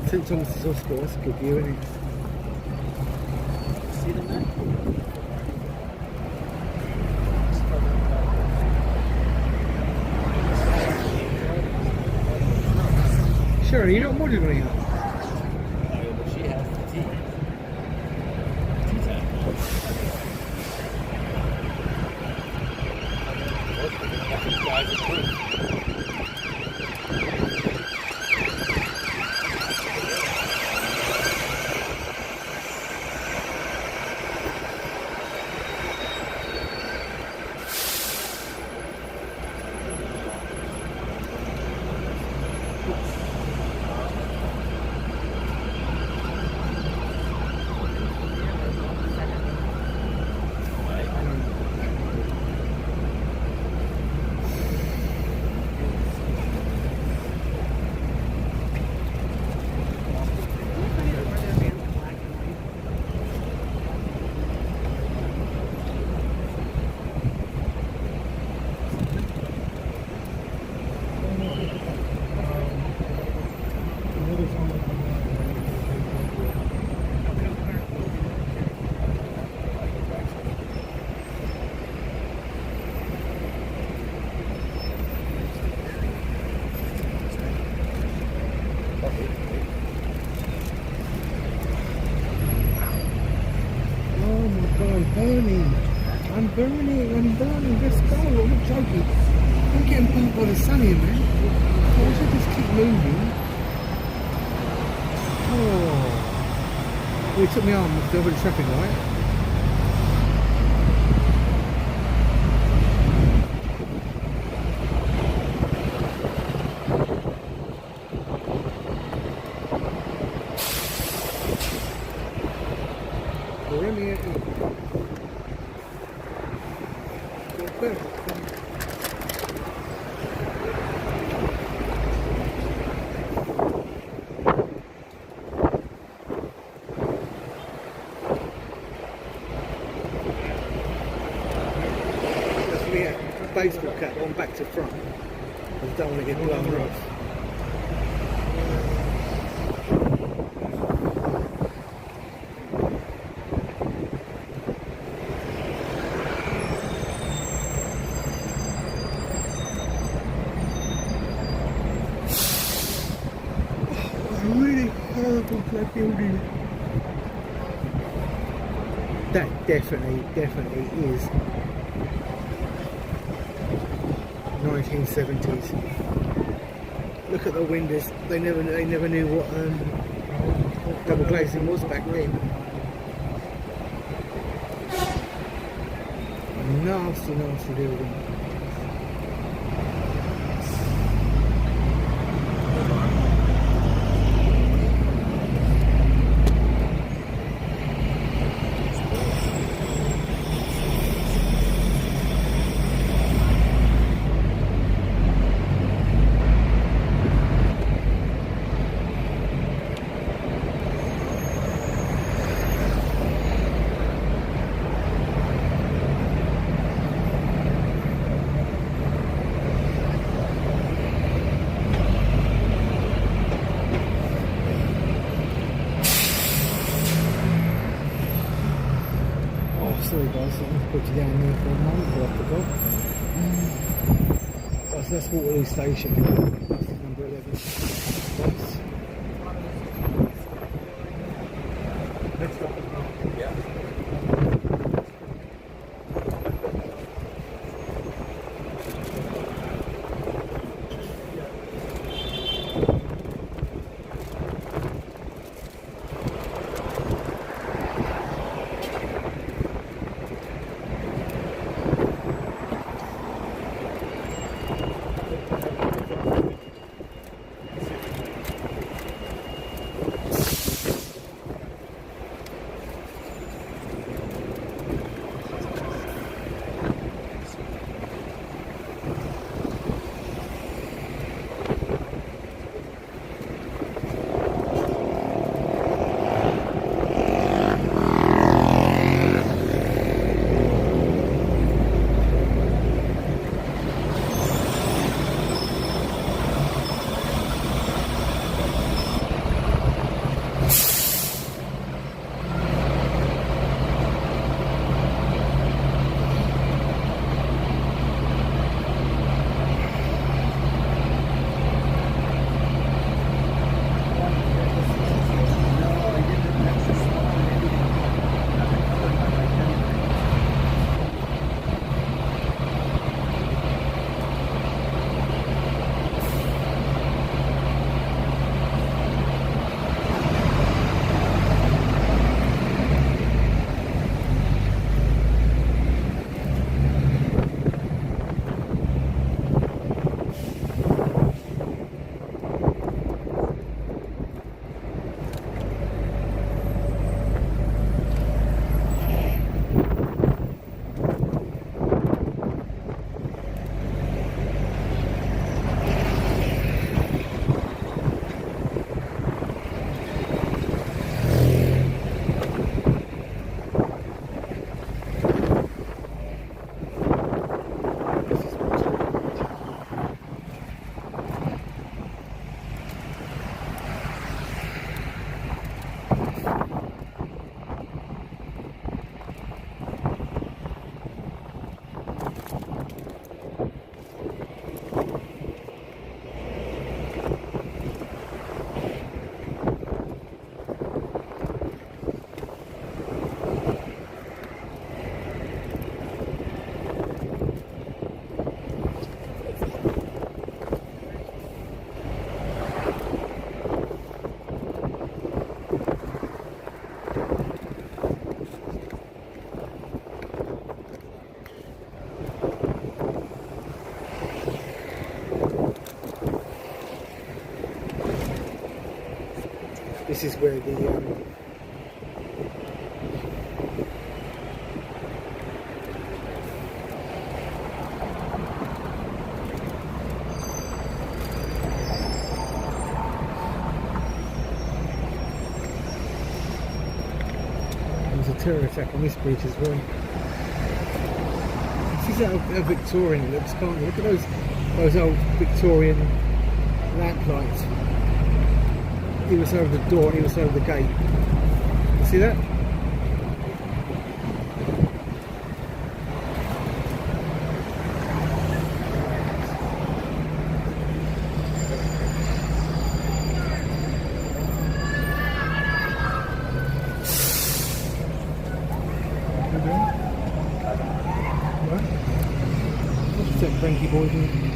St Thomas's Hospital, that's a good view, isn't it? See them there? Shirley, you're not modded on here? She has the tea. Tea time. Guys, it's true. I'm burning. I'm burning. Let's go. I'm not joking. I'm getting burnt by the sun here, man. I wish I just keep moving. Oh. Well, he took my arm over the traffic light. Baseball cap on back to front. I just don't want to get blown off. Really horrible black building. That definitely is 1970s. Look at the windows. They never knew what double glazing was back then. Nasty building. Sorry guys, I'll put you down there for a moment before I have to go. That's Waterloo Station. That's number 11. Thanks. Next stop. Yeah. this is where the there's a terror attack on this bridge as well. This is how Victorian it looks, can't you? Look at those old Victorian lamp lights. He was over the door and he was over the gate. You see that? What? What's that cranky boy doing?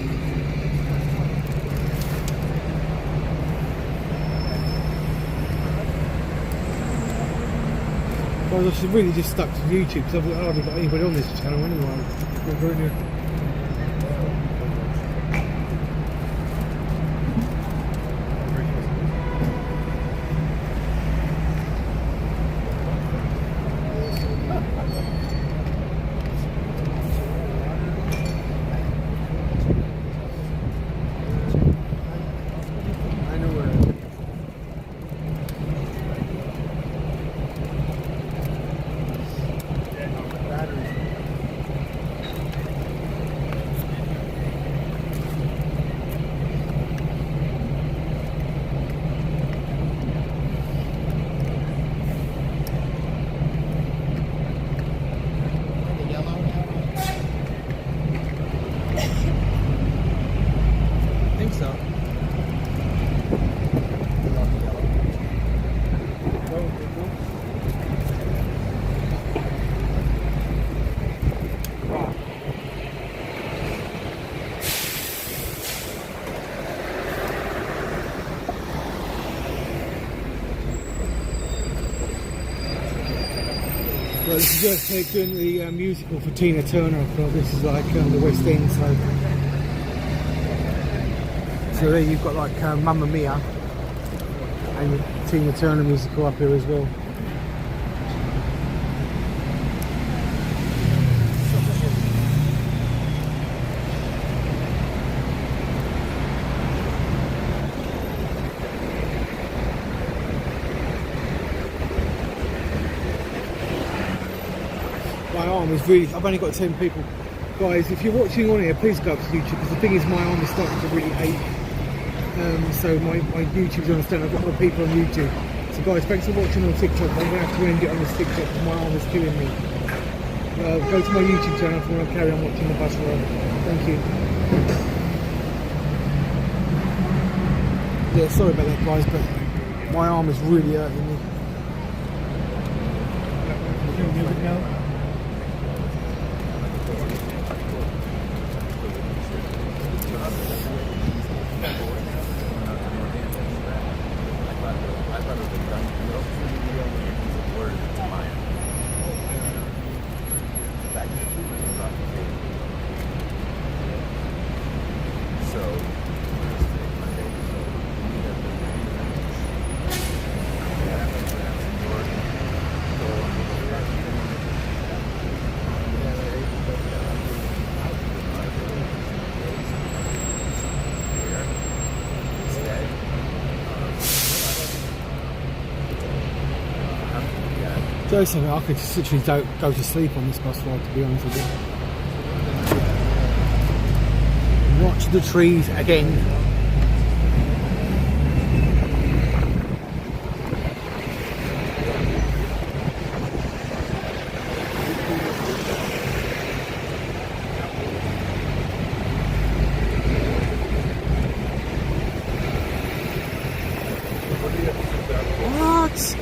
Well, I should really just stuck to YouTube because I've hardly got anybody on this channel anyway. Well, this is just doing the musical for Tina Turner. This is like the West End, so there you've got like Mamma Mia and the Tina Turner musical up here as well. My arm is really, I've only got 10 people. Guys, if you're watching on here, please go up to YouTube, because the thing is my arm is starting to really ache. So my YouTube's understand, I've got other people on YouTube. So guys, thanks for watching on TikTok. I'm going to have to end it on this TikTok because my arm is killing me. Go to my YouTube channel if you want to carry on watching the bus ride. Thank you. Yeah, sorry about that guys, but my arm is really hurting me. Now? Joseph, I could just literally go to sleep on this bus ride, to be honest with you. Watch the trees again. What?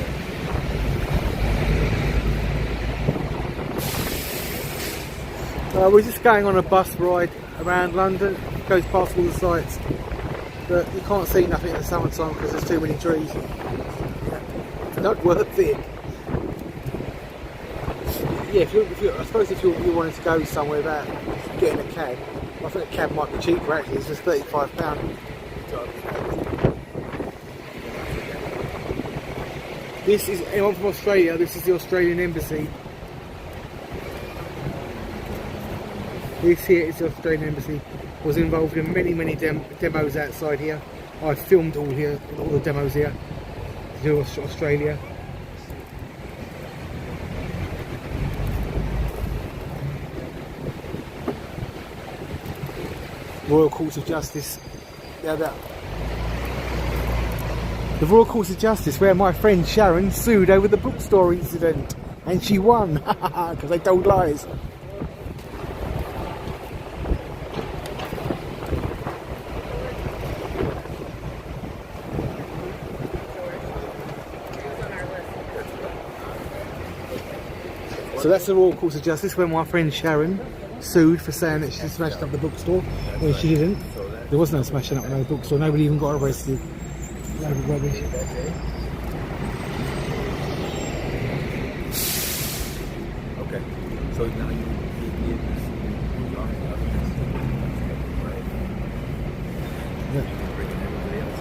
We're just going on a bus ride around London. It goes past all the sites, but you can't see nothing in the summertime because there's too many trees. It's not worth it. Yeah, I suppose if you wanted to go somewhere without getting a cab, I think a cab might be cheaper actually. It's just £35. This is anyone from Australia. This is the Australian Embassy. This here is the Australian Embassy. Was involved in many demos outside here. I filmed all the demos here to do Australia. Royal Courts of Justice. Yeah, the Royal Courts of Justice, where my friend Sharon sued over the bookstore incident, and she won because they told lies. So that's the Royal Courts of Justice, where my friend Sharon sued for saying that she smashed up the bookstore when she didn't. There was no smashing up no bookstore. Nobody even got arrested. Load of rubbish. Okay. So now you bringing everybody else.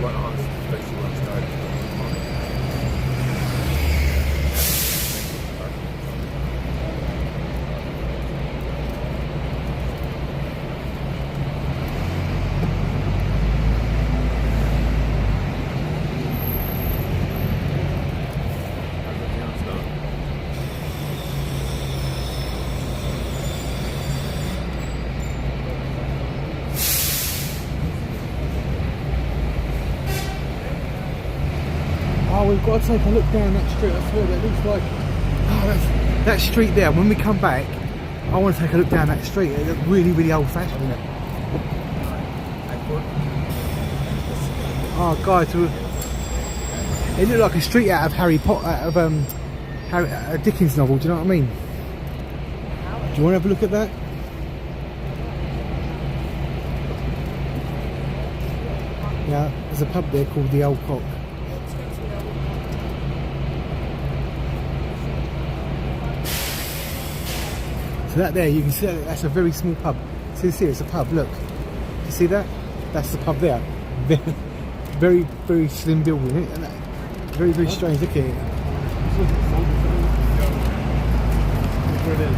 What on, especially when it started. Oh, we've got to take a look down that street. I swear that looks like that street there. When we come back, I want to take a look down that street. It looks really old-fashioned, isn't it? Oh, guys, it looked like a street out of Harry Potter, out of a Dickens novel. Do you know what I mean? Do you want to have a look at that? Yeah, there's a pub there called the Old Cock. So that there, you can see that's a very small pub. See, it's a pub, look. You see that? That's the pub there. Very slim building, isn't it? Very strange, look at it. Look where it is.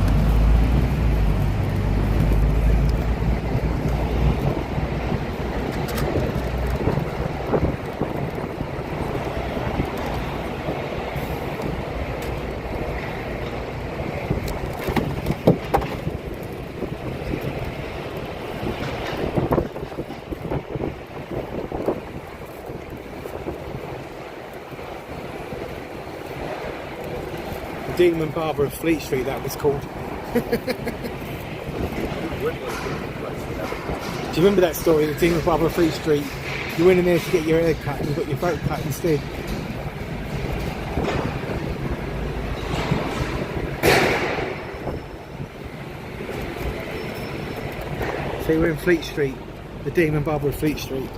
Demon Barber of Fleet Street, that was called. Do you remember that story, the Demon Barber of Fleet Street? You went in there to get your hair cut and you got your throat cut instead. So we're in Fleet Street, the Demon Barber of Fleet Street.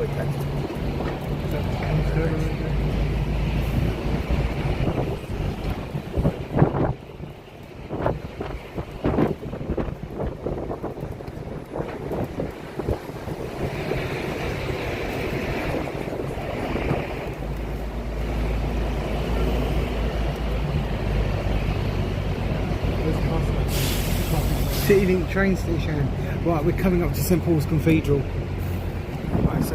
got attached. Citylink train station. Right, we're coming up to St Paul's Cathedral. Right, so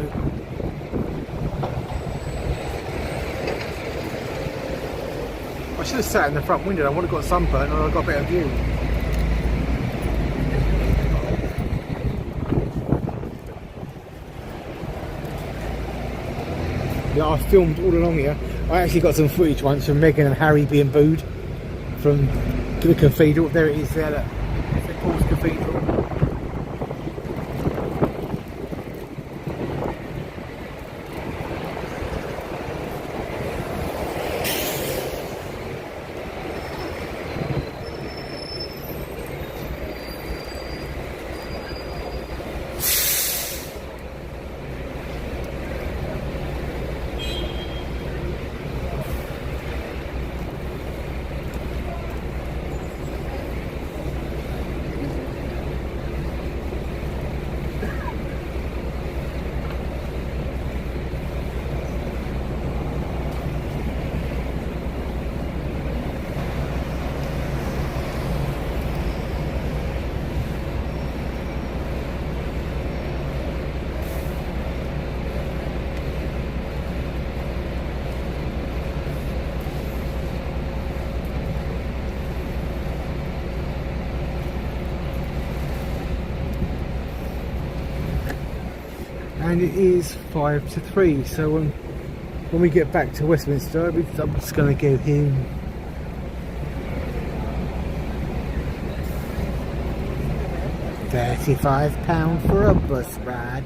I should have sat in the front window. I would have got sunburnt and I got a better view. Yeah, I filmed all along here. I actually got some footage once of Meghan and Harry being booed from the cathedral. There it is there, look. St Paul's Cathedral. And it is 5 to 3, so when we get back to Westminster, I'm just going to go home. £35 for a bus ride.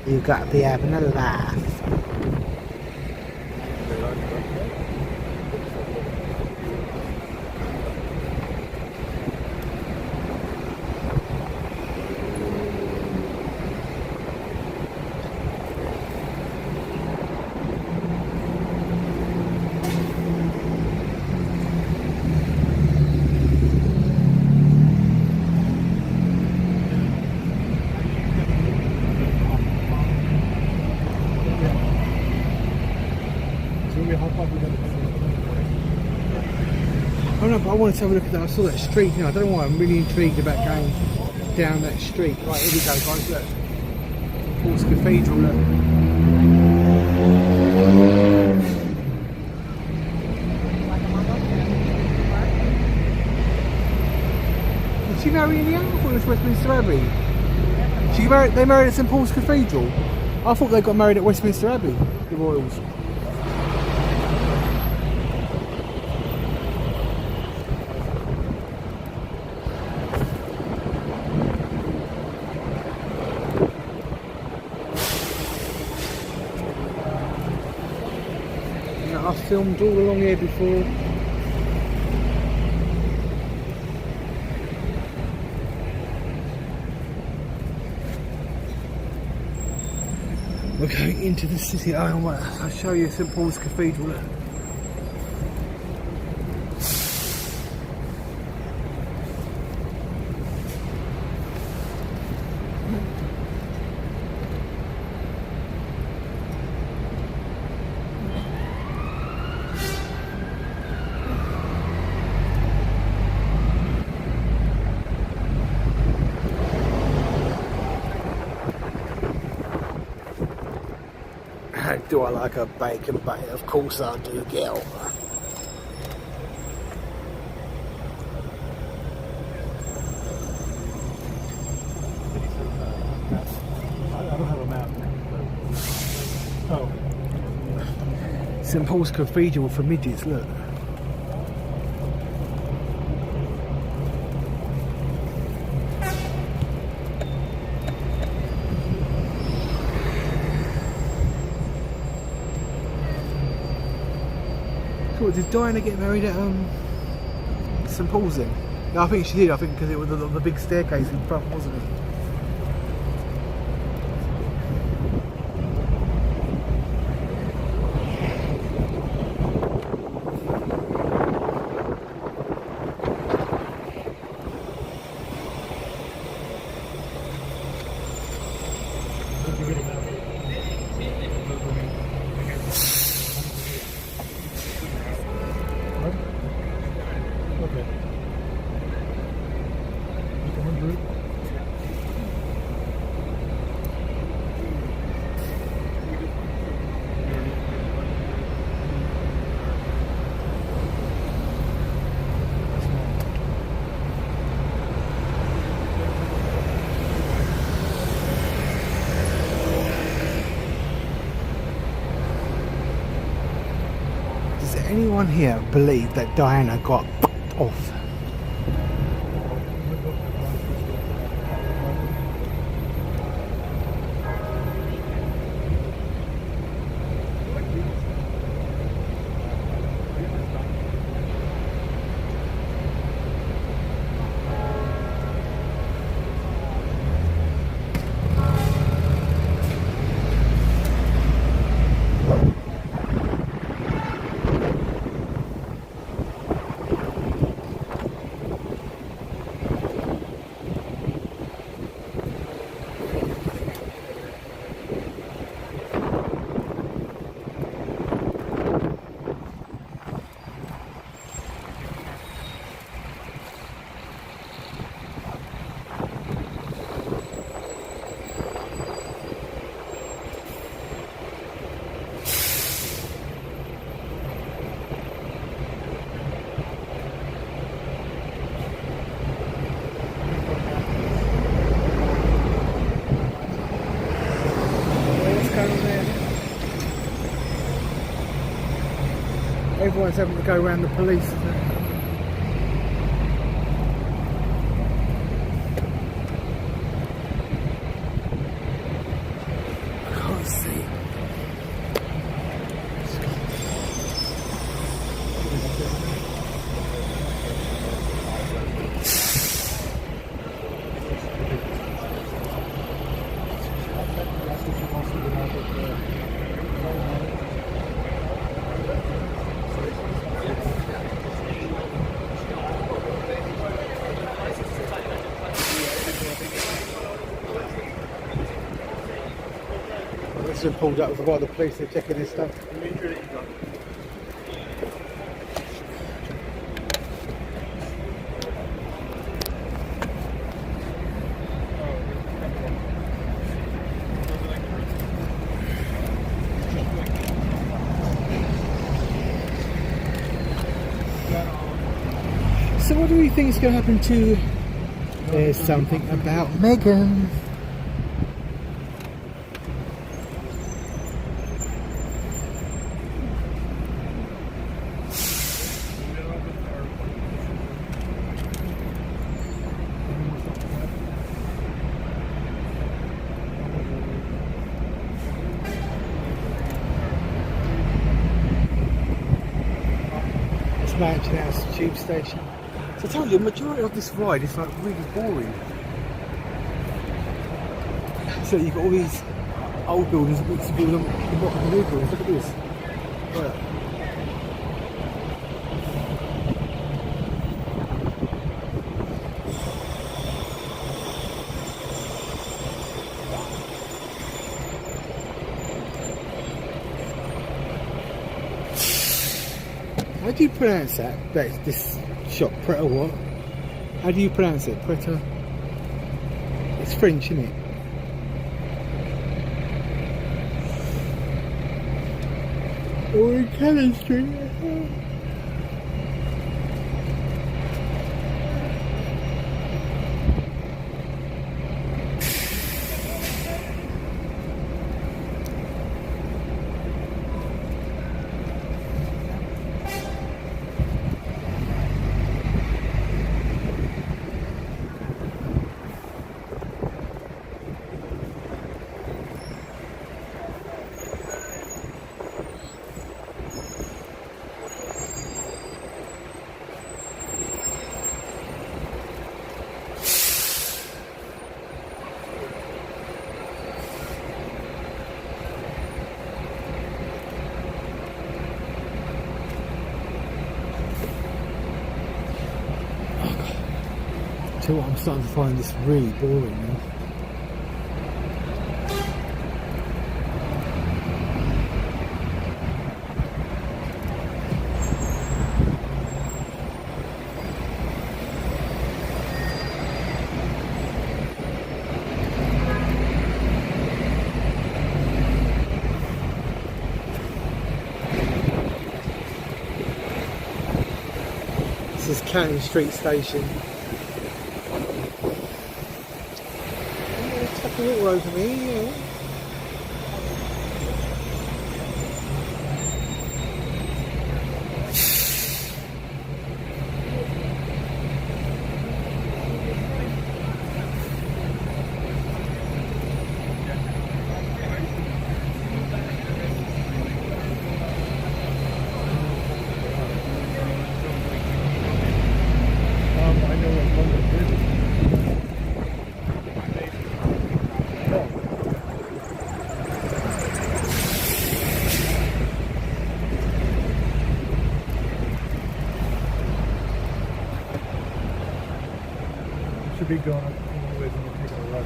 You've got to be having a laugh. Oh no, but I wanted to have a look at that. I saw that street, you know, I don't know why I'm really intrigued about going down that street. Right, here we go guys, look. Paul's Cathedral, look. Did she marry in the end? I thought it was Westminster Abbey. They married at St Paul's Cathedral? I thought they got married at Westminster Abbey, the royals. I've filmed all along here before. We're going into the city. I'll show you St Paul's Cathedral. Do I like a bacon bite? Of course I do, girl. I don't have a map. Oh. St Paul's Cathedral for midgets, look. Did Diana get married at St Paul's then? No, I think she did. I think because it was the big staircase in front, wasn't it? anyone here believe that Diana got fucked off? Everyone's having to go around the police. I can't see. It's been pulled up by the police, they're checking this stuff. So what do we think is going to happen to... There's something about Meghan. Mansion House tube station. So I told you, the majority of this ride is like really boring. So you've got all these old buildings, bits of buildings, the bottom of the new buildings. Look at this. Right. How do you pronounce that? That's this shop, Preta what? How do you pronounce it? Preta? It's French, isn't it? Oh, in Cannon Street. So I'm starting to find this really boring now. This is Cannon Street Station. All over me, yeah. big guy always in the pick of the road.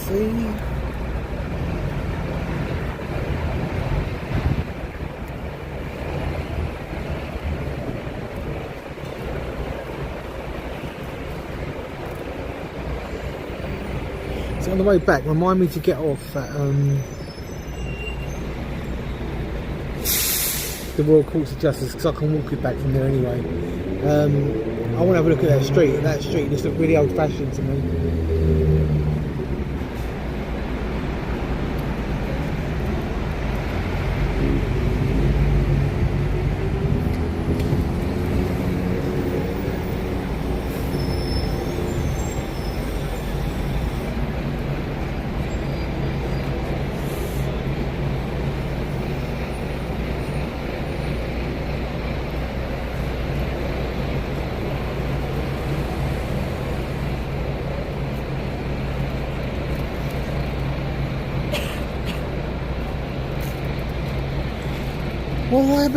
See? So on the way back, remind me to get off at the Royal Courts of Justice, because I can walk it back from there anyway. I want to have a look at that street. That street just looked really old-fashioned to me. Well, I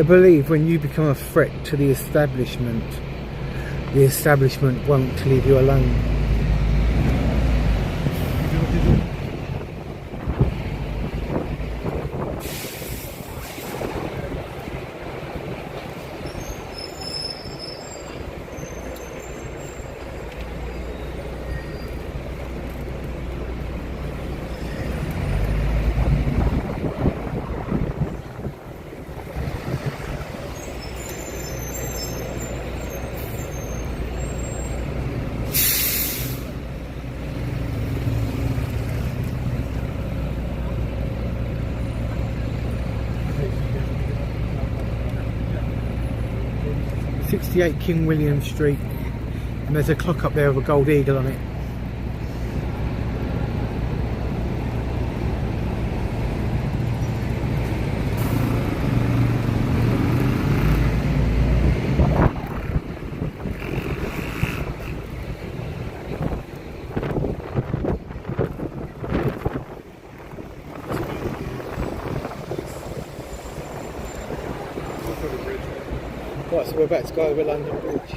believe when you become a threat to the establishment won't leave you alone. '68 King William Street, and there's a clock up there with a gold eagle on it. Right, so we're about to go over London Bridge.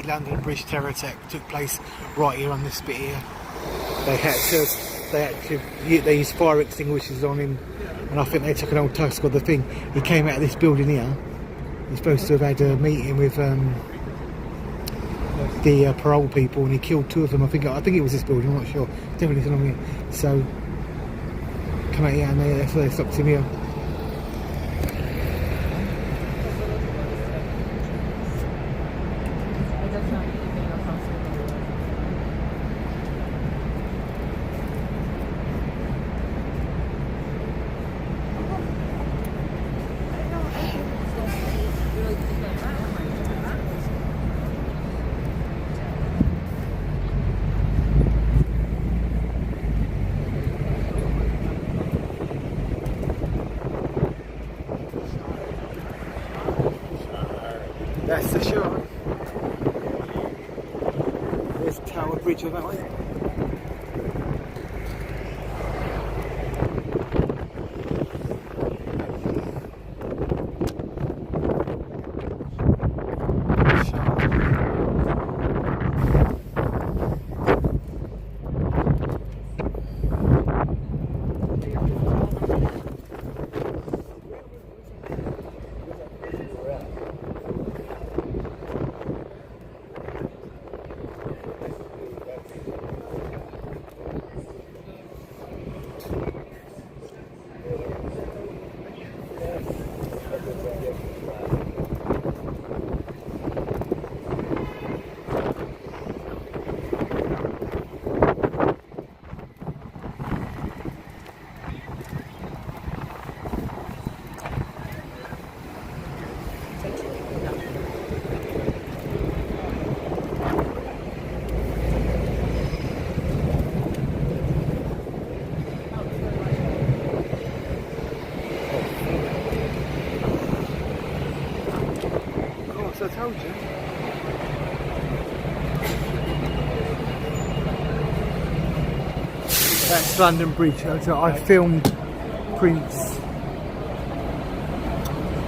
London Bridge terror attack took place right here on this bit here. They used fire extinguishers on him, and I think they took an old tusk of the thing. He came out of this building here. He's supposed to have had a meeting with the parole people, and he killed 2 of them. I think it was this building. I'm not sure. Definitely it's along here. So come out here, and they stopped him here. That's the shot. There's Tower Bridge on that way. Shot. told you. That's London Bridge. So I filmed Prince.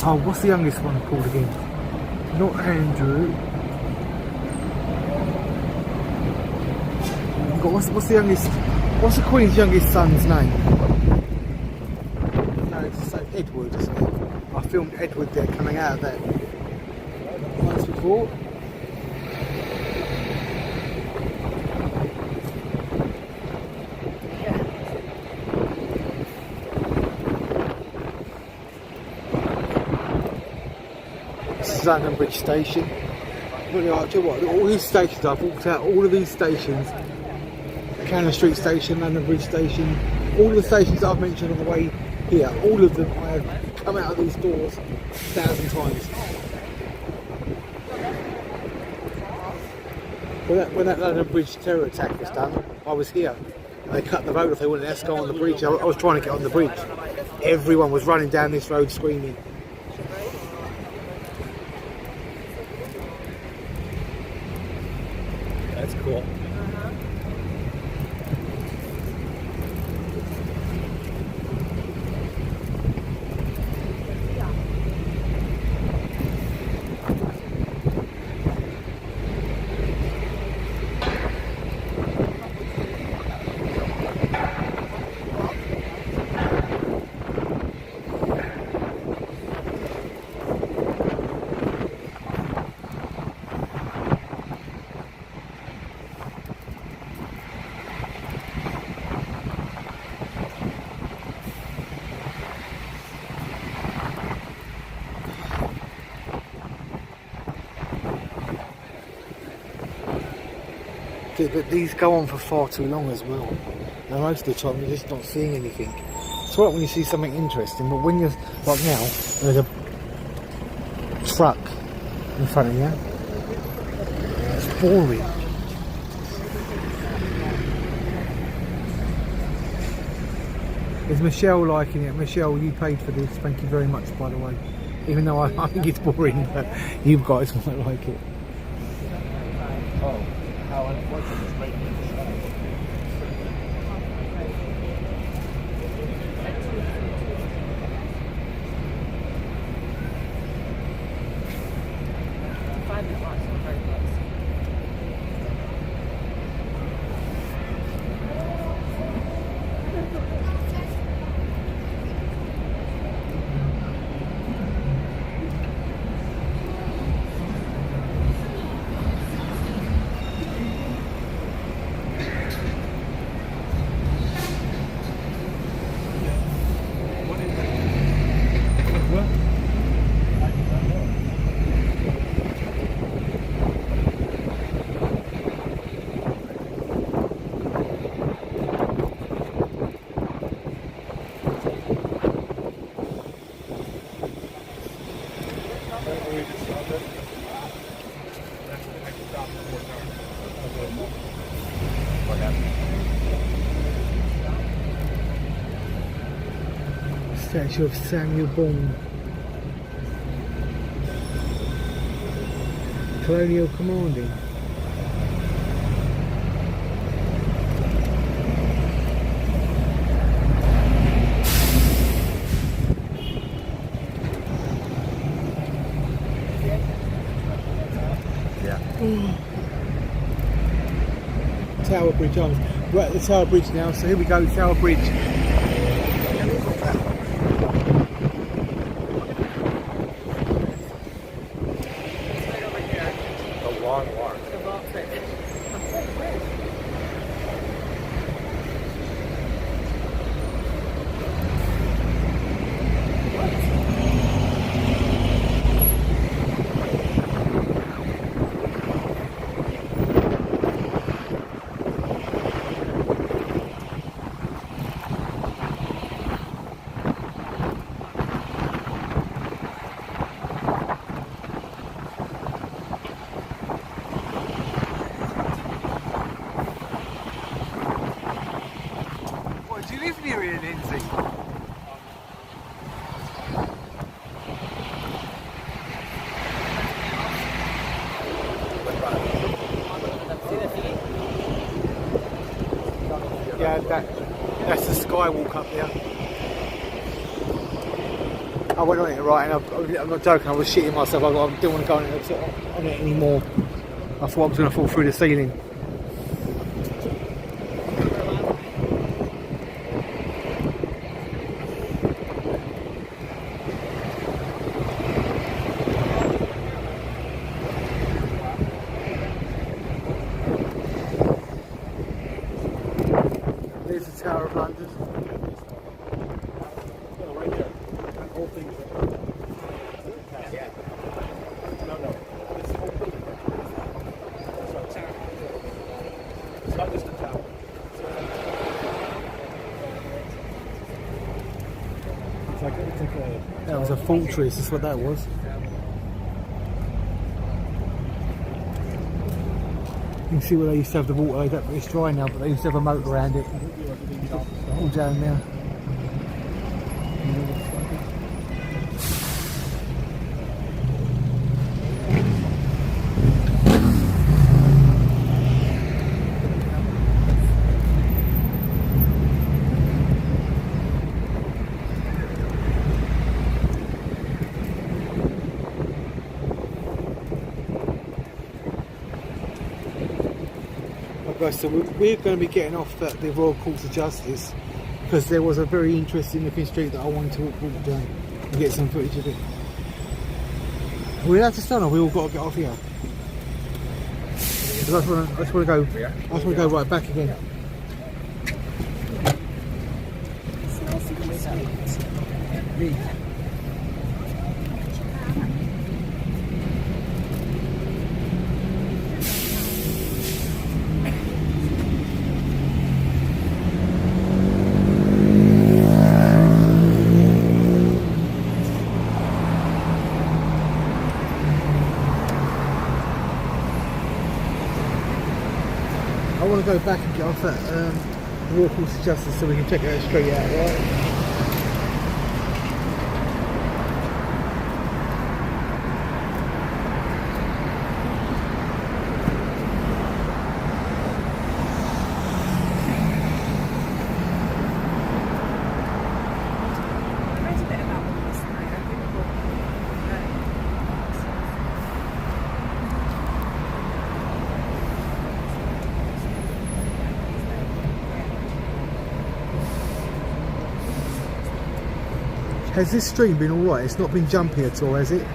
Oh, what's the youngest one called again? Not Andrew. What's the youngest? What's the Queen's youngest son's name? No, it's Edward, isn't it? I filmed Edward there coming out of that once before. This is London Bridge Station. Really, I'll tell you what, all these stations, I've walked out all of these stations. Cannon Street Station, London Bridge Station, all the stations that I've mentioned on the way here, all of them I have come out of these doors 1,000 times. When that London Bridge terror attack was done, I was here. They cut the road off, they wouldn't let us go on the bridge. I was trying to get on the bridge. Everyone was running down this road screaming. That's cool. But these go on for far too long as well. And most of the time you're just not seeing anything. It's right when you see something interesting, but when you're like now, there's a truck in front of you. It's boring. Is Michelle liking it? Michelle, you paid for this. Thank you very much, by the way. Even though I think it's boring, but you guys might like it. Oh, how unfortunate. Statue of Samuel Bond. Colonial Commanding. Tower Bridge Arms. We're at the Tower Bridge now, so here we go, Tower Bridge. Do you live near here, Lindsay? skywalk up here. I went on it right, and I'm not joking, I was shitting myself. I didn't want to go on it anymore. I thought I was going to fall through the ceiling. There's the Tower of London. Right there. That whole thing is yeah. No. This whole building. That's not a tower. It's not just a tower. It's like a That was a fortress, that's what that was. You can see where they used to have the water. It's dry now, but they used to have a moat around it. All down there. So we're going to be getting off at the Royal Courts of Justice because there was a very interesting looking street that I wanted to walk down and get some footage of it. Are we allowed to stand or we all got to get off here? Because I just want to go right back again. I want to go back and get off at Royal Courts of Justice so we can check that street out, right? Has this stream been alright? It's not been jumpy at all, has it?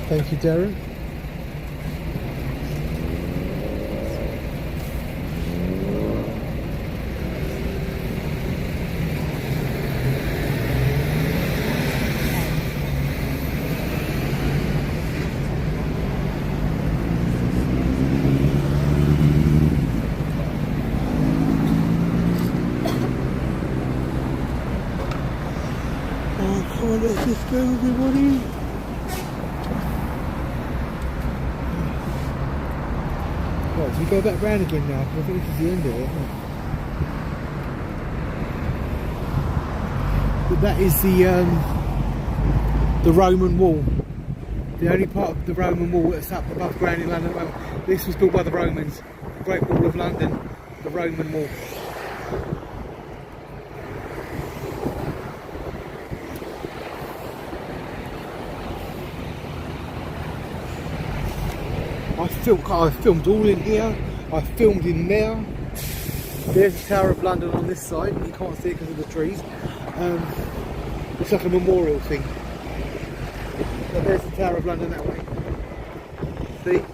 Thank you, Darren. Oh, come on, let's just go, everybody. Right, so we go back round again now, because I think this is the end of it, isn't it? But that is the Roman wall. The only part of the Roman wall that's up above ground in London. This was built by the Romans. The Great Wall of London, the Roman wall. I filmed all in here, I filmed in there. There's the Tower of London on this side, you can't see it because of the trees. It's like a memorial thing. But there's the Tower of London that way. See?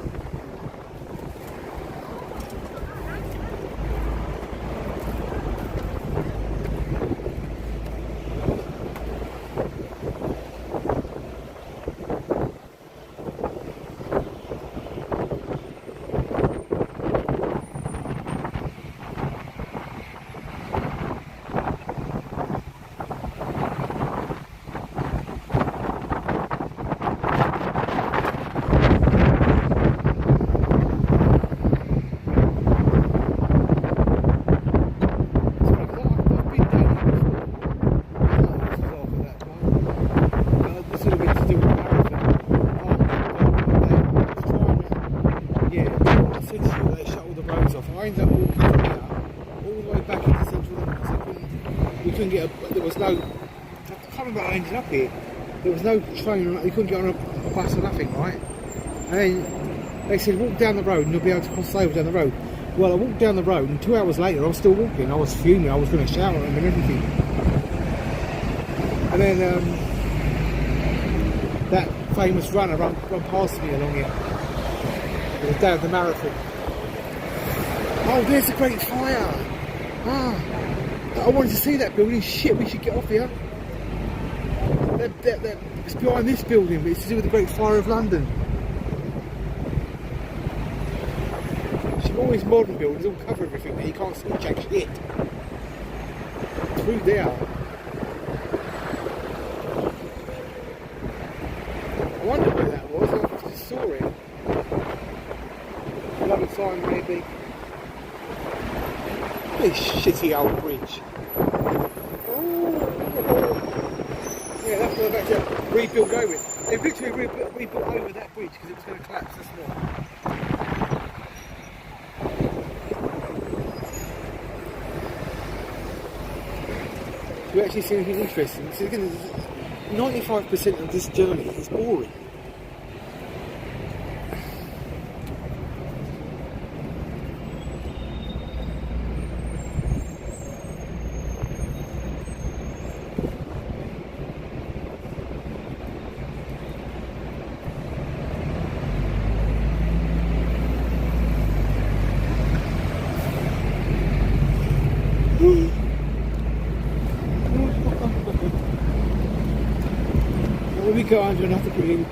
we couldn't get there was no, I can't remember how I ended up here. There was no train, you couldn't get on a bus or nothing, right? And then they said, walk down the road and you'll be able to cross over down the road. Well, I walked down the road and 2 hours later I was still walking. I was fuming, I was going to shower and everything. And then that famous runner run past me along here. It was down at the marathon. Oh, there's a great fire! Ah, I wanted to see that building. Shit, we should get off here. It's behind this building, but it's to do with the Great Fire of London. All these modern buildings all cover everything that you can't see jack shit. Through there. I wonder where that was. I just saw it. Another time maybe. This shitty old bridge. Oh. Yeah, that's what they're about to rebuild over it. They've literally rebuilt over that bridge because it was going to collapse this morning. Do you actually see anything interesting? So again, 95% of this journey is boring. We go under another bridge.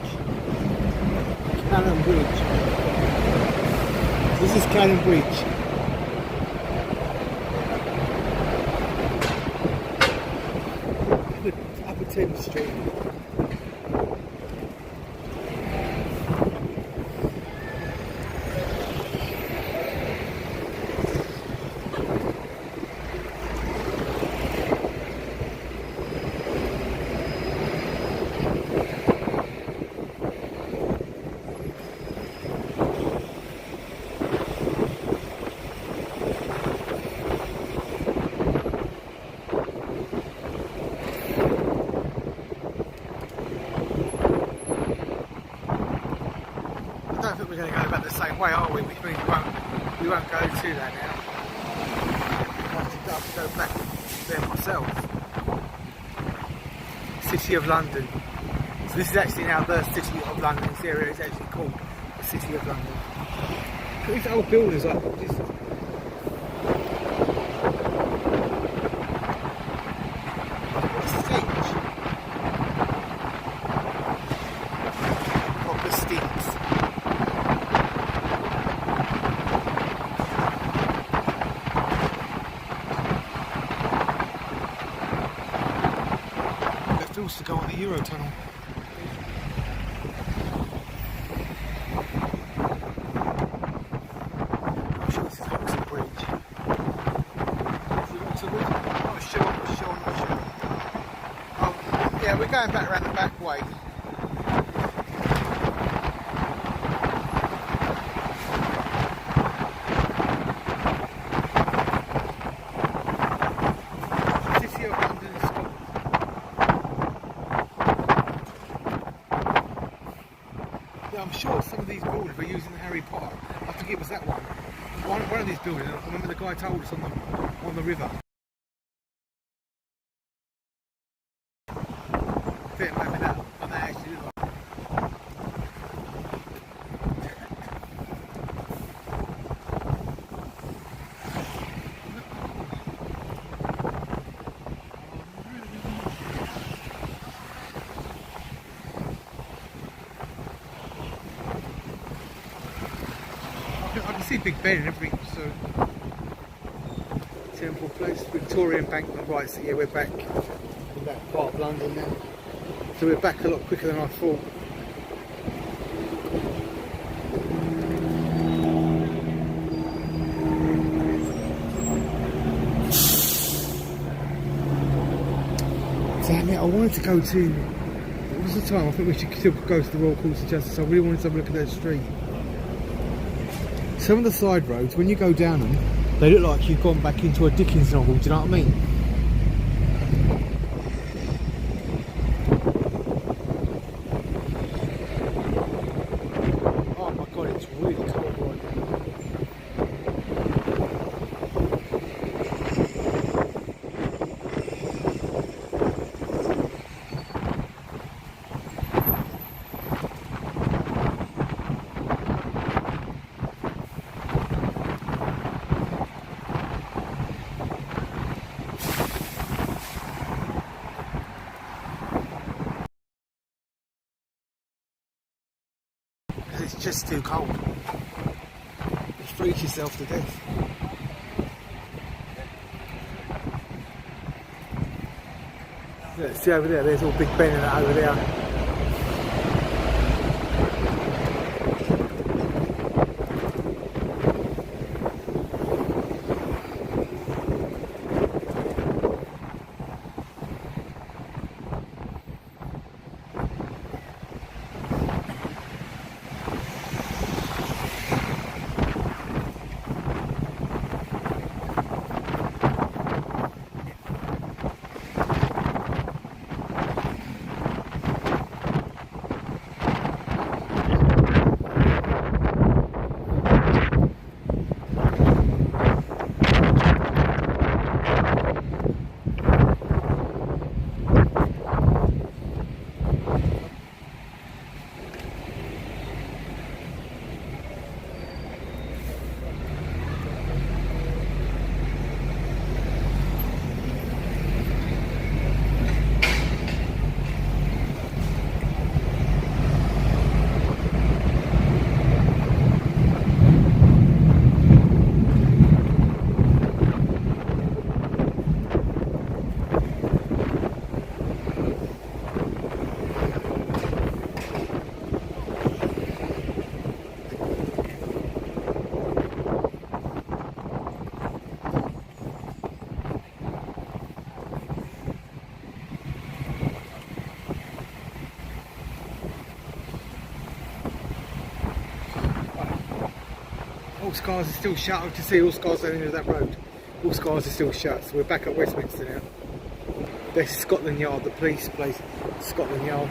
Cannon Bridge. This is Cannon Bridge. Upper Thames Street. I don't think we're going to go about the same way, are we? Which means we won't go to that now. I have to go back there myself. City of London. So this is actually now the City of London. This area is actually called the City of London. Look at these old buildings like this. What's the stinks? Proper stinks. To go on the Eurotunnel. I'm sure this is Oxford Bridge. Is it Oxford Bridge? I'm not sure. Oh, yeah, we're going back around the back way. I'm sure some of these buildings were using the Harry Potter. I think it was that one. One of these buildings. I remember the guy told us on the river. I think it might be that one they actually did. I can see Big Ben and everything, so Temple Place, Victoria Embankment, right, so yeah, we're back in that part of London now. So we're back a lot quicker than I thought. Damn it, I wanted to go to, what was the time? I think we should still go to the Royal Courts of Justice. I really wanted to have a look at that street. Some of the side roads, when you go down them, they look like you've gone back into a Dickens novel, do you know what I mean? just too cold. You freeze yourself to death. Look, see over there, there's all Big Ben and that over there. All cars are still shut. I can see all cars on the end of that road. All cars are still shut. So we're back at Westminster now. This is Scotland Yard, the police place, Scotland Yard.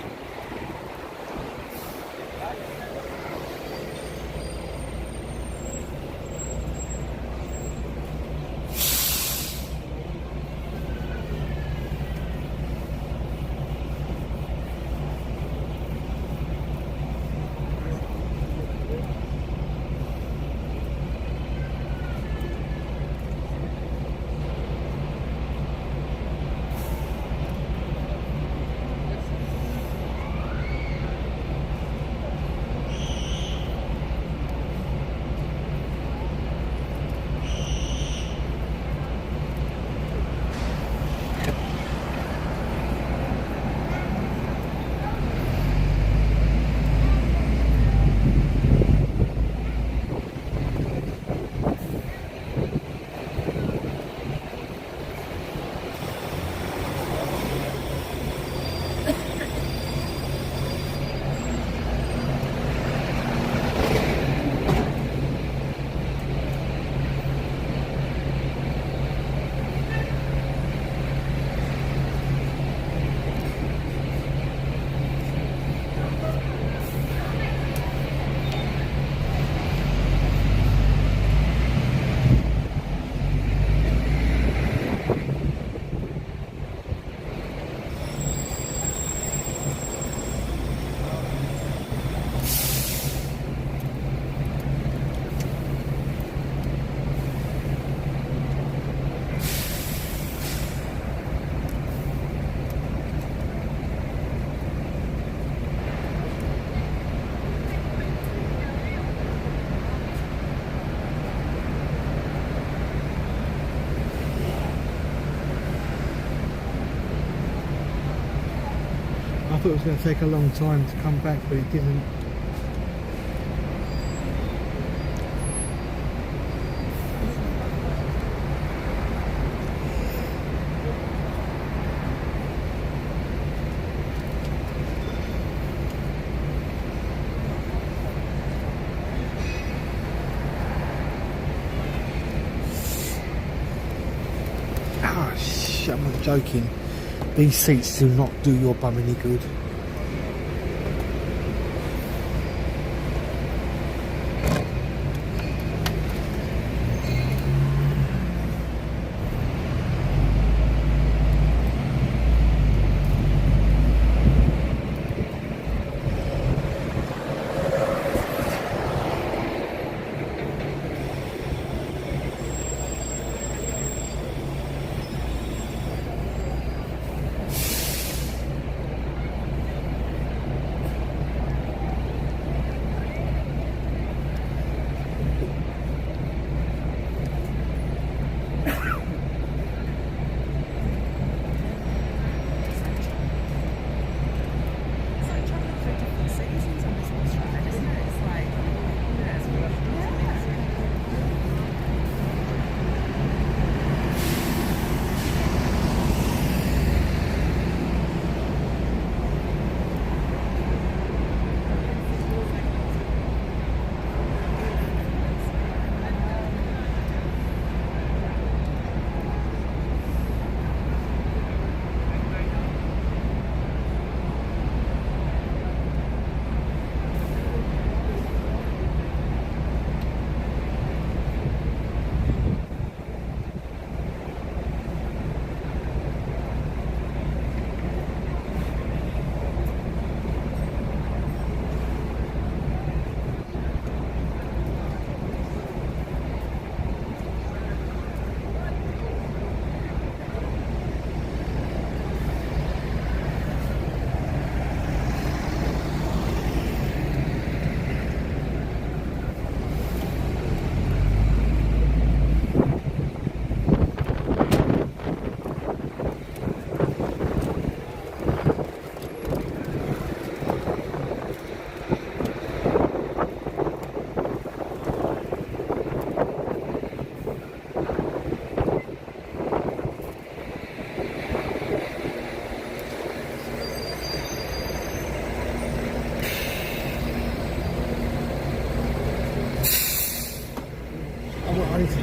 I thought it was going to take a long time to come back, but it didn't. Ah, shit, I'm not joking. These seats do not do your bum any good.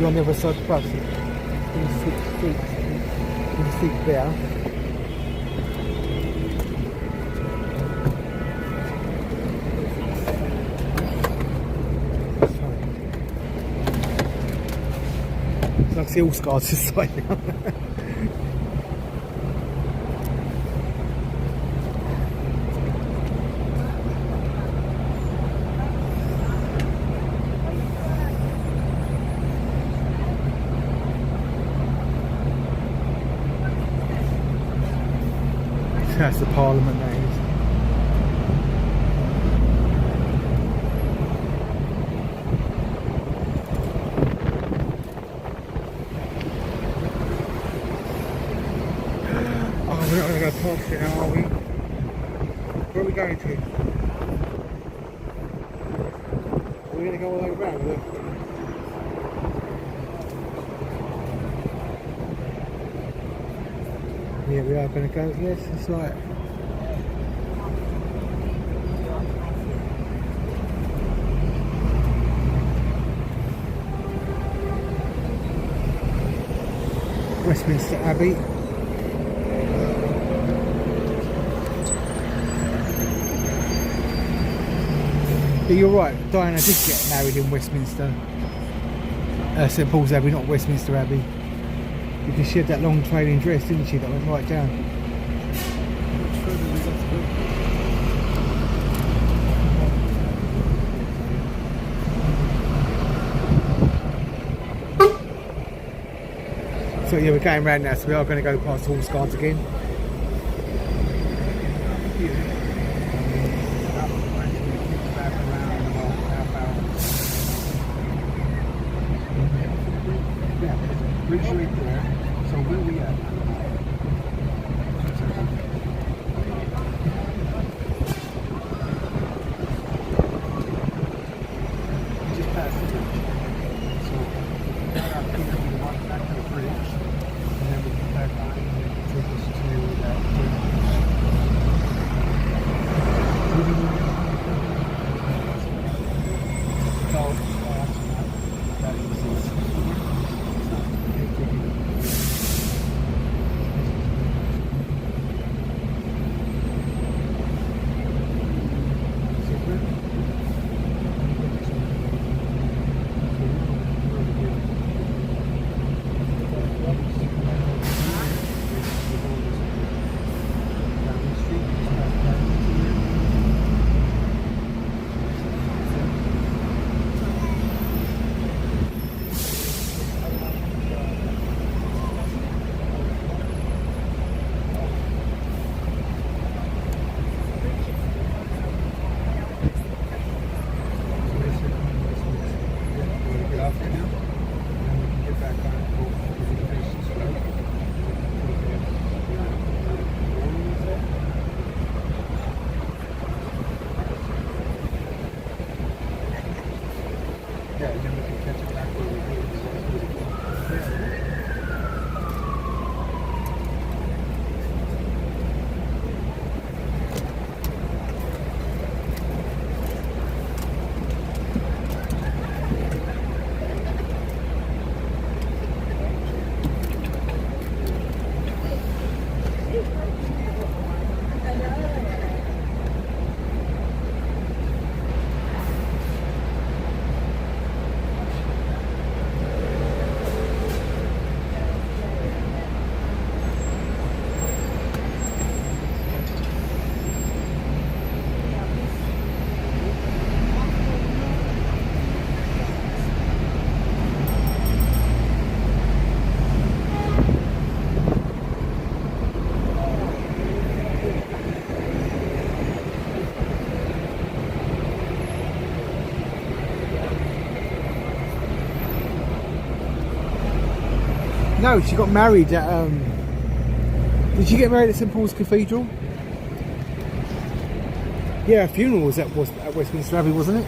be on the other side of the bus. You can see there. So I can see all scars this side now. That's the Parliament, that is. Oh, we're not going to go past it now, are we? Where are we going to? We're going to go all the way around, look. Yeah, we are going to go. Yes, that's right. Westminster Abbey. Yeah, you're right. Diana did get married in Westminster. St Paul's Abbey, not Westminster Abbey. Because she had that long trailing dress, didn't she, that went right down. So yeah, we're going round now, so we are going to go past Horse Guards again. Bridge right there. So where we at? We just passed the bridge. So up here we walk back to the bridge, and then we come back on and take us to that that exists. No, she got married at, did she get married at St Paul's Cathedral? Yeah, her funeral was at Westminster Abbey, wasn't it?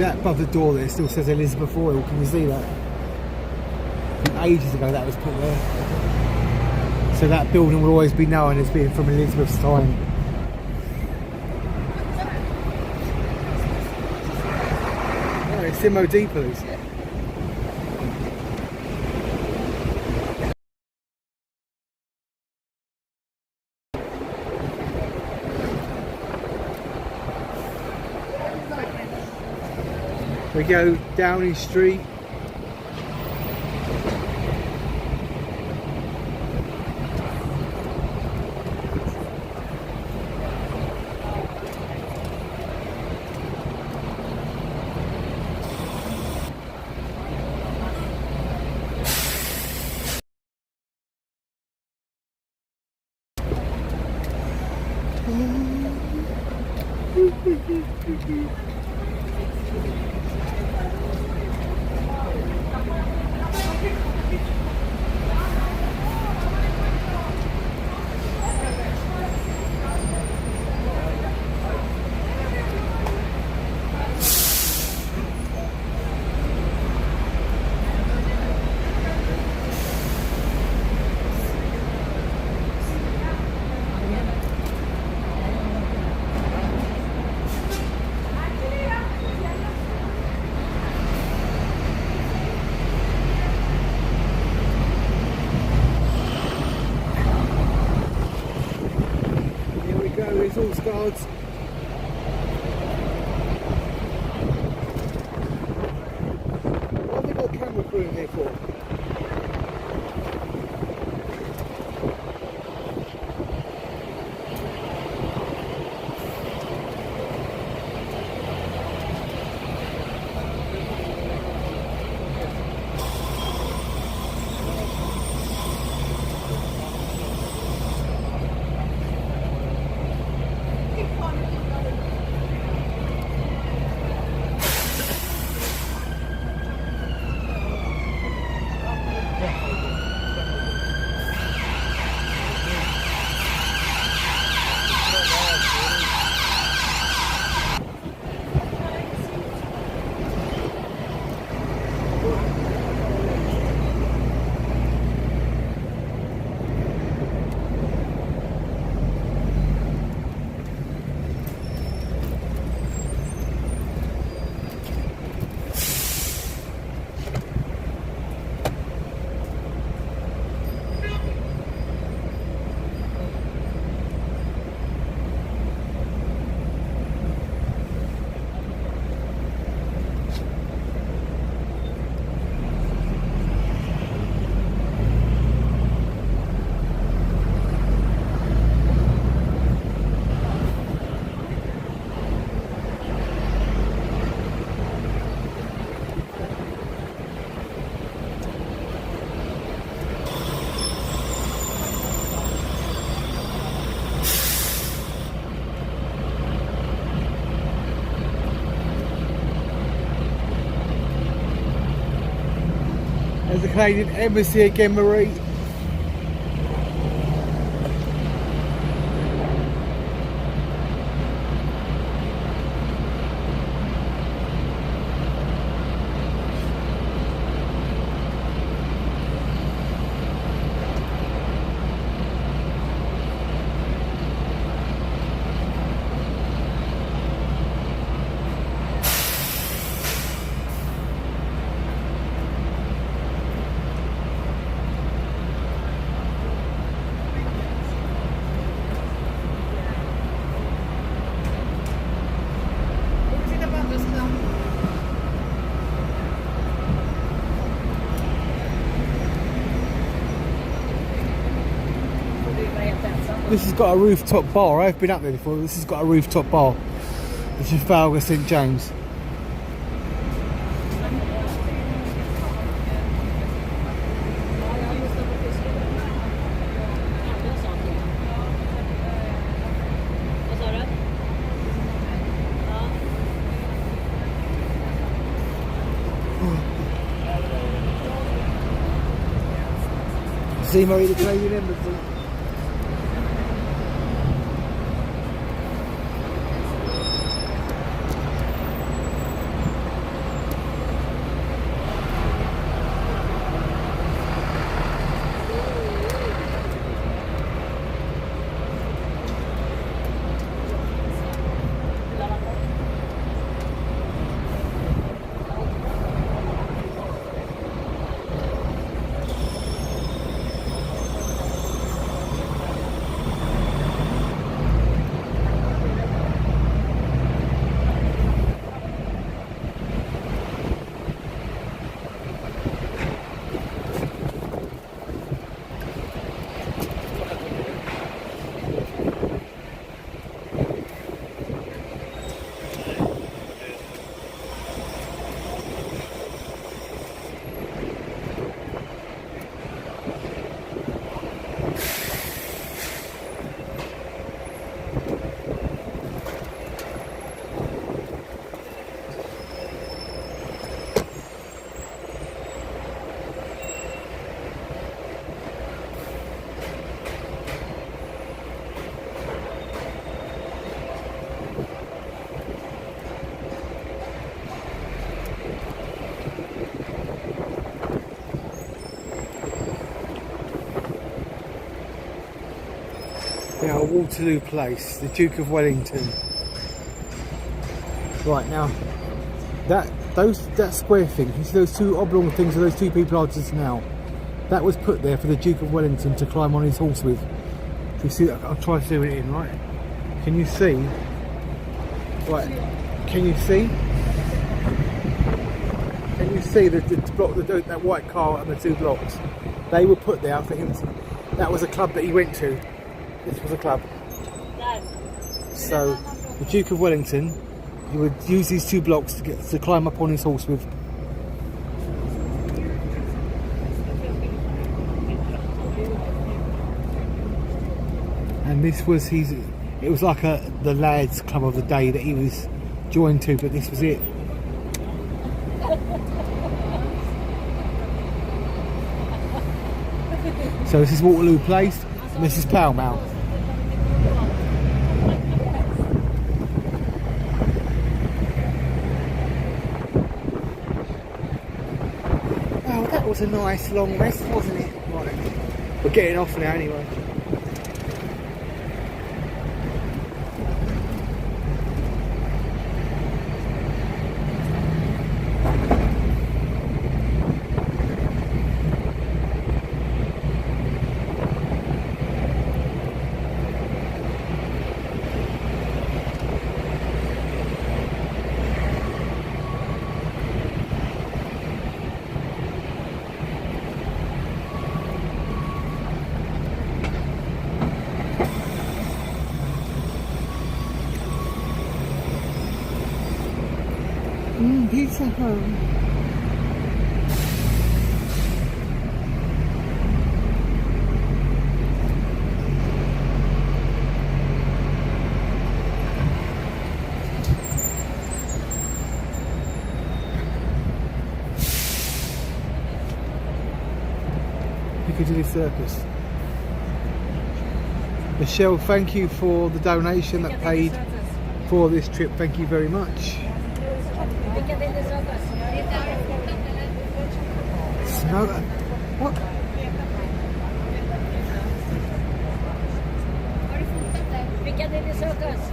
that above the door there still says Elizabeth Royal. Can you see that? From ages ago that was put there. So that building will always be known as being from Elizabeth's time. Oh, it's MOD police. We go Downing Street. Resource guards. What have they got camera crew in there for? There's the Canadian Embassy again, Marie. This has got a rooftop bar. I've been up there before. This has got a rooftop bar. This is Trafalgar St James. See Murray, the Canadian Embassy. now Waterloo Place, the Duke of Wellington. Right now, that square thing, you see those two oblong things where those two people are just now, that was put there for the Duke of Wellington to climb on his horse with. You see, I'll try to zoom it in, right? Can you see? Right, can you see? Can you see the block, that white car and the two blocks? They were put there for him to, that was a club that he went to. This was a club. So, the Duke of Wellington, he would use these two blocks to climb up on his horse with. And this was his, it was like the lads club of the day that he was joined to, but this was it. So this is Waterloo Place, and this is Pall Mall. Oh, that was a nice long rest, wasn't it? Right. We're getting off now anyway. Pizza home. Piccadilly Circus. Michelle, thank you for the donation that paid for this trip. Thank you very much. Snow, what? Piccadilly Circus.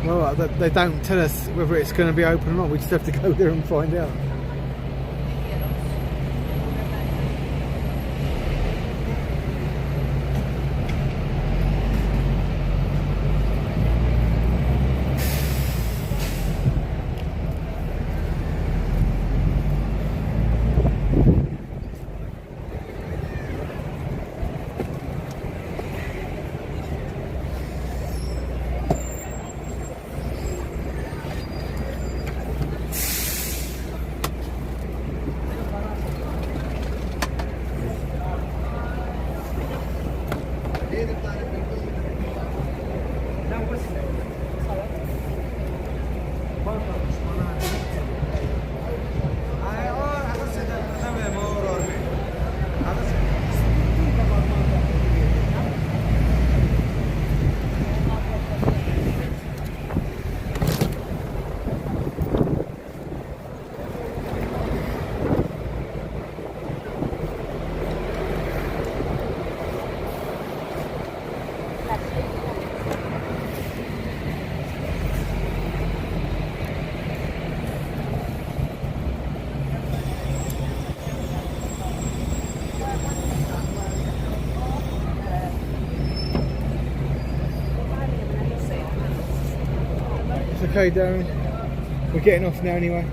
Well, they don't tell us whether it's going to be open or not. We just have to go there and find out. Okay, Darren. We're getting off now anyway.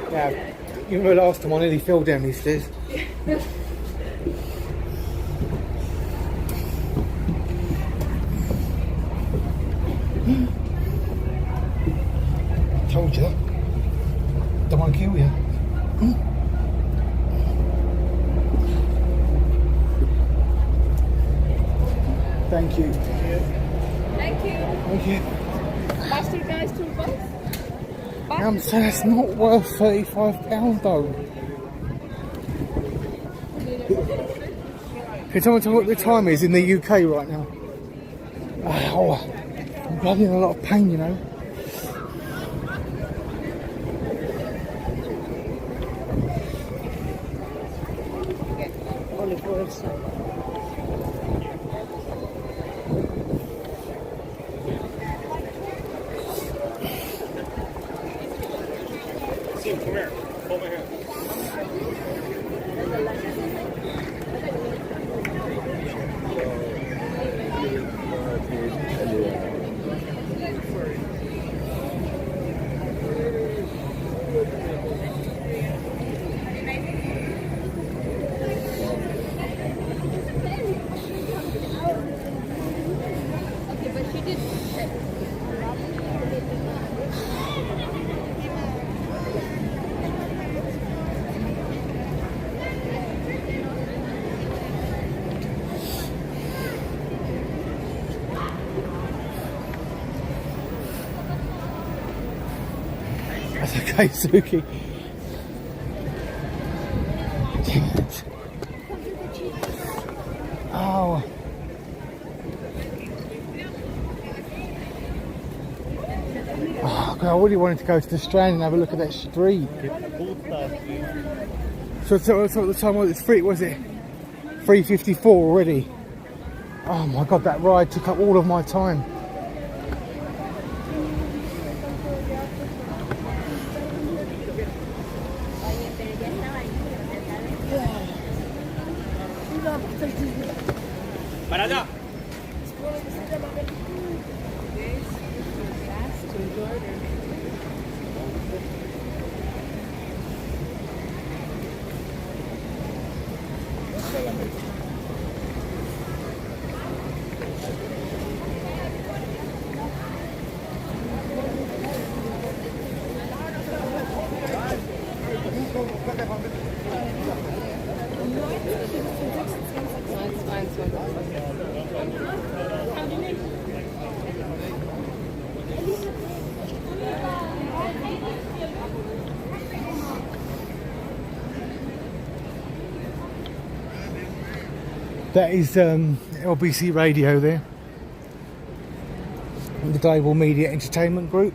Yeah, you remember last time I nearly fell down these stairs. Told you. Don't want to kill you. Thank you. Thank you. Thank you. Master guys to both. I'm saying it's not worth £35 though. Can someone tell me what the time is in the UK right now? Oh, I'm bloody in a lot of pain, you know. Olive oil. Come here. Hold my hand. That's okay, Suki. Oh. Oh, God, I really wanted to go to the Strand and have a look at that street. So the time was it? Was it 3:54 already? Oh my God, that ride took up all of my time. Para allá. That is LBC Radio there, the Global Media Entertainment Group.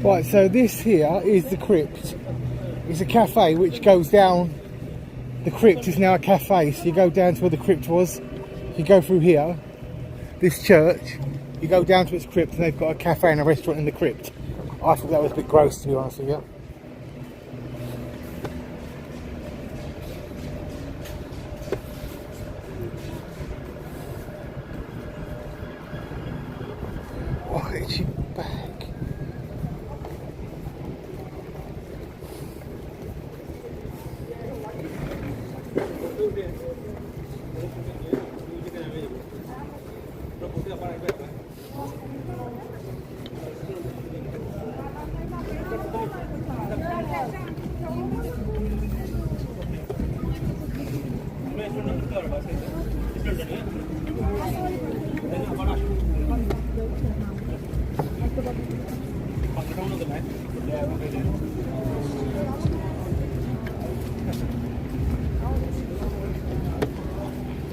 Right, so this here is the crypt. It's a cafe which goes down. The crypt is now a cafe, so you go down to where the crypt was. You go through here, this church, you go down to its crypt and they've got a cafe and a restaurant in the crypt. I thought that was a bit gross, to be honest with you. Oh, it's your bag.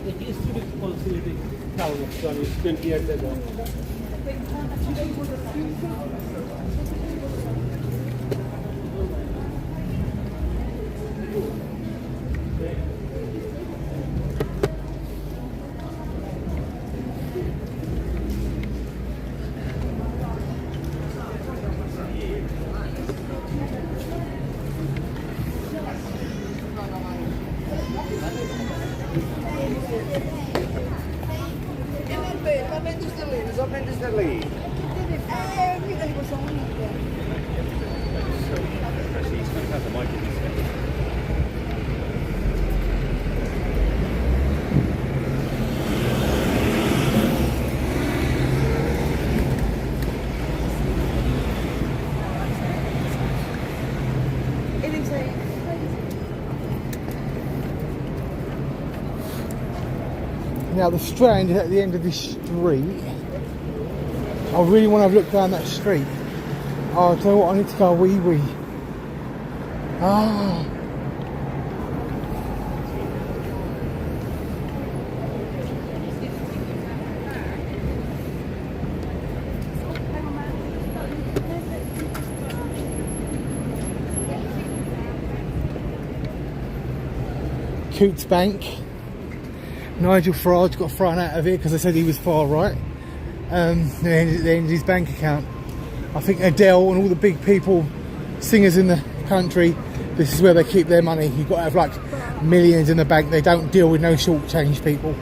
It used to be considered a town of Johnny 20 years ago. Now the Strand is at the end of this street. I really want to have a look down that street. Oh, I tell you what, I need to go wee. Ah. Coots Bank. Nigel Farage got thrown out of here because they said he was far right. They ended his bank account. I think Adele and all the big people, singers in the country, this is where they keep their money. You've got to have like millions in the bank. They don't deal with no short change people.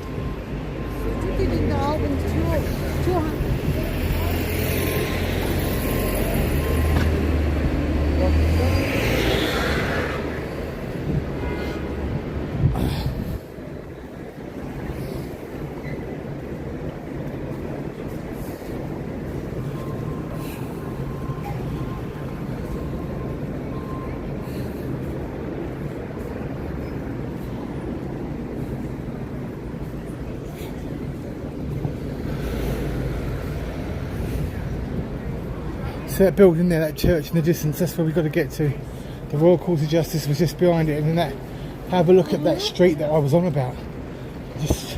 So that building there, that church in the distance, that's where we've got to get to. The Royal Court of Justice was just behind it, and then that, have a look at that street that I was on about. Just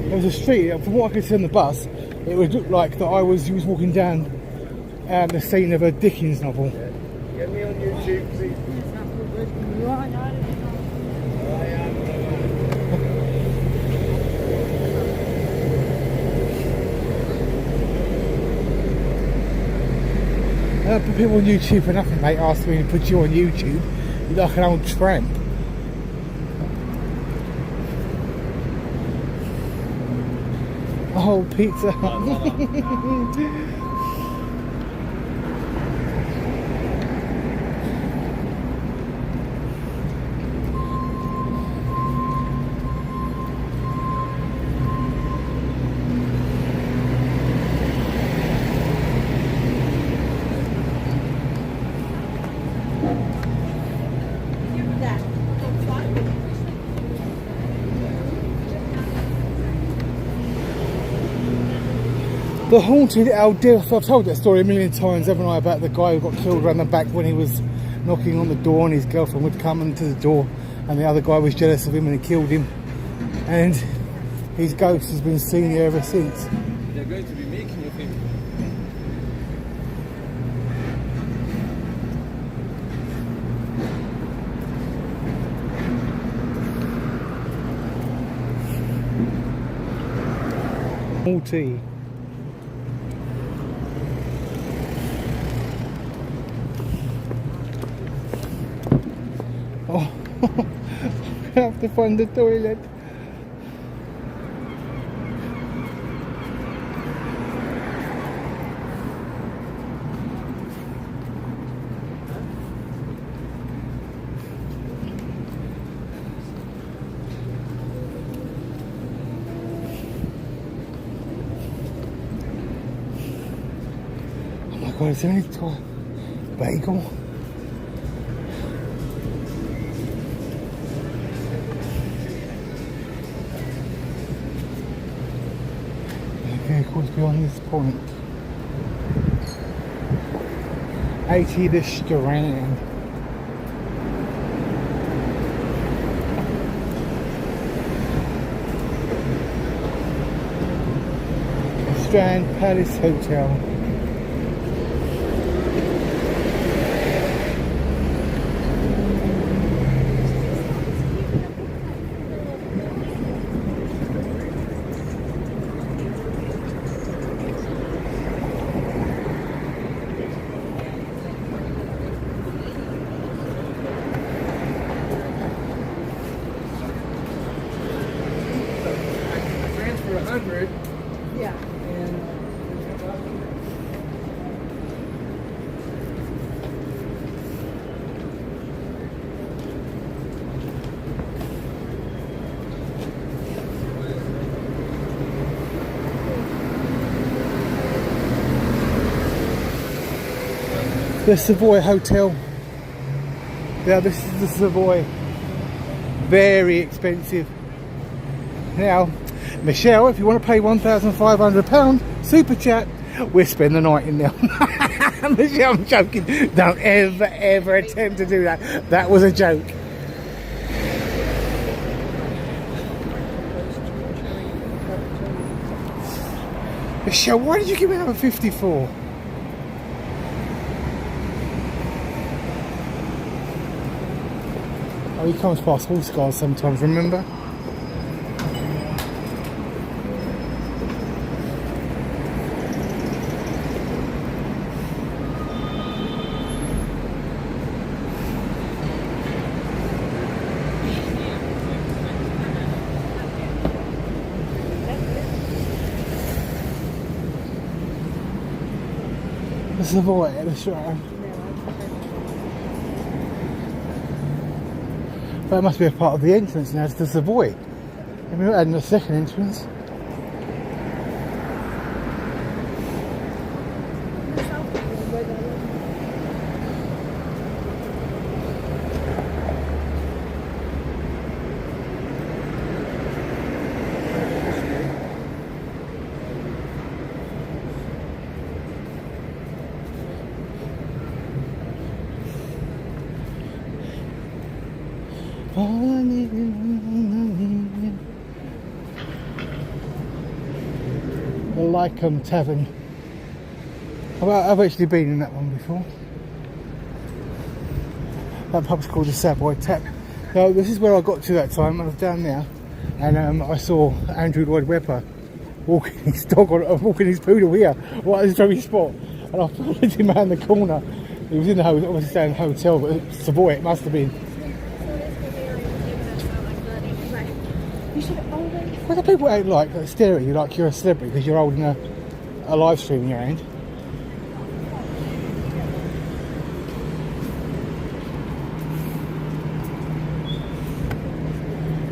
there was a street, from what I could see on the bus, it would look like that he was walking down the scene of a Dickens novel. Get me on YouTube, please. I don't put people on YouTube for nothing, mate. Ask me to put you on YouTube. You're like an old tramp. Oh, pizza. The haunted Al Deal. I've told that story a million times, haven't I, about the guy who got killed around the back when he was knocking on the door, and his girlfriend would come into the door, and the other guy was jealous of him and he killed him. And his ghost has been seen there ever since. They're going to be making of him. Tea. Oh, I have to find the toilet. Oh, is there any bagel? Vehicles beyond this point. 80 the Strand. Strand Palace Hotel. For 100. Yeah. The Savoy Hotel. Yeah, this is the Savoy. Very expensive. Now, Michelle, if you want to pay £1,500 super chat, we'll spend the night in there. Michelle, I'm joking. Don't ever attempt to do that. That was a joke. Michelle, why did you give me number 54? Oh, he comes past horse cars sometimes, remember? The Savoy, that's right. That must be a part of the entrance now, it's the Savoy. And we're adding a second entrance. The Lycombe Tavern. I've actually been in that one before. That pub's called the Savoy Tap. So this is where I got to that time. I was down there, and I saw Andrew Lloyd Webber walking his dog on, walking his poodle here, right at this very spot. And I followed him around the corner. He was in the obviously staying in the hotel, but Savoy it must have been. What do people act like that stare at you like you're a celebrity because you're holding a live stream in your hand?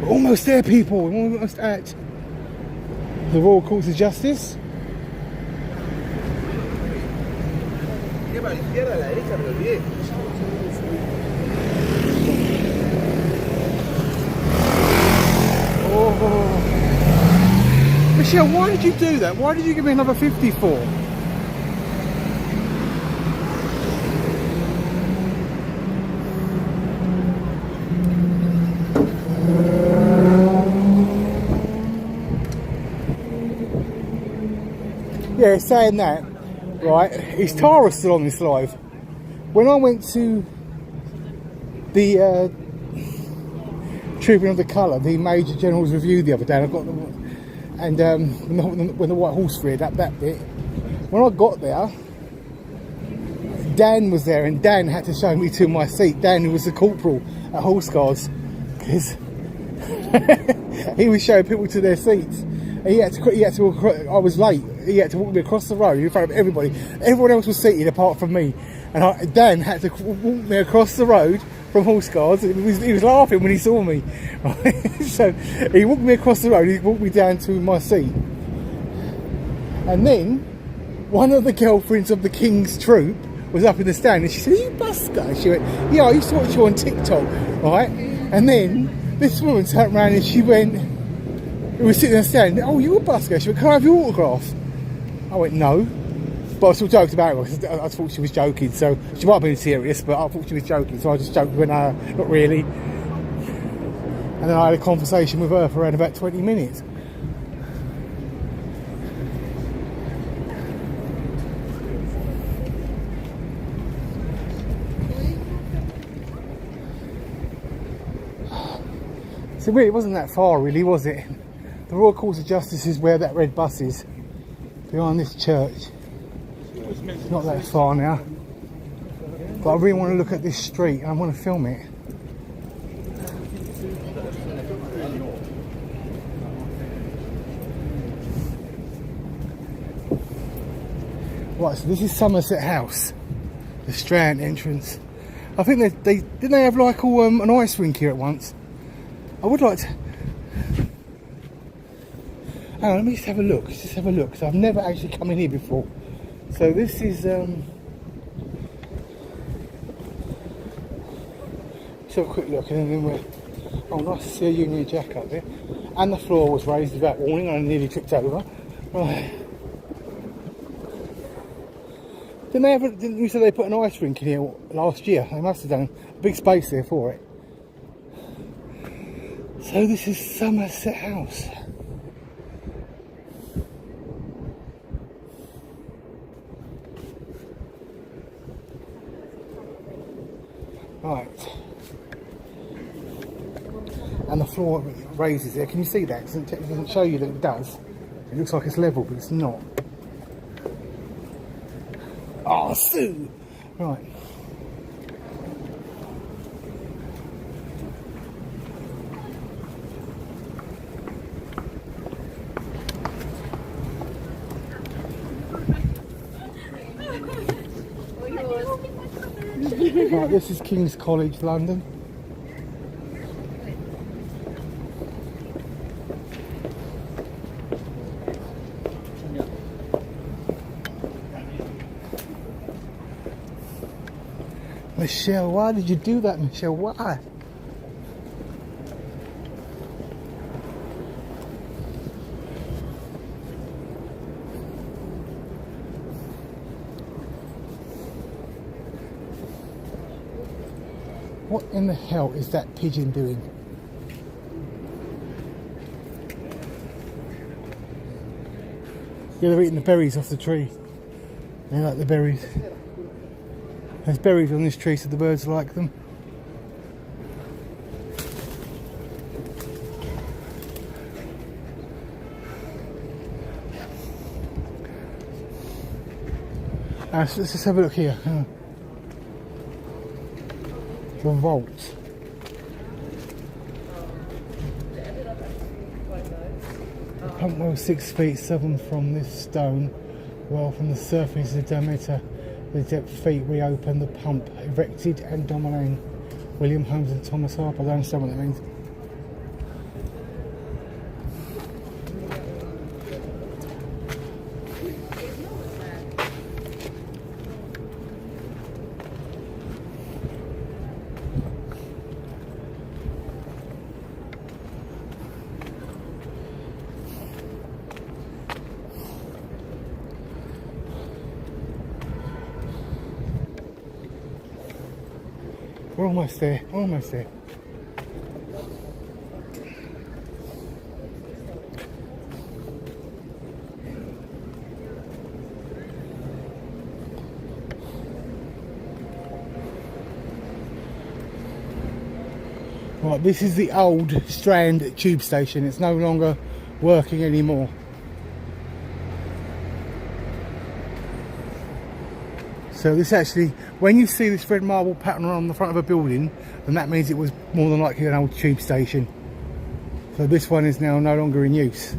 We're almost there, people. We're almost at the Royal Courts of Justice. Oh. Michelle, why did you do that? Why did you give me another 54? Yeah, saying that, right, is Tara still on this live? When I went to the Tribune of the Colour, the Major General's Review the other day, and I got the, and when the White Horse reared up that bit, when I got there, Dan was there, and Dan had to show me to my seat. Dan, who was the corporal at Horse Guards, because he was showing people to their seats. And he had to walk, I was late. He had to walk me across the road in front of everybody. Everyone else was seated apart from me, and Dan had to walk me across the road from Horse Guards. He was laughing when he saw me. Right? So he walked me across the road. He walked me down to my seat, and then one of the girlfriends of the King's troop was up in the stand, and she said, "Are you Busker?" She went, "Yeah, I used to watch you on TikTok." Right? And then this woman turned around and she went, we were sitting in the stand, "Oh, you're a Busker?" She went, "Can I have your autograph?" I went, "No." But I still joked about it because I thought she was joking. So she might have been serious, but I thought she was joking. So I just joked with her, not really. And then I had a conversation with her for around about 20 minutes. So really, it wasn't that far, really, was it? The Royal Court of Justice is where that red bus is, behind this church. It's not that far now. But I really want to look at this street and I want to film it. Right, so this is Somerset House, the Strand entrance. I think they didn't they have like an ice rink here at once. I would like to. Hang on, let me just have a look. Just have a look, because I've never actually come in here before. So this is. Let's have a quick look, and then we're. Oh, nice to see a Union Jack up there. And the floor was raised without warning. I nearly tripped over. Right. Didn't you say they put an ice rink in here last year? They must have done a big space there for it. So this is Somerset House. Right. And the floor raises there. Can you see that? It doesn't show you that it does. It looks like it's level, but it's not. Oh, Sue! Right. Right, this is King's College, London. Michelle, why did you do that, Michelle? Why? What in the hell is that pigeon doing? Yeah, they're eating the berries off the tree. They like the berries. There's berries on this tree, so the birds like them. Let's just have a look here. The vault. Pump well 6 feet 7 from this stone, well from the surface of the diameter, the depth feet reopened the pump, erected and dominating. William Holmes and Thomas Harper. I don't understand what that means. We're almost there, we're almost there. Right, this is the old Strand tube station. It's no longer working anymore. So this actually, when you see this red marble pattern on the front of a building, then that means it was more than likely an old tube station. So this one is now no longer in use.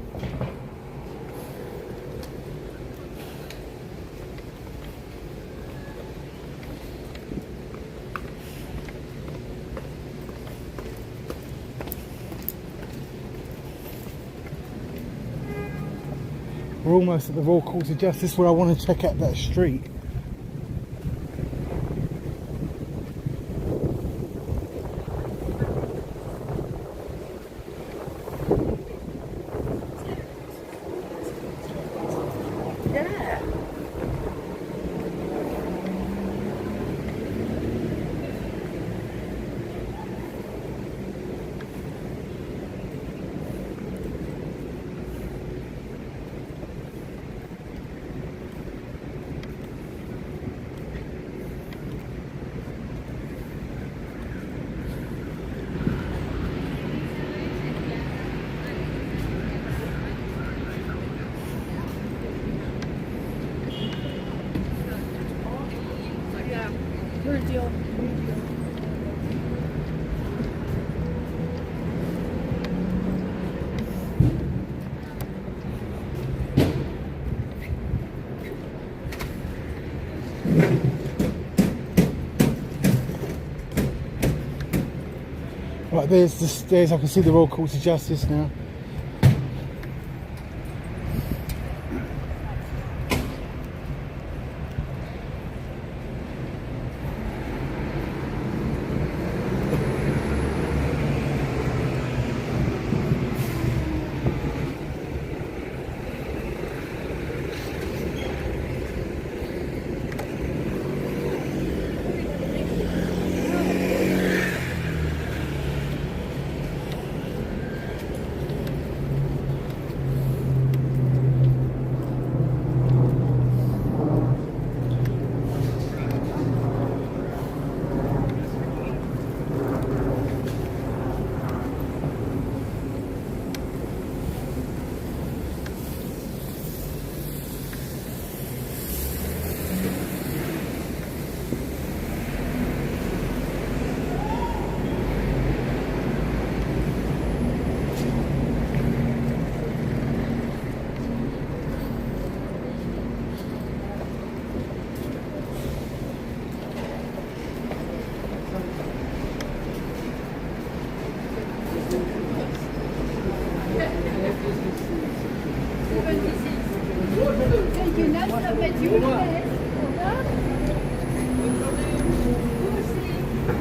We're almost at the Royal Court of Justice, where I want to check out that street. Right, there's the stairs. I can see the Royal Court of Justice now.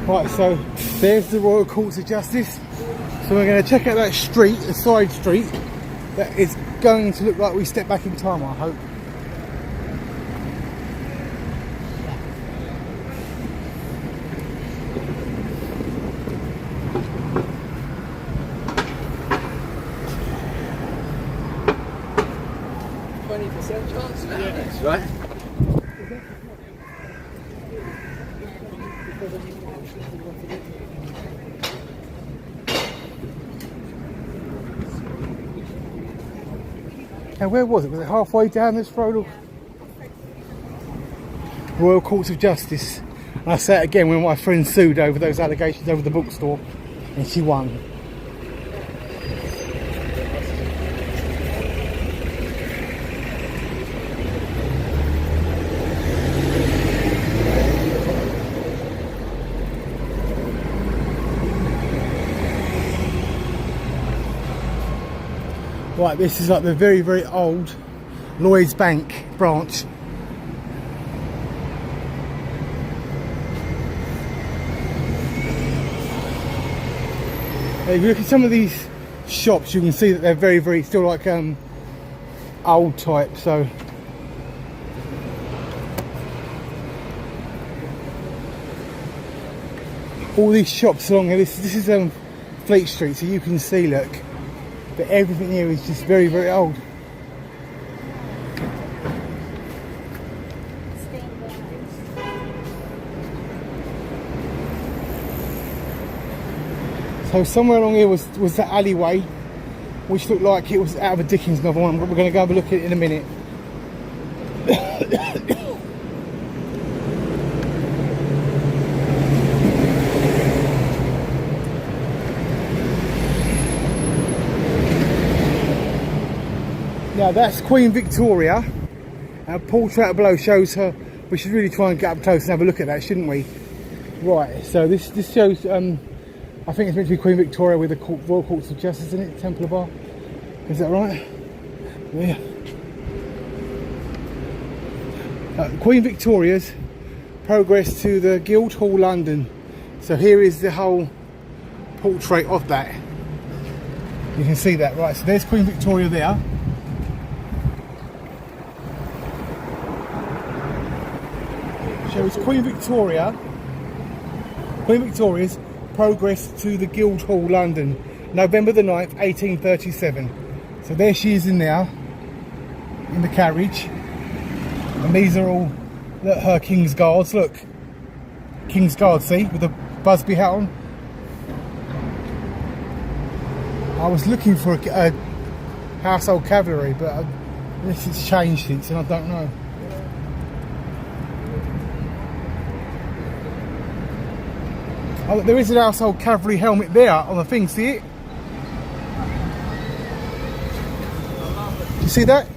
Right, so there's the Royal Courts of Justice. So we're going to check out that street, a side street, that is going to look like we step back in time, I hope. That's right. Now where was it? Was it halfway down this road? Or? Royal Courts of Justice. And I say it again when my friend sued over those allegations over the bookstore, and she won. Right, this is like the very, very old Lloyd's Bank branch. If you look at some of these shops, you can see that they're very, very still like old type. So all these shops along here. This is Fleet Street, so you can see, look. But everything here is just very, very old. So somewhere along here was the alleyway, which looked like it was out of a Dickens novel. We're going to go have a look at it in a minute. Now that's Queen Victoria. Our portrait below shows her. We should really try and get up close and have a look at that, shouldn't we? Right, so this shows, I think it's meant to be Queen Victoria with the Royal Courts of Justice in it, Templar Bar. Is that right? Yeah. Queen Victoria's progress to the Guildhall, London. So here is the whole portrait of that. You can see that, right? So there's Queen Victoria there. Shows Queen Victoria's progress to the Guildhall, London, November the 9th, 1837. So there she is in there, in the carriage. And these are all her King's Guards, look. King's Guards, see, with the Busby hat on. I was looking for a household cavalry, but unless it's changed since, and I don't know. Oh, there is an household cavalry helmet there on the thing, see it? Do you see that?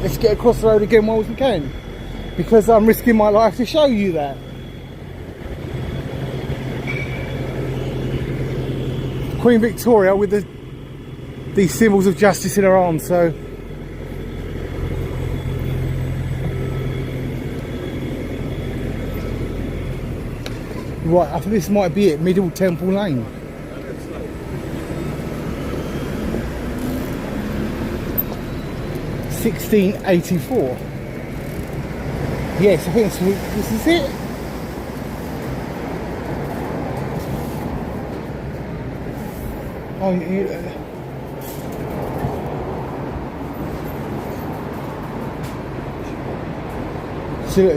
Let's get across the road again while we can, because I'm risking my life to show you that. Queen Victoria with these symbols of justice in her arms, so right, I think this might be it, Middle Temple Lane. (1684). Yes, I think this is it. Oh,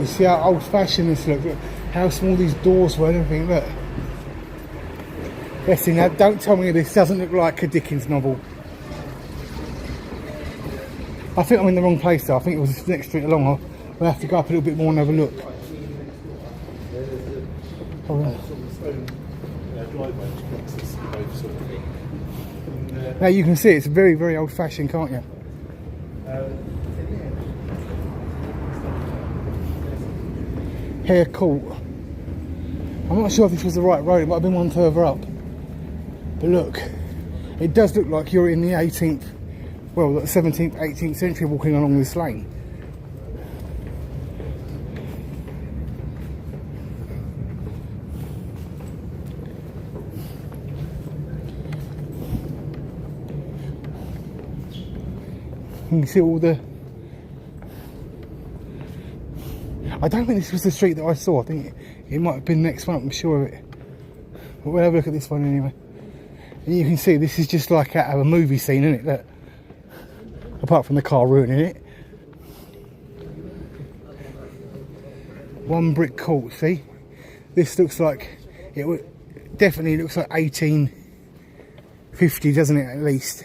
see how old-fashioned this looks. Look how small these doors were and everything. Look. Best thing, don't tell me this doesn't look like a Dickens novel. I think I'm in the wrong place though. I think it was the next street along. We'll have to go up a little bit more and have a look. Now you can see it's very, very old-fashioned, can't you? Hare Court. I'm not sure if this was the right road. It might have been one further up. But look, it does look like you're in the 18th, well, the 17th, 18th century walking along this lane. You can see all the... I don't think this was the street that I saw. I think it might have been the next one, I'm sure of it. But we'll have a look at this one anyway. And you can see this is just like out of a movie scene, isn't it? Look. Apart from the car ruining it. One brick court, see? This looks like... it definitely looks like 1850, doesn't it, at least?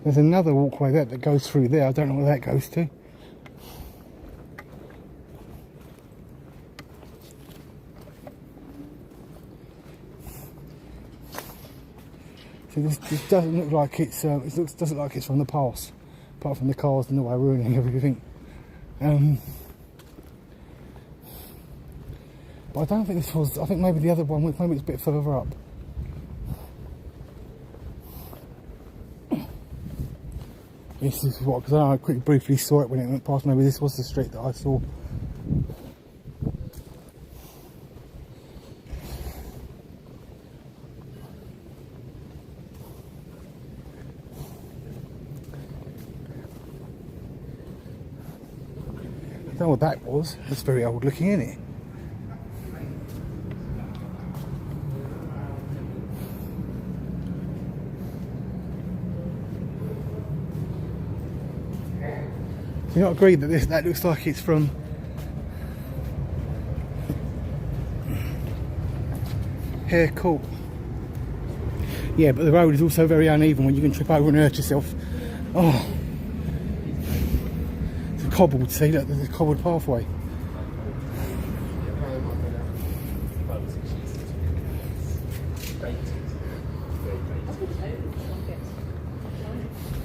There's another walkway there that goes through there. I don't know where that goes to. So this doesn't look like it's. Doesn't look like it's from the past, apart from the cars and the way ruining everything. But I don't think this was. I think maybe the other one. Maybe it's a bit further up. This is what, because I quickly briefly saw it when it went past. Maybe this was the street that I saw. don't know what that was. That's very old looking, isn't it? Do you not agree that that looks like it's from Hare Court? Yeah, but the road is also very uneven when you can trip over and hurt yourself. Oh, it's a cobbled, see, look, there's a cobbled pathway.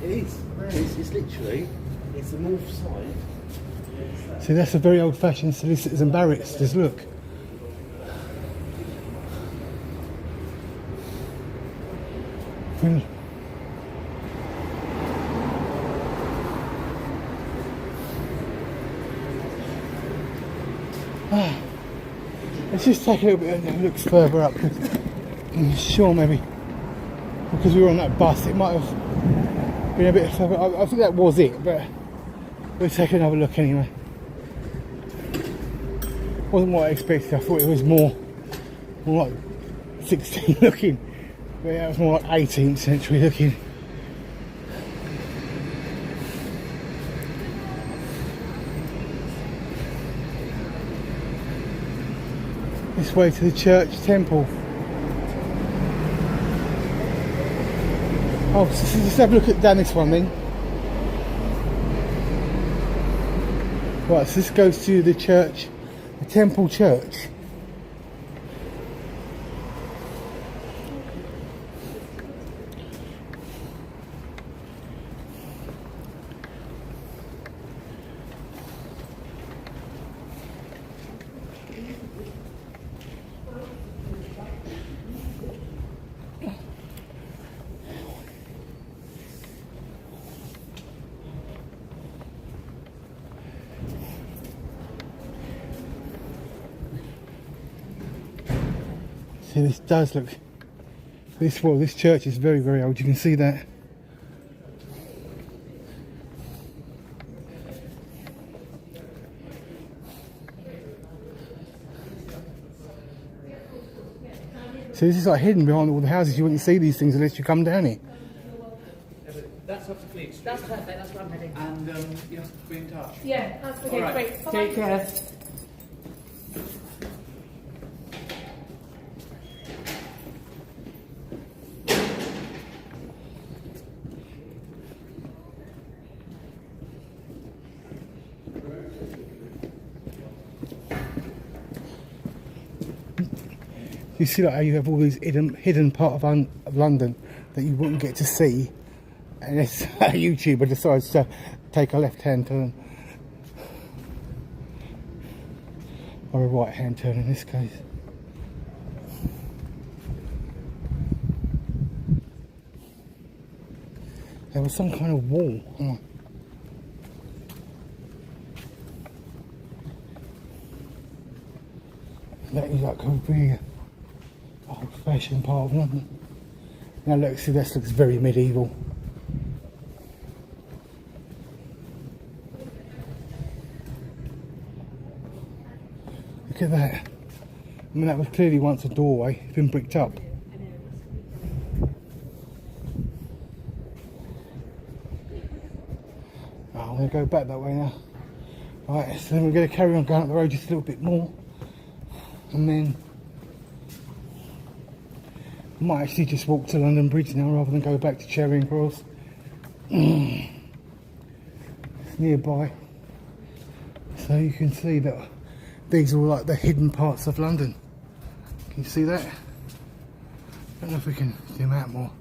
It is. It's literally, it's the north side. See, that's a very old-fashioned solicitors and barristers, look. Let's just take a little bit of looks further up. I'm sure maybe because we were on that bus it might have been a bit further. I think that was it, but we'll take another look anyway. Wasn't what I expected. I thought it was more like 16 looking, but yeah, it was more like 18th century looking. This way to the church temple. Oh, so just have a look down this one then. Right, so this goes to the church, the temple church. See, this does look, this church is very, very old, you can see that. So this is like hidden behind all the houses, you wouldn't see these things unless you come down here. That's up to Fleet Street. That's perfect, that's where I'm heading. And you have to be in touch. Yeah, that's okay, All right. great. Bye-bye. Take care. You see like how you have all these hidden part of London that you wouldn't get to see unless a YouTuber decides to take a left-hand turn. Or a right-hand turn in this case. There was some kind of wall. Oh. That is like a really old-fashioned part of London. Now look, see, this looks very medieval. Look at that. I mean, that was clearly once a doorway. It's been bricked up. Oh, I'm going to go back that way now. Right, so then we're going to carry on going up the road just a little bit more. And then I might actually just walk to London Bridge now rather than go back to Charing Cross. It's nearby. So you can see that these are all like the hidden parts of London. Can you see that? I don't know if we can zoom out more.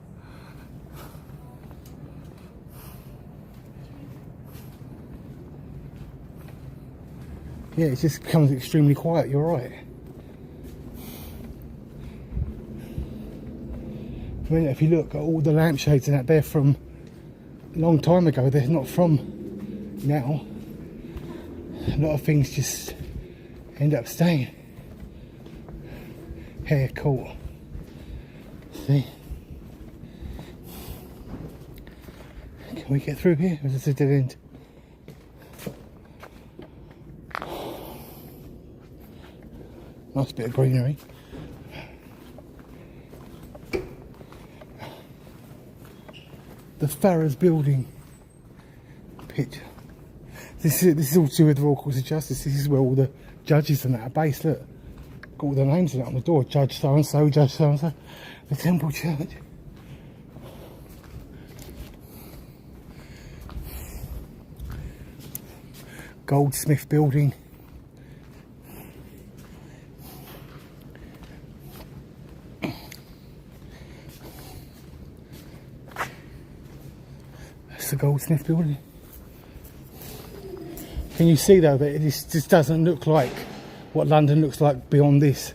Yeah, it just becomes extremely quiet, you're right. I mean, if you look at all the lampshades and that, they're from a long time ago, they're not from now. A lot of things just end up staying. Hare Court. See? Can we get through here? Or is this a dead end? Nice bit of greenery. The Farrers building picture. This is all to do with the Royal Courts of Justice. This is where all the judges and that are based. Look, got all their names in it on the door. Judge so and so, Judge so and so. The Temple Church. Goldsmith building. That's the Goldsmith building. Can you see though that it just doesn't look like what London looks like beyond this?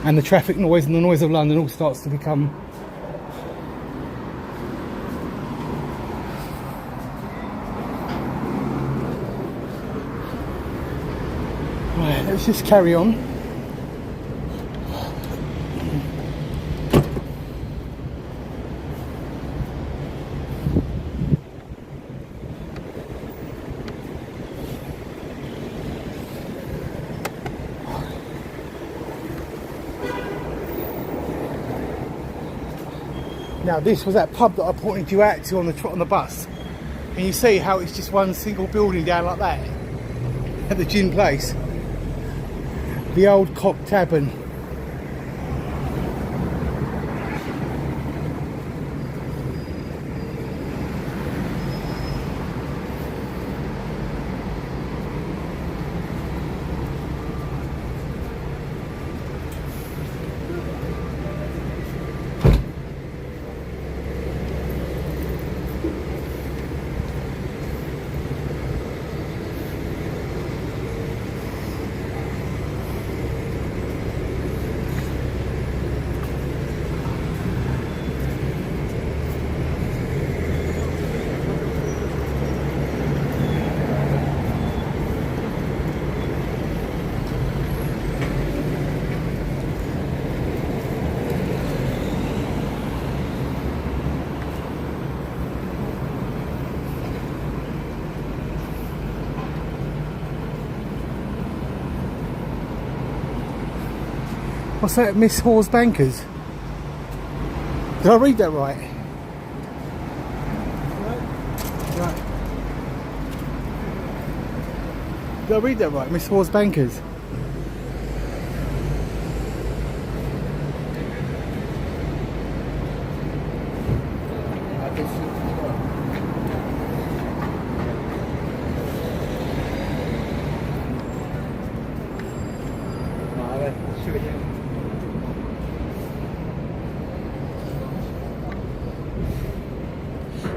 And the traffic noise and the noise of London all starts to become right. Let's just carry on. Now this was that pub that I pointed you out to on the bus. Can you see how it's just one single building down like that? At the gin place. The old Cock Tavern. What's that, Miss Hawes Bankers? Did I read that right? Right. Did I read that right? Miss Hawes Bankers?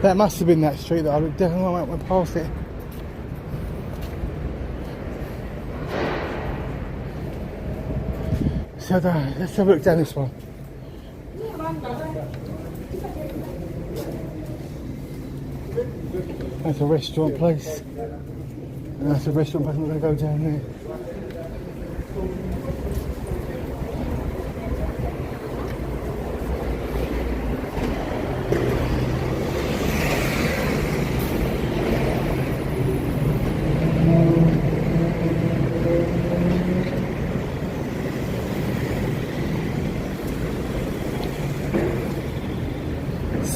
That must have been that street that I definitely went past it. So let's have a look down this one. That's a restaurant place. And that's a restaurant place. I'm going to go down there.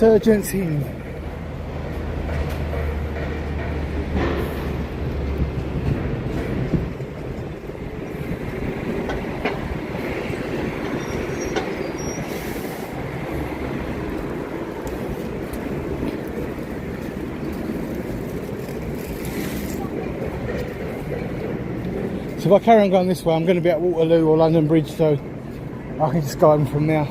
Surgeons Inn. So if I carry on going this way, I'm going to be at Waterloo or London Bridge, so I can just go on from there.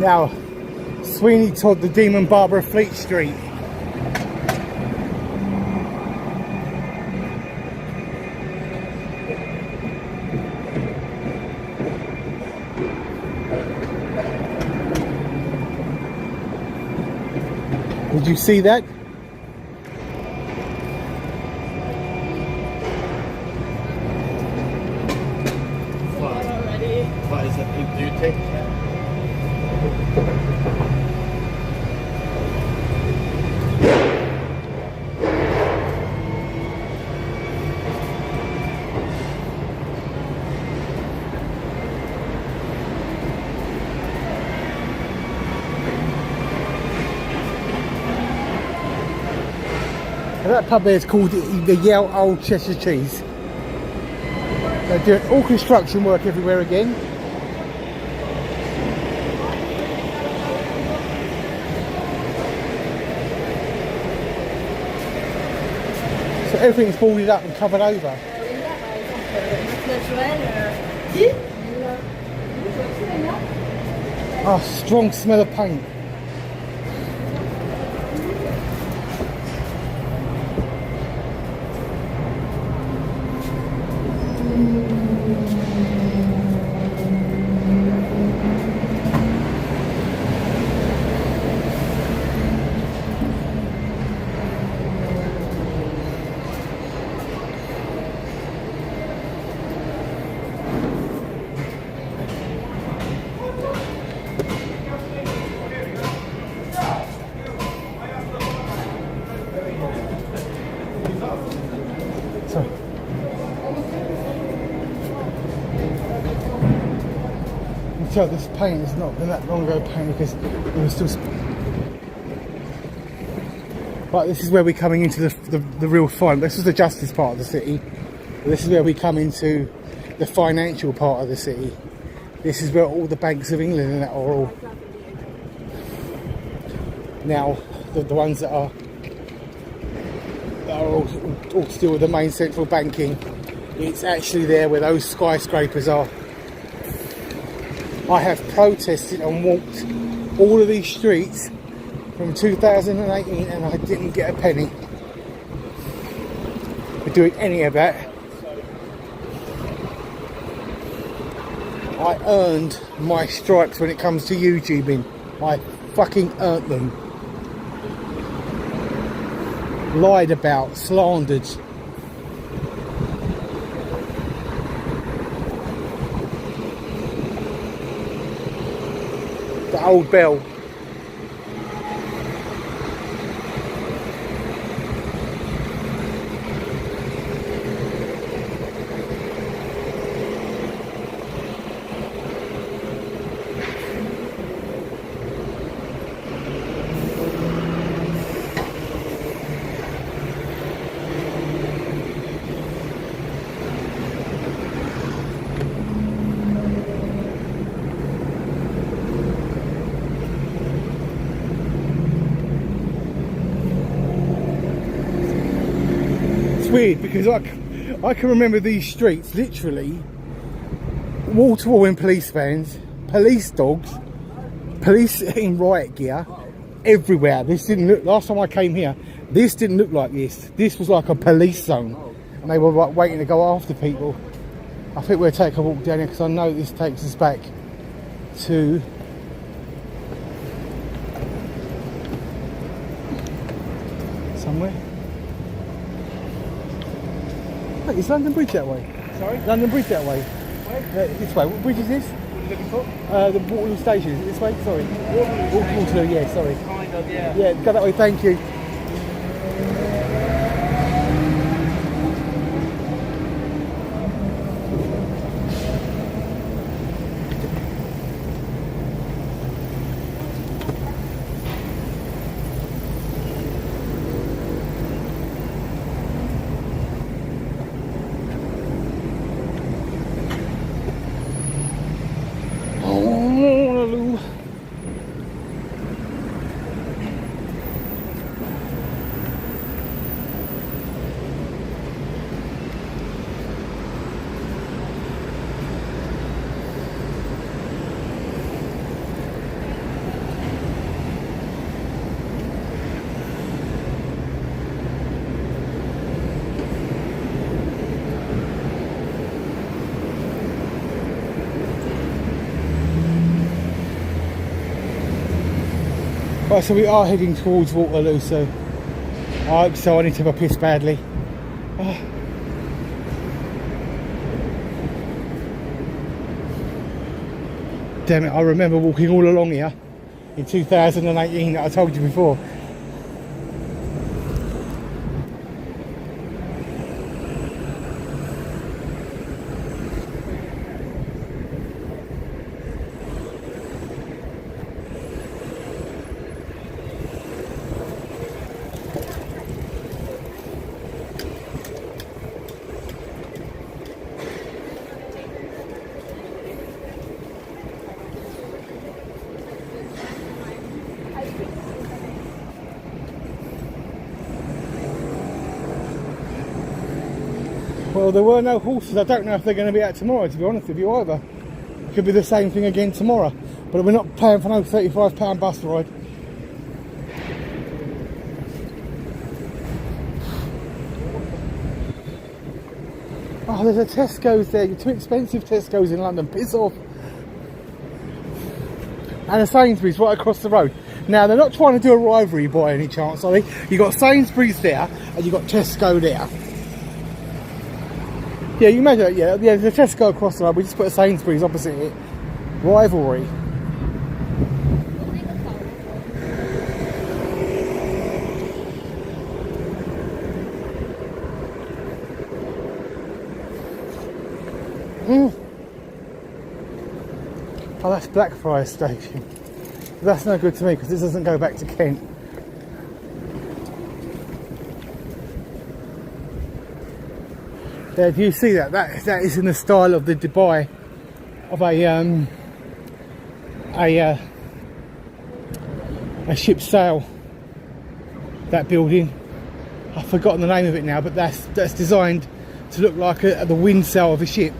Now, Sweeney Todd, the Demon Barber of Fleet Street. Did you see that? What is it? Do you take? That pub there is called the Yale Old Cheshire Cheese. They're doing all construction work everywhere again. So everything's boarded up and covered over. Oh, strong smell of paint. So this paint has not been that long ago painted because it was still. But this is where we're coming into the real fun. This is the justice part of the city. This is where we come into the financial part of the city. This is where all the banks of England and that are all. Now, the ones that are all to do with the main central banking. It's actually there where those skyscrapers are. I have protested and walked all of these streets from 2018 and I didn't get a penny for doing any of that. I earned my stripes when it comes to YouTubing. I fucking earned them. Lied about, slandered. The old bell. Weird because I can remember these streets literally wall to wall in police vans, police dogs, police in riot gear everywhere. This didn't look, last time I came here, this didn't look like this. This was like a police zone and they were like waiting to go after people. I think we'll take a walk down here because I know this takes us back to somewhere. Is London Bridge that way? Sorry? London Bridge that way? This way. What bridge is this? The Waterloo station. Is it this way? Sorry. Waterloo, yeah, sorry. Kind of, yeah. Yeah, go that way, thank you. Right, so we are heading towards Waterloo, so I hope so. I need to have a piss badly. Oh. Damn it, I remember walking all along here in 2018 that I told you before. Well, there were no horses. I don't know if they're going to be out tomorrow, to be honest with you, either. It could be the same thing again tomorrow. But we're not paying for no £35 bus ride. Oh, there's a Tesco's there. You're too expensive Tesco's in London. Piss off. And a Sainsbury's right across the road. Now, they're not trying to do a rivalry by any chance, are they? You've got Sainsbury's there and you've got Tesco there. Yeah, you imagine that, yeah, there's a Tesco across the road, we just put a Sainsbury's opposite it. Rivalry. Oh, that's Blackfriars Station. That's no good to me because this doesn't go back to Kent. Yeah, do you see that? That is in the style of the Dubai of a ship's sail. That building, I've forgotten the name of it now, but that's designed to look like the wind sail of a ship.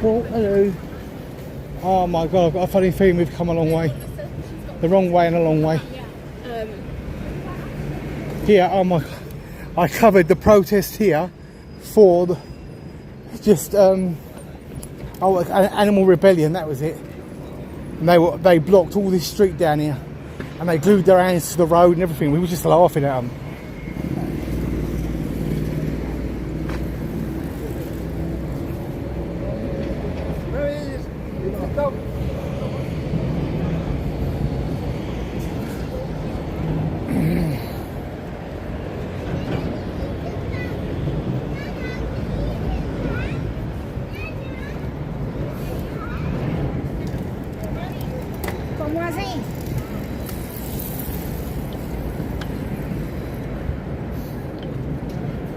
Well, hello. Oh my god, I've got a funny feeling we've come a long way. The wrong way and a long way. Here, oh my god, I covered the protest here for the, just animal rebellion, that was it. And they blocked all this street down here and they glued their hands to the road and everything. We were just laughing at them.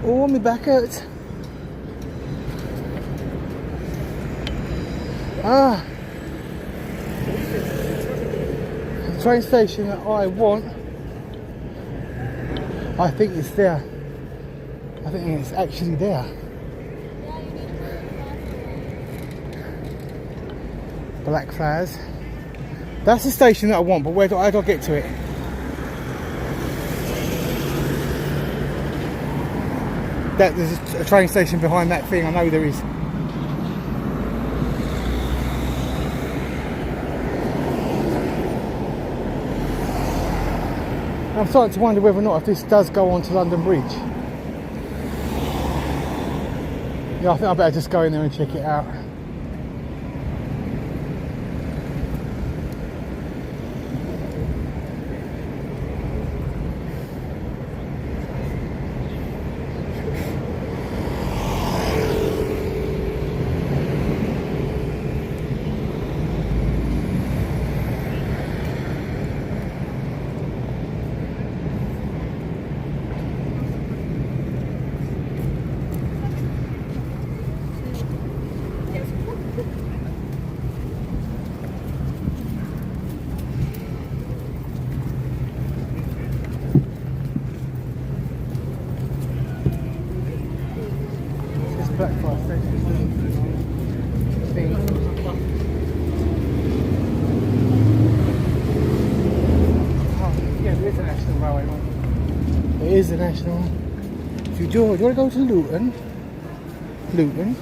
Oh, my back hurts. Ah, the train station that I want, I think it's there. I think it's actually there. Blackfriars. That's the station that I want, but how do I get to it? There's a train station behind that thing, I know there is. I'm starting to wonder whether or not if this does go on to London Bridge. Yeah, I think I better just go in there and check it out. Blackfriars Station thing. Oh, yeah, there is a national railway one. There is a national one. If you do you want to go to Luton? Luton.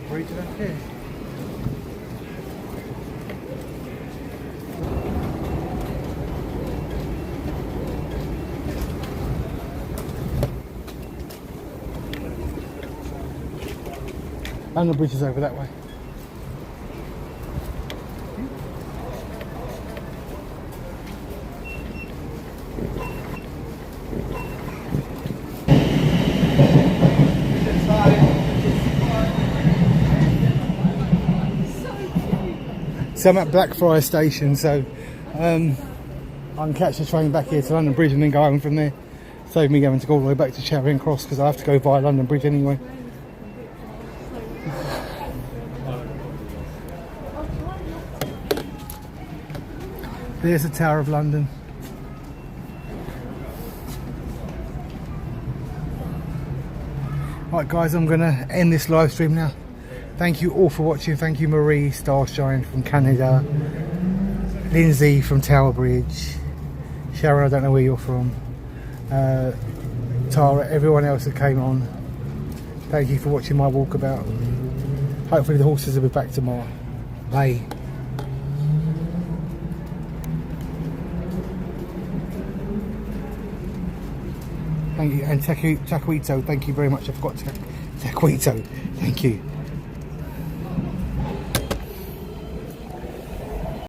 Bridge up here. And the bridge is over that way. So I'm at Blackfriars Station, so I can catch the train back here to London Bridge and then go home from there. Save me having to go all the way back to Charing Cross because I have to go via London Bridge anyway. There's the Tower of London. Right guys, I'm going to end this live stream now. Thank you all for watching. Thank you Marie, Starshine from Canada, Lindsay from Tower Bridge, Sharon, I don't know where you're from, Tara, everyone else that came on. Thank you for watching my walkabout. Hopefully the horses will be back tomorrow. Bye. Thank you, and Taquito, thank you very much. I forgot Taquito, thank you.